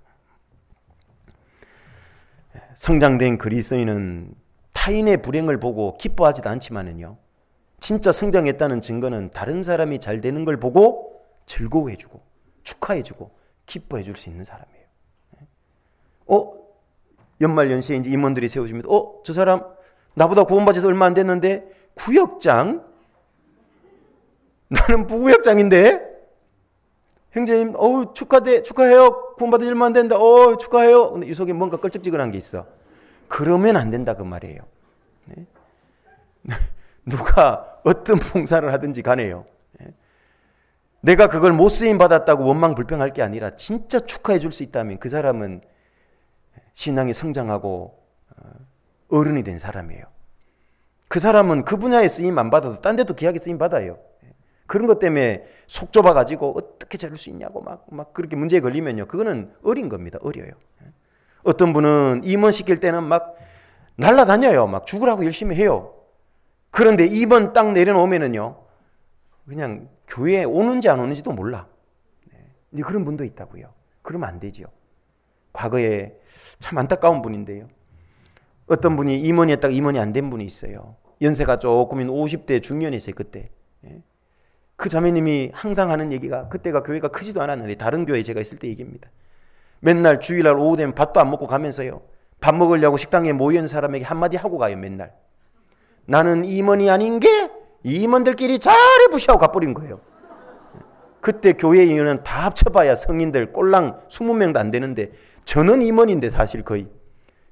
성장된 그리스도인은 타인의 불행을 보고 기뻐하지도 않지만은요, 진짜 성장했다는 증거는 다른 사람이 잘 되는 걸 보고 즐거워해주고 축하해주고 기뻐해줄 수 있는 사람이에요. 연말연시에 이제 임원들이 세우십니다. 저 사람 나보다 구원받아도 얼마 안 됐는데 구역장? 나는 부구역장인데? 형제님, 축하해요. 구원받아 얼마 안 된다. 축하해요. 근데 이 속에 뭔가 껄쩍지근한 게 있어. 그러면 안 된다 그 말이에요. 네? 누가 어떤 봉사를 하든지 간에요, 내가 그걸 못 쓰임 받았다고 원망 불평할 게 아니라 진짜 축하해 줄 수 있다면 그 사람은 신앙이 성장하고 어른이 된 사람이에요. 그 사람은 그 분야에 쓰임 안 받아도 딴 데도 귀하게 쓰임 받아요. 그런 것 때문에 속 좁아가지고 어떻게 저럴 수 있냐고 막 그렇게 문제에 걸리면요, 그거는 어린 겁니다. 어려요. 어떤 분은 임원 시킬 때는 막 날라다녀요. 막 죽으라고 열심히 해요. 그런데 입원 딱 내려놓으면은요, 그냥 교회에 오는지 안 오는지도 몰라. 근데 그런 분도 있다고요. 그러면 안 되죠. 과거에 참 안타까운 분인데요, 어떤 분이 임원이 했다가 임원이 안 된 분이 있어요. 연세가 조금인 50대 중년이었어요, 그때. 그 자매님이 항상 하는 얘기가, 그때가 교회가 크지도 않았는데 다른 교회에 제가 있을 때 얘기입니다. 맨날 주일날 오후 되면 밥도 안 먹고 가면서요, 밥 먹으려고 식당에 모여있는 사람에게 한마디 하고 가요. 맨날 나는 임원이 아닌 게 임원들끼리 잘해 부시하고 가버린 거예요. 그때 교회 인원은 다 합쳐봐야 성인들 꼴랑 20명도 안 되는데 저는 임원인데 사실 거의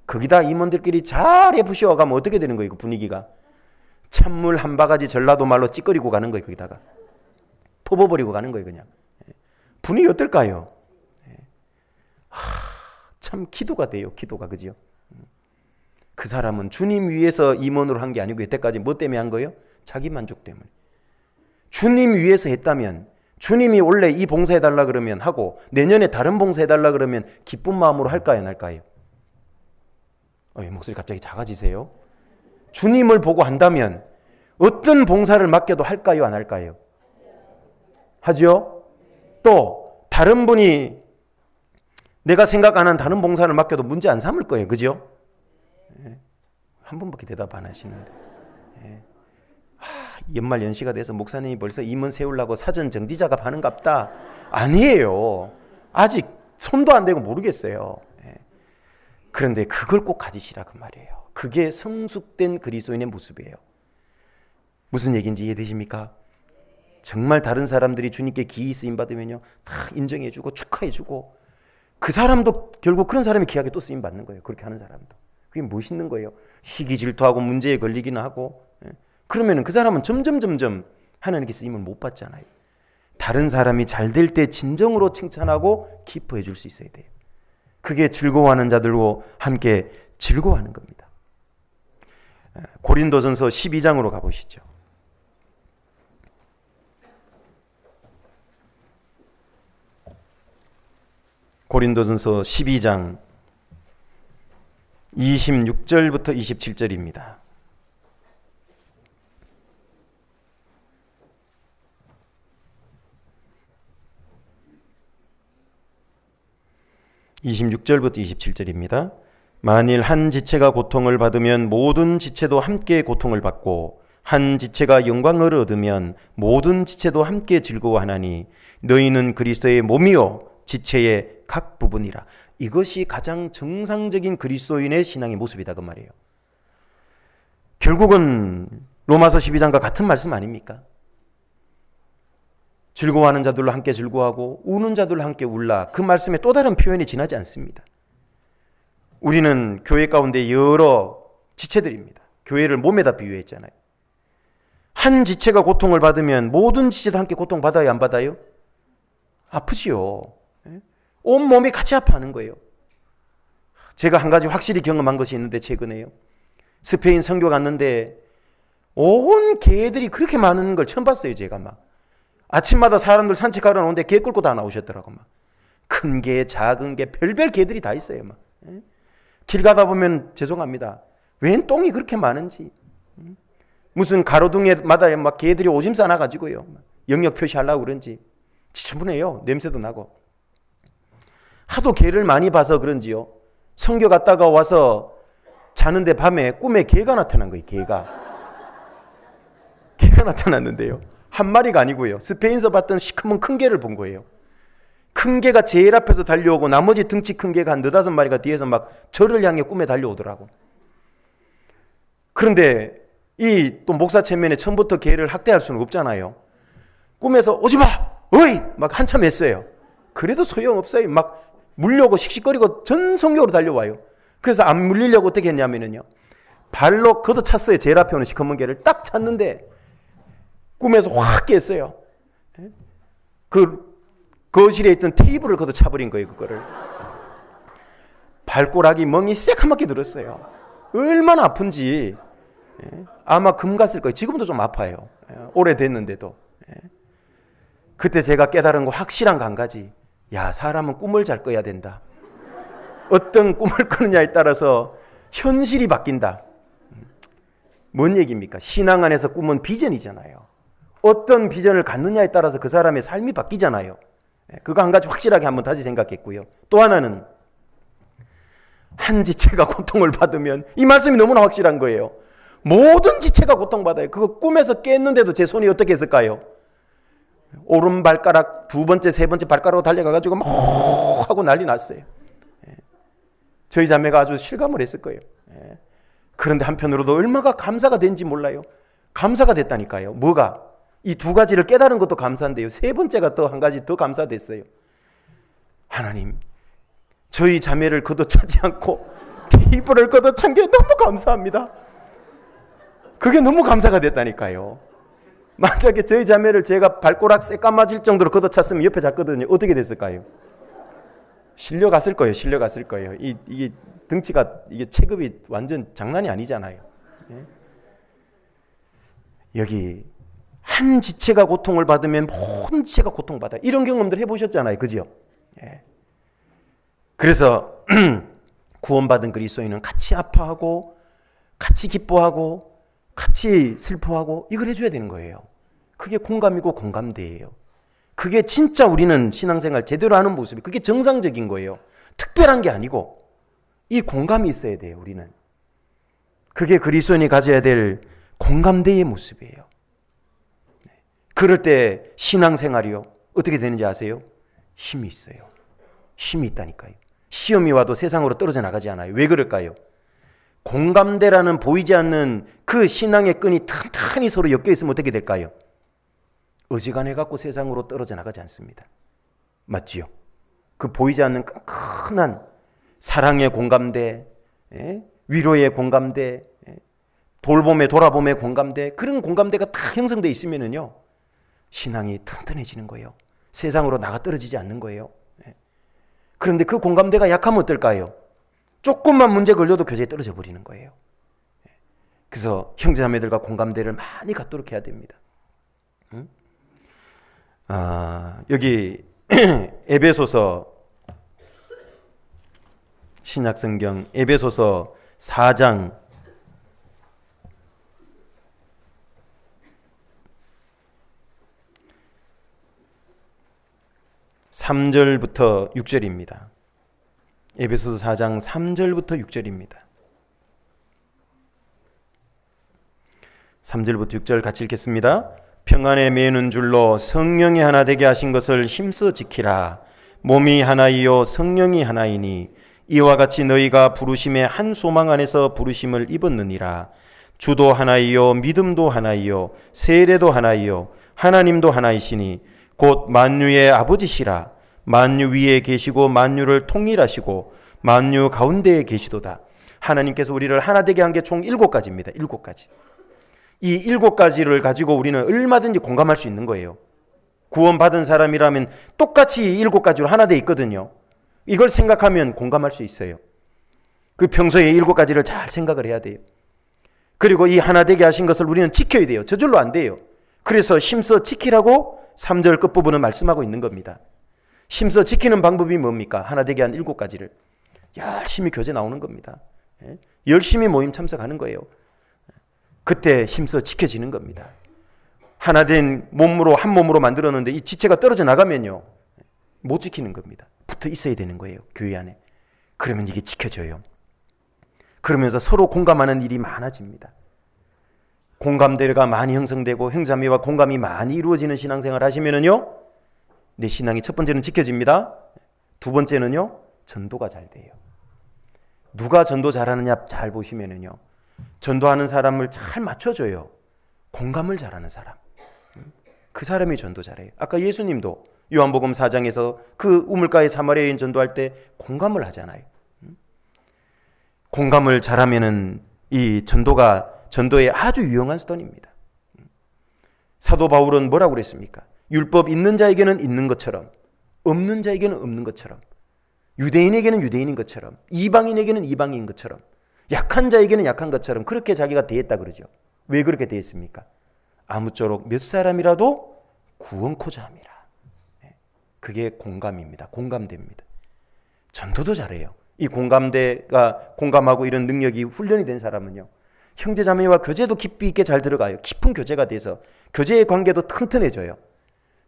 거기다 임원들끼리 잘해 부시하고 가면 어떻게 되는 거예요? 그 분위기가 찬물 한 바가지 전라도 말로 찌꺼리고 가는 거예요. 거기다가 퍼버버리고 가는 거예요. 그냥 분위기 어떨까요? 참 기도가 돼요. 기도가. 그죠? 그 사람은 주님 위해서 임원으로 한 게 아니고 여태까지 뭐 때문에 한 거예요? 자기 만족 때문에. 주님 위해서 했다면, 주님이 원래 이 봉사해달라 그러면 하고 내년에 다른 봉사해달라 그러면 기쁜 마음으로 할까요, 안 할까요? 목소리 갑자기 작아지세요. 주님을 보고 한다면 어떤 봉사를 맡겨도 할까요, 안 할까요? 하죠? 또 다른 분이 내가 생각 안 한 다른 봉사를 맡겨도 문제 안 삼을 거예요. 그죠? 한 번밖에 대답 안 하시는데. 연말 연시가 돼서 목사님이 벌써 임원 세우려고 사전 정지 작업하는갑다. 아니에요. 아직 손도 안 대고 모르겠어요. 그런데 그걸 꼭 가지시라 그 말이에요. 그게 성숙된 그리스도인의 모습이에요. 무슨 얘기인지 이해되십니까? 정말 다른 사람들이 주님께 기이 쓰임 받으면요, 다 인정해주고 축하해주고, 그 사람도 결국 그런 사람이 귀하게 또 쓰임 받는 거예요. 그렇게 하는 사람도. 그게 멋있는 거예요. 시기 질투하고 문제에 걸리기는 하고. 그러면 그 사람은 점점 하나님께 쓰임을 못 받잖아요. 다른 사람이 잘 될 때 진정으로 칭찬하고 기뻐해 줄 수 있어야 돼요. 그게 즐거워하는 자들과 함께 즐거워하는 겁니다. 고린도전서 12장으로 가보시죠. 고린도전서 12장 26절부터 27절입니다. (26절부터 27절입니다) 만일 한 지체가 고통을 받으면 모든 지체도 함께 고통을 받고 한 지체가 영광을 얻으면 모든 지체도 함께 즐거워하나니 너희는 그리스도의 몸이요 지체의 각 부분이라. 이것이 가장 정상적인 그리스도인의 신앙의 모습이다 그 말이에요. 결국은 로마서 12장과 같은 말씀 아닙니까? 즐거워하는 자들로 함께 즐거워하고 우는 자들로 함께 울라. 그 말씀에 또 다른 표현이 지나지 않습니다. 우리는 교회 가운데 여러 지체들입니다. 교회를 몸에다 비유했잖아요. 한 지체가 고통을 받으면 모든 지체도 함께 고통받아요, 안 받아요? 아프지요. 온 몸이 같이 아파하는 거예요. 제가 한 가지 확실히 경험한 것이 있는데 최근에요. 스페인 선교 갔는데 온 개들이 그렇게 많은 걸 처음 봤어요. 제가 막 아침마다 사람들 산책하러 오는데 개 끌고 다 나오셨더라고. 막 큰 개, 작은 개, 별별 개들이 다 있어요. 막 길 가다 보면 죄송합니다. 웬 똥이 그렇게 많은지. 무슨 가로등에마다 막 개들이 오줌 싸놔 가지고요. 영역 표시하려고 그런지 지저분해요. 냄새도 나고. 하도 개를 많이 봐서 그런지요. 선교 갔다가 와서 자는데 밤에 꿈에 개가 나타난 거예요. 개가 나타났는데요. 한 마리가 아니고요. 스페인에서 봤던 시커먼 큰 개를 본 거예요. 큰 개가 제일 앞에서 달려오고 나머지 등치 큰 개가 한 4-5마리가 뒤에서 막 저를 향해 꿈에 달려오더라고. 그런데 이 또 목사 체면에 처음부터 개를 학대할 수는 없잖아요. 꿈에서 오지마! 어이! 막 한참 했어요. 그래도 소용없어요. 막 물려고 씩씩거리고 전 성경으로 달려와요. 그래서 안 물리려고 어떻게 했냐면요. 발로 걷어찼어요. 제일 앞에 오는 시커먼 개를 딱 찼는데 꿈에서 확 깼어요. 그 거실에 있던 테이블을 걷어차버린 거예요. 그거를. 발꼬락이 멍이 새카맣게 들었어요. 얼마나 아픈지. 아마 금 갔을 거예요. 지금도 좀 아파요. 오래됐는데도. 그때 제가 깨달은 거 확실한 거 한 가지. 야, 사람은 꿈을 잘 꿔야 된다. 어떤 꿈을 꾸느냐에 따라서 현실이 바뀐다. 뭔 얘기입니까? 신앙 안에서 꿈은 비전이잖아요. 어떤 비전을 갖느냐에 따라서 그 사람의 삶이 바뀌잖아요. 그거 한 가지 확실하게 한번 다시 생각했고요. 또 하나는 한 지체가 고통을 받으면 이 말씀이 너무나 확실한 거예요. 모든 지체가 고통받아요. 그거 꿈에서 깼는데도 제 손이 어떻게 했을까요? 오른 발가락 두 번째, 세 번째 발가락으로 달려가가지고 막 하고 난리 났어요. 저희 자매가 아주 실감을 했을 거예요. 그런데 한편으로도 얼마나 감사가 된지 몰라요. 감사가 됐다니까요. 뭐가? 이 두 가지를 깨달은 것도 감사인데요. 세 번째가 또 한 가지 더 감사됐어요. 하나님, 저희 자매를 걷어차지 않고 테이블을 걷어찬 게 너무 감사합니다. 그게 너무 감사가 됐다니까요. 만약에 저희 자매를 제가 발꼬락 새까마질 정도로 걷어찼으면 옆에 잤거든요. 어떻게 됐을까요? 실려갔을 거예요. 실려갔을 거예요. 이게 등치가 이게 체급이 완전 장난이 아니잖아요. 여기 한 지체가 고통을 받으면 모든 지체가 고통받아요. 이런 경험들 해보셨잖아요. 그죠? 그래서 구원받은 그리스도인은 같이 아파하고 같이 기뻐하고 같이 슬퍼하고 이걸 해줘야 되는 거예요. 그게 공감이고 공감대예요. 그게 진짜 우리는 신앙생활 제대로 하는 모습이 그게 정상적인 거예요. 특별한 게 아니고 이 공감이 있어야 돼요. 우리는. 그게 그리스도인이 가져야 될 공감대의 모습이에요. 그럴 때 신앙생활이요. 어떻게 되는지 아세요? 힘이 있어요. 힘이 있다니까요. 시험이 와도 세상으로 떨어져 나가지 않아요. 왜 그럴까요? 공감대라는 보이지 않는 그 신앙의 끈이 튼튼히 서로 엮여 있으면 어떻게 될까요? 어지간해갖고 세상으로 떨어져 나가지 않습니다. 맞지요? 그 보이지 않는 끈끈한 사랑의 공감대, 위로의 공감대, 돌봄의 돌아봄의 공감대, 그런 공감대가 다 형성되어 있으면은요, 신앙이 튼튼해지는 거예요. 세상으로 나가 떨어지지 않는 거예요. 그런데 그 공감대가 약하면 어떨까요? 조금만 문제 걸려도 교제에 떨어져 버리는 거예요. 그래서 형제자매들과 공감대를 많이 갖도록 해야 됩니다. 여기 에베소서 신약성경 에베소서 4장 3절부터 6절입니다. 에베소서 4장 3절부터 6절입니다. 3절부터 6절 같이 읽겠습니다. 평안에 매는 줄로 성령이 하나 되게 하신 것을 힘써 지키라. 몸이 하나이요 성령이 하나이니 이와 같이 너희가 부르심의 한 소망 안에서 부르심을 입었느니라. 주도 하나이요 믿음도 하나이요 세례도 하나이요 하나님도 하나이시니 곧 만유의 아버지시라. 만유 위에 계시고 만유를 통일하시고 만유 가운데에 계시도다. 하나님께서 우리를 하나 되게 한 게 총 7가지입니다. 7가지. 이 7가지를 가지고 우리는 얼마든지 공감할 수 있는 거예요. 구원받은 사람이라면 똑같이 이 7가지로 하나 돼 있거든요. 이걸 생각하면 공감할 수 있어요. 그 평소에 7가지를 잘 생각을 해야 돼요. 그리고 이 하나 되게 하신 것을 우리는 지켜야 돼요. 저절로 안 돼요. 그래서 힘써 지키라고 3절 끝부분은 말씀하고 있는 겁니다. 힘써 지키는 방법이 뭡니까? 하나 되게 한 7가지를 열심히 교제 나오는 겁니다. 열심히 모임 참석하는 거예요. 그때 힘써 지켜지는 겁니다. 하나 된 몸으로 한 몸으로 만들었는데 이 지체가 떨어져 나가면요 못 지키는 겁니다. 붙어 있어야 되는 거예요. 교회 안에. 그러면 이게 지켜져요. 그러면서 서로 공감하는 일이 많아집니다. 공감대가 많이 형성되고 형제자매와 공감이 많이 이루어지는 신앙생활 하시면은요 내 신앙이 첫 번째는 지켜집니다. 두 번째는요 전도가 잘 돼요. 누가 전도 잘하느냐 잘 보시면은요 전도하는 사람을 잘 맞춰줘요. 공감을 잘하는 사람. 그 사람이 전도 잘해요. 아까 예수님도 요한복음 4장에서 그 우물가의 사마리아인 전도할 때 공감을 하잖아요. 공감을 잘하면은 이 전도에 아주 유용한 수단입니다. 사도 바울은 뭐라고 그랬습니까? 율법 있는 자에게는 있는 것처럼 없는 자에게는 없는 것처럼 유대인에게는 유대인인 것처럼 이방인에게는 이방인인 것처럼 약한 자에게는 약한 것처럼 그렇게 자기가 대했다 그러죠. 왜 그렇게 대했습니까? 아무쪼록 몇 사람이라도 구원코자 함이라. 그게 공감입니다. 공감대입니다. 전도도 잘해요. 이 공감하고 이런 능력이 훈련이 된 사람은요 형제자매와 교제도 깊이 있게 잘 들어가요. 깊은 교제가 돼서 교제의 관계도 튼튼해져요.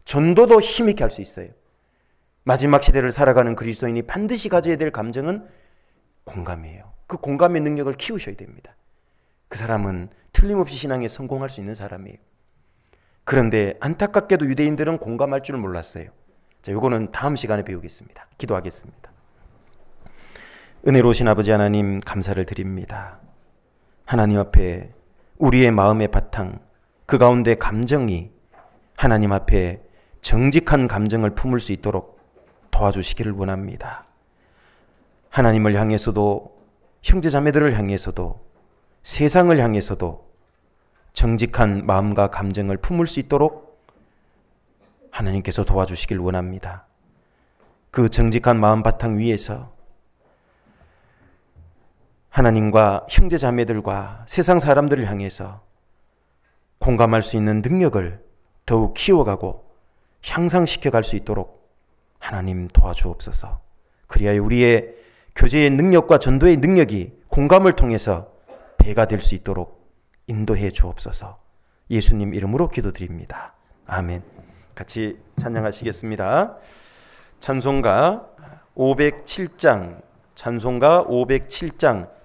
전도도 힘있게 할 수 있어요. 마지막 시대를 살아가는 그리스도인이 반드시 가져야 될 감정은 공감이에요. 그 공감의 능력을 키우셔야 됩니다. 그 사람은 틀림없이 신앙에 성공할 수 있는 사람이에요. 그런데 안타깝게도 유대인들은 공감할 줄 몰랐어요. 자, 요거는 다음 시간에 배우겠습니다. 기도하겠습니다. 은혜로우신 아버지 하나님 감사를 드립니다. 하나님 앞에 우리의 마음의 바탕 그 가운데 감정이 하나님 앞에 정직한 감정을 품을 수 있도록 도와주시기를 원합니다. 하나님을 향해서도 형제자매들을 향해서도 세상을 향해서도 정직한 마음과 감정을 품을 수 있도록 하나님께서 도와주시길 원합니다. 그 정직한 마음 바탕 위에서 하나님과 형제자매들과 세상 사람들을 향해서 공감할 수 있는 능력을 더욱 키워가고 향상시켜갈 수 있도록 하나님 도와주옵소서. 그리하여 우리의 교제의 능력과 전도의 능력이 공감을 통해서 배가 될 수 있도록 인도해 주옵소서. 예수님 이름으로 기도드립니다. 아멘. 같이 찬양하시겠습니다. 찬송가 507장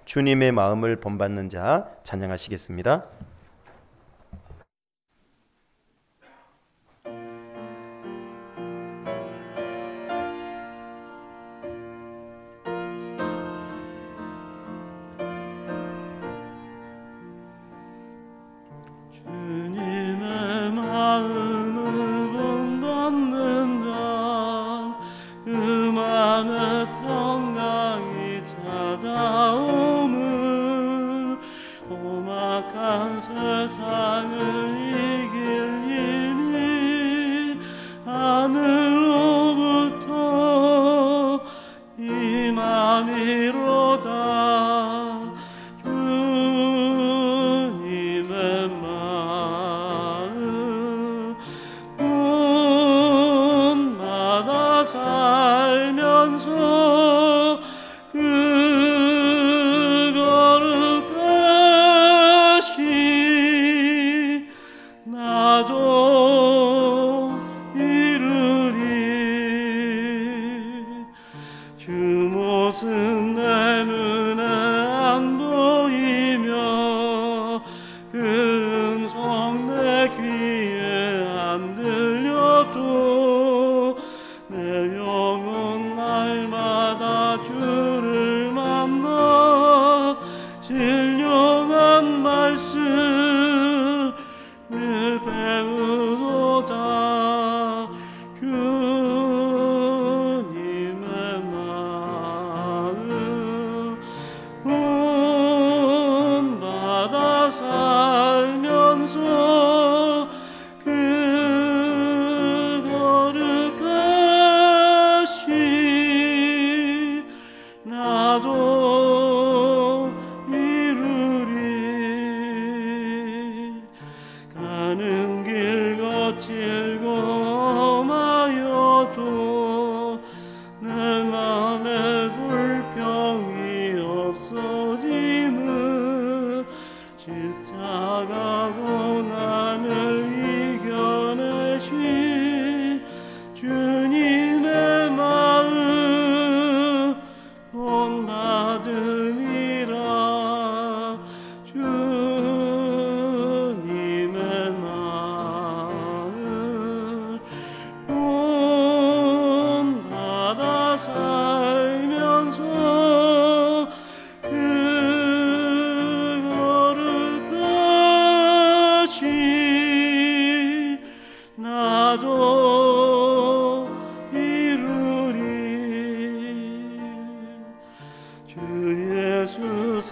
주님의 마음을 본받는 자 찬양하시겠습니다. 험악한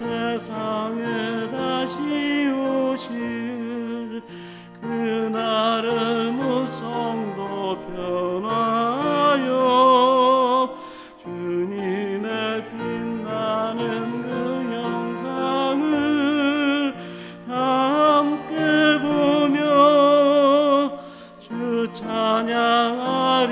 세상에 다시 오실 그날의 무성도 변하여 주님의 빛나는 그 영상을 함께 보며 주 찬양하리.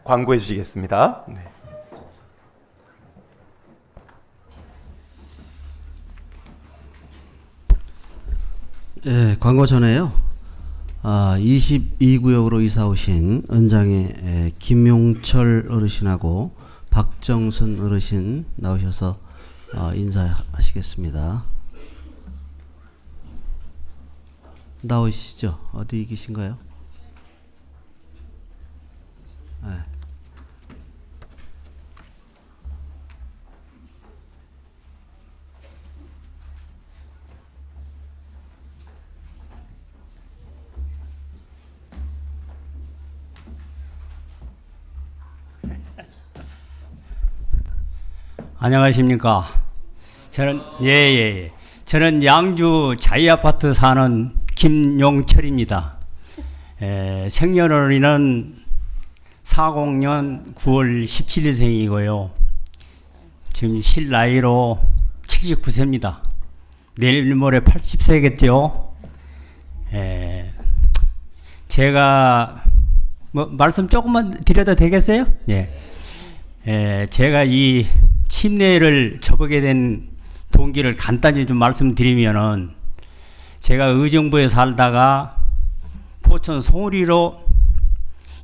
광고해 주시겠습니다. 네. 예, 광고 전에요. 22구역으로 이사 오신 은장의 김용철 어르신하고 박정선 어르신 나오셔서 인사하시겠습니다. 나오시죠? 어디 계신가요? 네. 안녕하십니까. 저는 양주 자이아파트 사는 김용철입니다. 생년월일은 40년 9월 17일생이고요. 지금 실 나이로 79세입니다. 내일 모레 80세겠죠. 제가 말씀 조금만 드려도 되겠어요? 예. 제가 이 침례를 접하게 된 동기를 간단히 좀 말씀드리면은, 제가 의정부에 살다가 포천 송우리로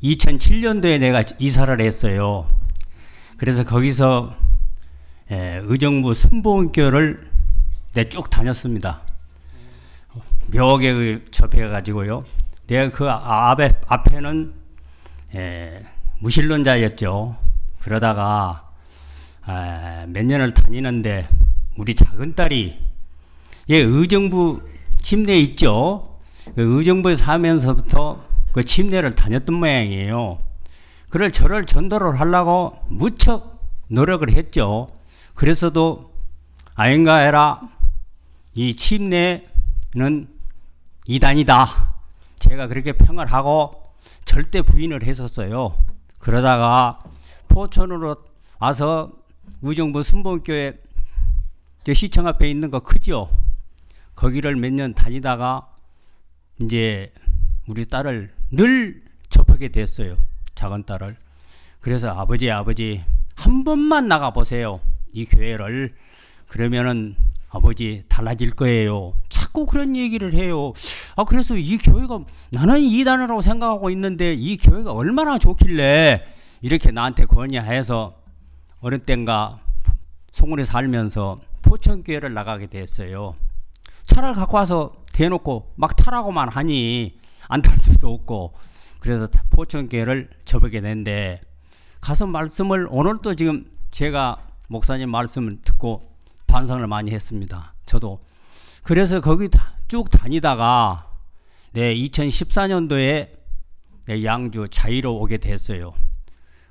2007년도에 내가 이사를 했어요. 그래서 거기서 의정부 순복음교를 쭉 다녔습니다. 묘하게 접해가지고요. 내가 그 앞에는 무신론자였죠. 그러다가 몇 년을 다니는데 우리 작은 딸이 의정부 침례 있죠. 그 의정부에 사면서부터 그 침례를 다녔던 모양이에요. 그걸 저를 전도를 하려고 무척 노력을 했죠. 그래서도 아닌가 해라, 이 침례는 이단이다, 제가 그렇게 평을 하고 절대 부인을 했었어요. 그러다가 포천으로 와서 의정부 순복음교회 시청 앞에 있는 거 크죠? 거기를 몇 년 다니다가 이제 우리 딸을 늘 접하게 됐어요. 작은 딸을. 그래서 아버지 한 번만 나가보세요, 이 교회를. 그러면은 아버지 달라질 거예요. 자꾸 그런 얘기를 해요. 그래서 이 교회가, 나는 이단이라고 생각하고 있는데 이 교회가 얼마나 좋길래 이렇게 나한테 권유해서 어느 땐가 송울에 살면서 포천교회를 나가게 됐어요. 차를 갖고 와서 대놓고 막 타라고만 하니 안 탈 수도 없고, 그래서 포천교회를 접하게 됐는데, 가서 말씀을, 오늘도 지금 제가 목사님 말씀을 듣고 반성을 많이 했습니다. 저도. 그래서 거기 쭉 다니다가 2014년도에 양주 자이로 오게 됐어요.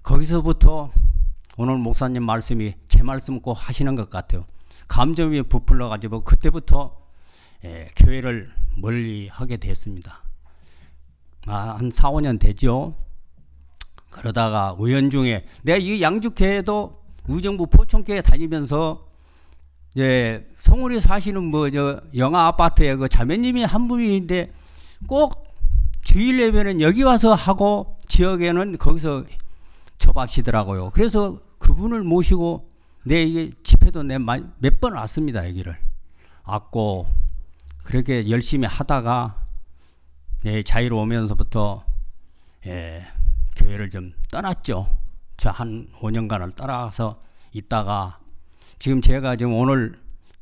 거기서부터 오늘 목사님 말씀이 제 말씀 꼭 하시는 것 같아요. 감정이 부풀러 가지고 그때부터 교회를 멀리 하게 됐습니다. 한 4, 5년 되죠. 그러다가 우연 중에 내가 이 양주교회도 의정부 포천교회 다니면서 송울이 사시는 영아 아파트에 그 자매님이 한 분인데 꼭 주일 예배는 여기 와서 하고 지역에는 거기서 접하시더라고요. 그래서 그분을 모시고 이게 집회도 몇 번 왔습니다. 여기를 왔고, 그렇게 열심히 하다가 자유로 오면서부터 교회를 좀 떠났죠. 저 한 5년간을 떠나서 있다가 지금 제가 지금 오늘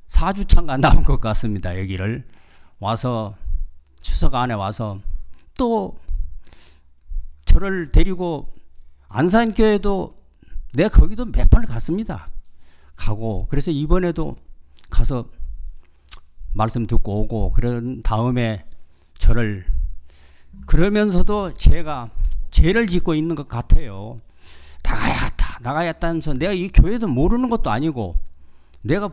4주차인가 나온 것 같습니다. 여기를 와서 추석 안에 와서 또 저를 데리고 안산교회도 내가 거기도 몇 번을 갔습니다. 가고 그래서 이번에도 가서 말씀 듣고 오고 그런 다음에 저를 그러면서도 제가 죄를 짓고 있는 것 같아요. 나가야겠다 하면서 내가 이 교회도 모르는 것도 아니고 내가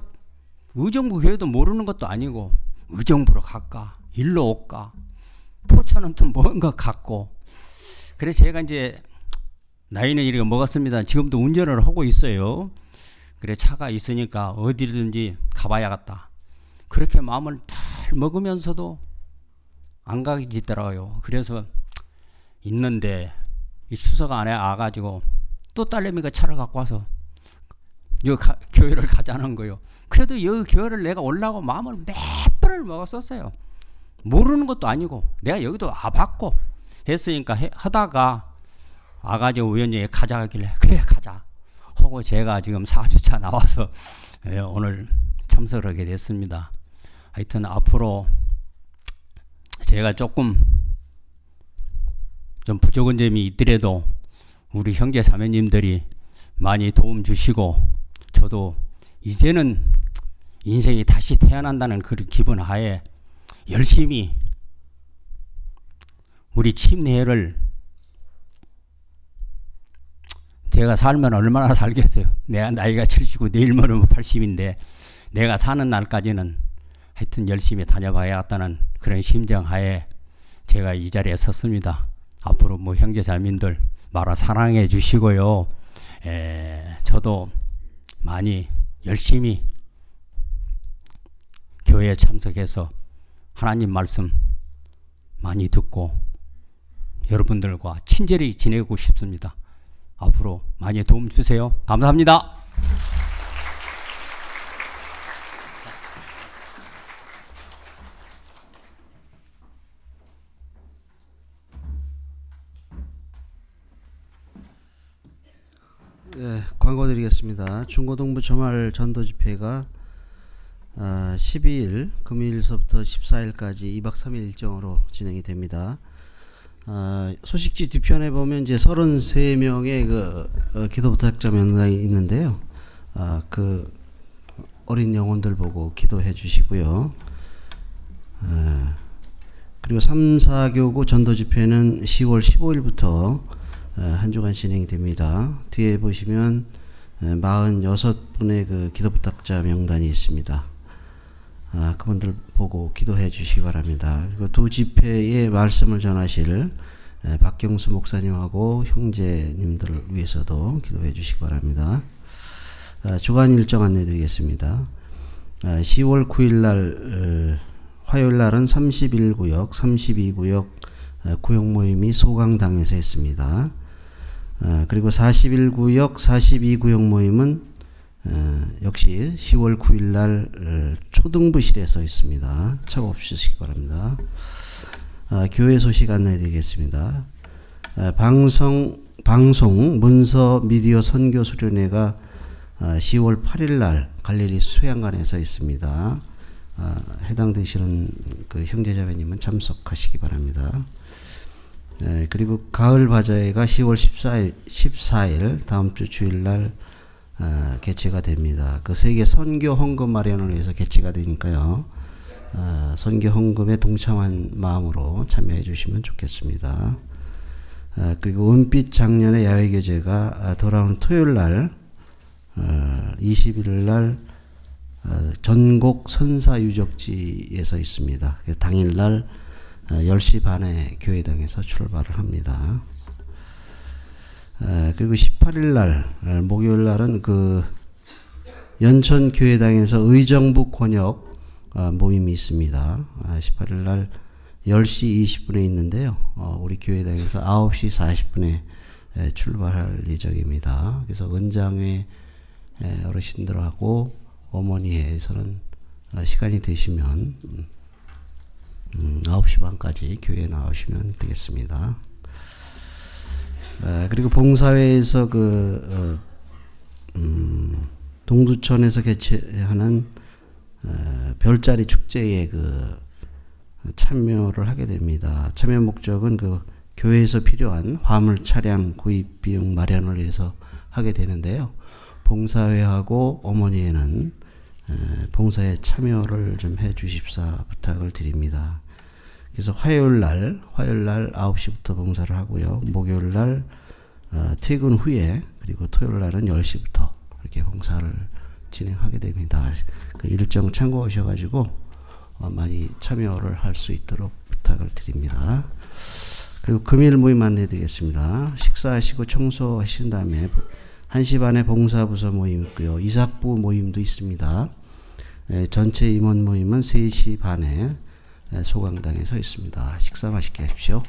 의정부 교회도 모르는 것도 아니고 의정부로 갈까 일로 올까 포천은 또 뭔가 같고 그래서 제가 이제 나이는 이렇게 먹었습니다. 지금도 운전을 하고 있어요. 그래 차가 있으니까 어디든지 가봐야겠다. 그렇게 마음을 잘 먹으면서도 안 가겠더라고요. 그래서 있는데 이 추석 안에 와가지고 또 딸내미가 차를 갖고 와서 여기 교회를 가자는 거예요. 그래도 여기 교회를 내가 올라고 마음을 몇 번을 먹었었어요. 모르는 것도 아니고 내가 여기도 와봤고 했으니까 하다가 와가지고 우연히 가자 하길래 그래 가자 하고 제가 지금 4주차 나와서 오늘 참석을 하게 됐습니다. 하여튼 앞으로 제가 조금 좀 부족한 점이 있더라도 우리 형제 자매님들이 많이 도움 주시고 저도 이제는 인생이 다시 태어난다는 그 기분 하에 열심히 우리 침례를 제가 살면 얼마나 살겠어요. 내가 나이가 70이고 내일 모레면 80인데 내가 사는 날까지는 하여튼 열심히 다녀봐야겠다는 그런 심정하에 제가 이 자리에 섰습니다. 앞으로 뭐 형제자매님들 말아 사랑해 주시고요. 저도 많이 열심히 교회에 참석해서 하나님 말씀 많이 듣고 여러분들과 친절히 지내고 싶습니다. 앞으로 많이 도움 주세요. 감사합니다. 네, 광고 드리겠습니다. 중고등부 주말 전도집회가 12일 금요일서부터 14일까지 2박 3일 일정으로 진행이 됩니다. 소식지 뒤편에 보면 이제 33명의 기도 부탁자 명단이 있는데요. 그 어린 영혼들 보고 기도해 주시고요. 그리고 3, 4교구 전도집회는 10월 15일부터 한 주간 진행이 됩니다. 뒤에 보시면 46분의 그 기도 부탁자 명단이 있습니다. 그분들 보고 기도해 주시기 바랍니다. 그리고 두 집회의 말씀을 전하실 박경수 목사님하고 형제님들을 위해서도 기도해 주시기 바랍니다. 주간 일정 안내 드리겠습니다. 10월 9일 날 화요일 날은 31구역, 32구역 구역 모임이 소강당에서 했습니다. 그리고 41구역, 42구역 모임은 역시 10월 9일 날 초등부실에서 있습니다. 착오 없으시기 바랍니다. 교회 소식 안내해 드리겠습니다. 방송 문서 미디어 선교 수련회가 10월 8일 날 갈릴리 수양관에서 있습니다. 해당되시는 그 형제자매님은 참석하시기 바랍니다. 그리고 가을 바자회가 10월 14일 다음 주 주일 날 개최가 됩니다. 그 세계 선교 헌금 마련을 위해서 개최가 되니까요. 선교 헌금에 동참한 마음으로 참여해 주시면 좋겠습니다. 그리고 은빛 작년의 야외 교제가 돌아오는 토요일 날 20일 날 전곡 선사 유적지에서 있습니다. 당일 날 10시 반에 교회당에서 출발을 합니다. 그리고 18일 날 목요일 날은 그 연천 교회당에서 의정부 권역 모임이 있습니다. 18일 날 10시 20분에 있는데요. 우리 교회당에서 9시 40분에 출발할 예정입니다. 그래서 은장회 어르신들하고 어머니회에서는 시간이 되시면 9시 반까지 교회에 나오시면 되겠습니다. 그리고 봉사회에서 동두천에서 개최하는 별자리 축제에 참여를 하게 됩니다. 참여 목적은 교회에서 필요한 화물 차량 구입 비용 마련을 위해서 하게 되는데요. 봉사회하고 어머니에는 봉사에 참여를 좀 해 주십사 부탁을 드립니다. 그래서 화요일 날 9시부터 봉사를 하고요. 목요일 날 퇴근 후에, 그리고 토요일 날은 10시부터 이렇게 봉사를 진행하게 됩니다. 그 일정 참고하셔가지고 많이 참여를 할 수 있도록 부탁을 드립니다. 그리고 금일 모임 안내드리겠습니다. 식사하시고 청소하신 다음에 1시 반에 봉사부서 모임 있고요. 이삭부 모임도 있습니다. 전체 임원 모임은 3시 반에 소강당에 서 있습니다. 식사 맛있게 하십시오.